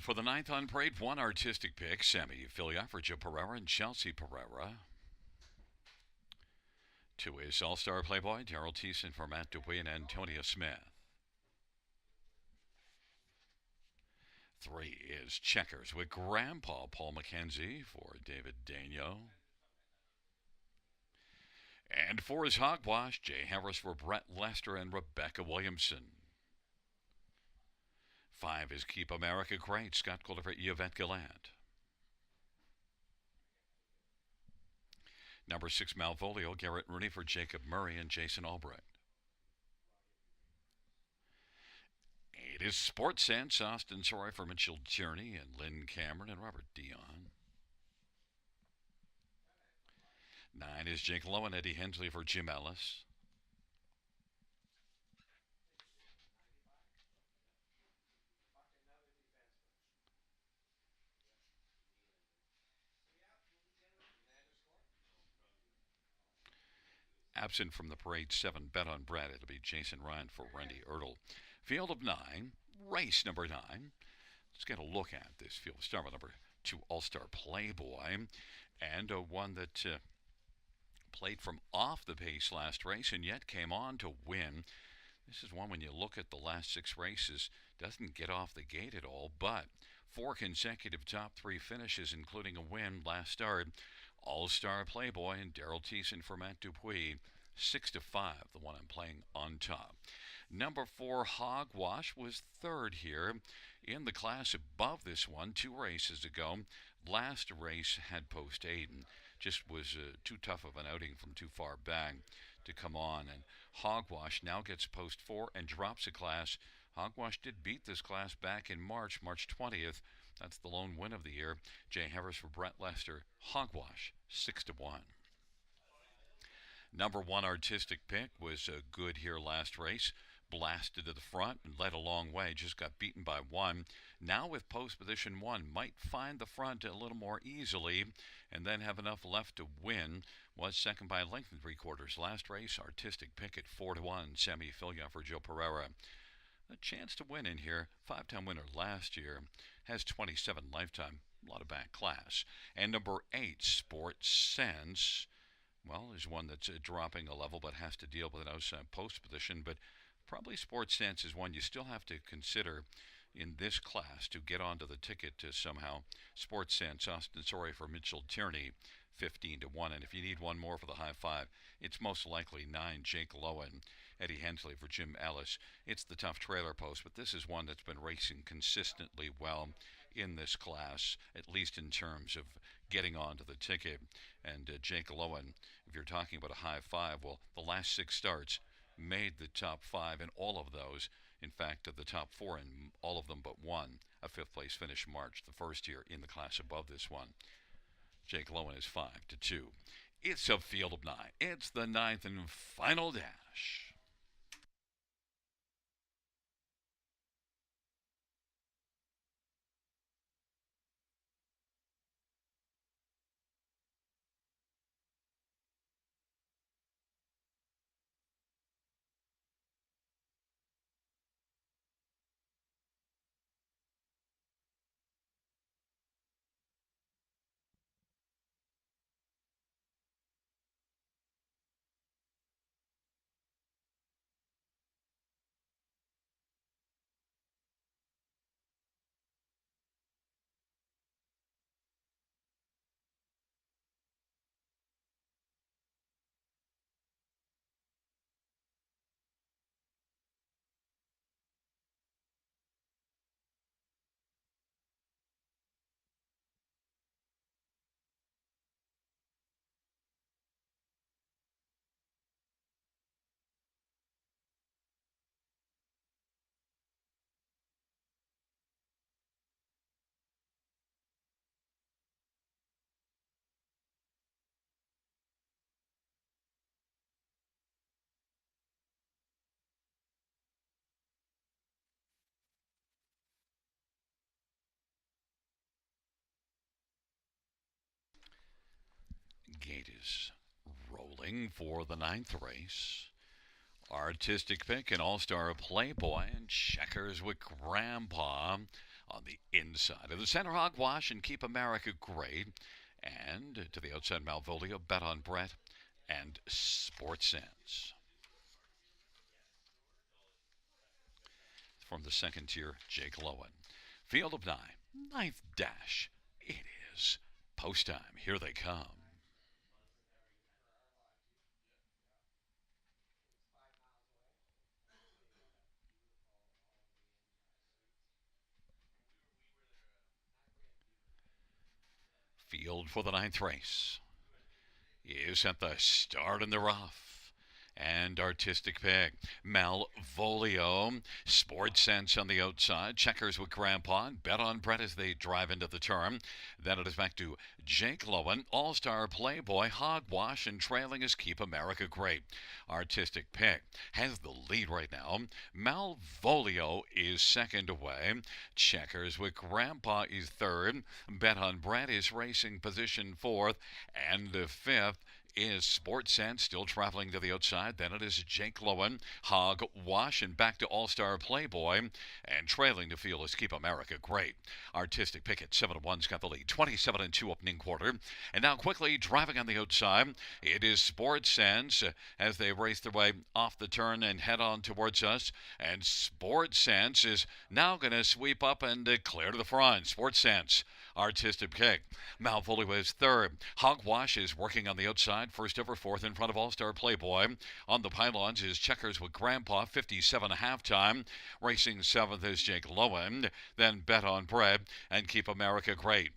For the ninth on parade, one artistic pick, Sammy Filia for Joe Pereira and Chelsea Pereira. 2 is All-Star Playboy, Daryl Thiessen for Matt Dupuy and Antonia Smith. 3 is Checkers with Grandpa Paul McKenzie for David Daigneault. And 4 is Hogwash, Jay Harris for Brett Lester and Rebecca Williamson. 5 is Keep America Great, Scott Calder for Yvette Gallant. Number 6, Malvolio, Garrett Rooney for Jacob Murray and Jason Albrecht. 8 is Sports Sense, Austin Sorey for Mitchell Tierney and Lynn Cameron and Robert Dion. 9 is Jake Lowe and Eddie Hensley for Jim Ellis. 'Absent from the parade, 7, Bet on Brad. It'll be Jason Ryan for Randy Ertl. Field of 9, race number 9. Let's get a look at this field. Start with number 2, All-Star Playboy, and one that played from off the pace last race and yet came on to win. This is one when you look at the last 6 races, doesn't get off the gate at all, but 4 consecutive top 3 finishes, including a win last start. All-Star Playboy and Daryl Thiessen for Matt Dupuy, 6-5, the one I'm playing on top. Number 4, Hogwash, was 3rd here in the class above this one 2 races ago. Last race had post 8 and just was too tough of an outing from too far back to come on. And Hogwash now gets post 4 and drops a class. Hogwash did beat this class back in March 20th. That's the lone win of the year. Jay Harris for Brett Lester. Hogwash, 6-1. Number 1 artistic pick was good here last race. Blasted to the front and led a long way. Just got beaten by 1. Now with post position 1, might find the front a little more easily and then have enough left to win. Was second by a length and 3/4 last race. Artistic pick at 4-1. Sammy Filia for Joe Pereira. A chance to win in here. 5-time winner last year. Has 27 lifetime. A lot of back class. And number 8, Sports Sense. Well, is one that's dropping a level but has to deal with an outside post position. But probably Sports Sense is one you still have to consider in this class to get onto the ticket to somehow. Sports Sense, Austin Sorey for Mitchell Tierney, 15-1. And if you need one more for the high 5, it's most likely 9, Jake Lowen, Eddie Hensley for Jim Ellis. It's the tough trailer post, but this is one that's been racing consistently well in this class, at least in terms of getting onto the ticket. And Jake Lowen, if you're talking about a high 5, well, the last 6 starts made the top 5 in all of those. In fact, the top 4 in all of them but 1. A 5th place finish March, the first year in the class above this one. Jake Lowen is 5-2. It's a field of 9. It's the 9th and final dash. Gate is rolling for the 9th race. Artistic pick and All-Star Playboy and Checkers with Grandpa. on the inside of the center. Hogwash and Keep America Great. And to the outside, Malvolio, Bet on Brett, and Sports Sense. From the second tier, Jake Lowen. Field of Nine, ninth dash. It is post time. Here they come. Field for the ninth race is at the start in the rough. And Artistic Pig. Malvolio. Sports Sense on the outside. Checkers with Grandpa. Bet on Brett as they drive into the turn. Then it is back to Jake Lowen. All-Star Playboy. Hogwash. And trailing is Keep America Great. Artistic Pig has the lead right now. Malvolio is second away. Checkers with Grandpa is third. Bet on Brett is racing position fourth. And the fifth is Sports Sense, still traveling to the outside. Then it is Jake Lowen, Hogwash, and back to All-Star Playboy. And trailing to field is Keep America Great. Artistic Picket, 7-1's got the lead. 27-2 opening quarter. And now quickly driving on the outside, it is Sports Sense as they race their way off the turn and head on towards us. And Sports Sense is now going to sweep up and clear to the front. Sports Sense. Artistic Kick. Malvolio is third. Hogwash is working on the outside. First over fourth in front of All-Star Playboy. On the pylons is Checkers with Grandpa, 57 at halftime. Racing seventh is Jake Lowen. Then Bet on Bread and Keep America Great.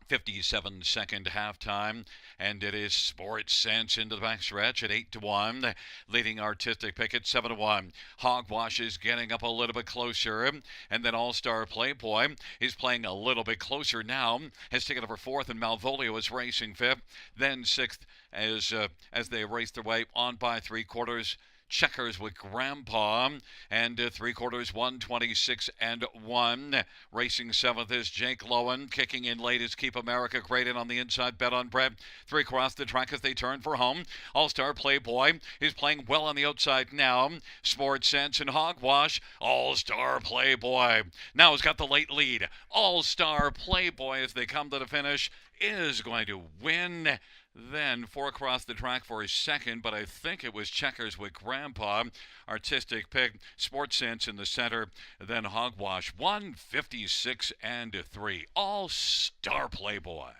57-second halftime, and it is Sports Sense into the backstretch at 8-1, leading Artistic Picket 7-1. Hogwash is getting up a little bit closer, and then All-Star Playboy is playing a little bit closer now, has taken over fourth, and Malvolio is racing fifth, then sixth as they race their way on by three-quarters. Checkers with Grandpa, and three-quarters 126 and 1. Racing seventh is Jake Lowen. Kicking in late is Keep America Great, and on the inside, Bet on Brett. Three across the track as they turn for home. All-Star Playboy is playing well on the outside now. Sports Sense and Hogwash. All-Star Playboy now has got the late lead. All-Star Playboy, as they come to the finish, is going to win. Then four across the track for his second, but I think it was Checkers with Grandpa. Artistic Pig, Sports Sense in the center, then Hogwash, 156 and 3. All-Star Playboy.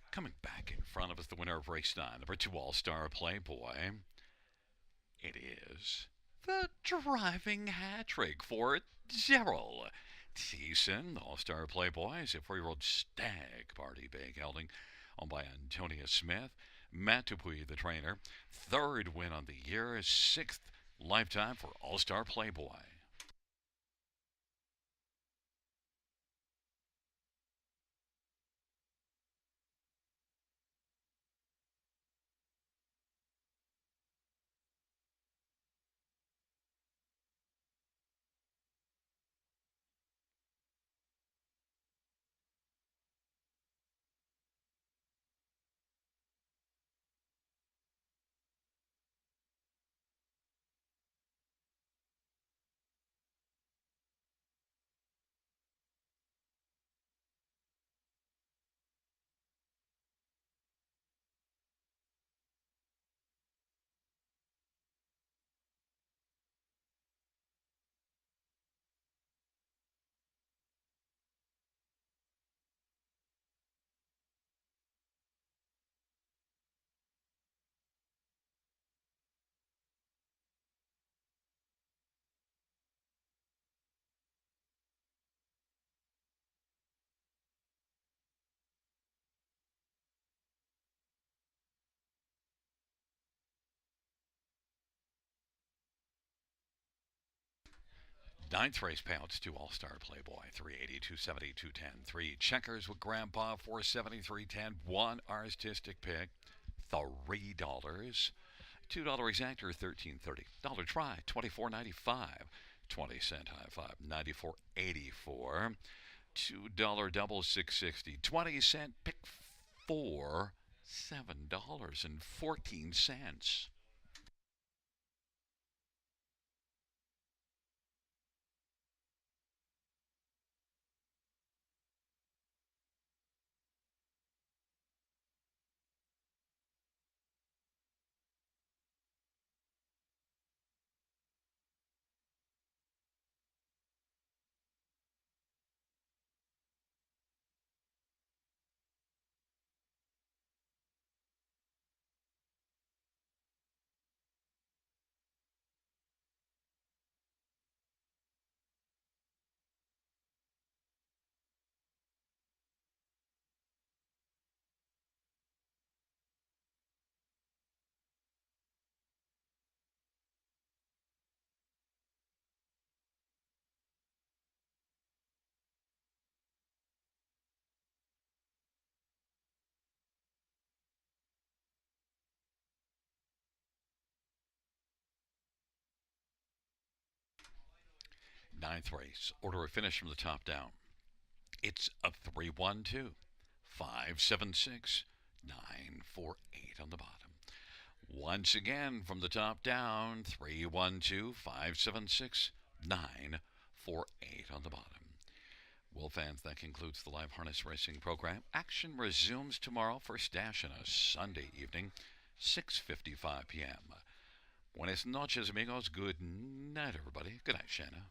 Coming back in front of us, the winner of race 9, number 2 All-Star Playboy. It is the driving hat trick for Daryl Thiessen. The All-Star Playboy is a 4-year-old stag party bag gelding owned by Antonia Smith. Matt Dupuy, the trainer. Third win on the year, sixth lifetime for All-Star Playboy. Ninth race payouts to All-Star Playboy, 380, 270, 210. Three checkers with Grandpa, 470, 310. One artistic pick, $3. $2 exactor, 13.30. Dollar try, 24.95. 20-cent high five, 94.84. $2 double, 660. 20-cent pick four, $7.14. Ninth race, order of finish from the top down. It's a 3-1-2, 5-7-6, 9-4-8 on the bottom. Once again from the top down, 3-1-2, 5-7-6, 9-4-8 on the bottom. Well, fans, that concludes the live harness racing program. Action resumes tomorrow. First dash on a Sunday evening, 6:55 p.m. Buenas noches, amigos. Good night, everybody. Good night, Shanna.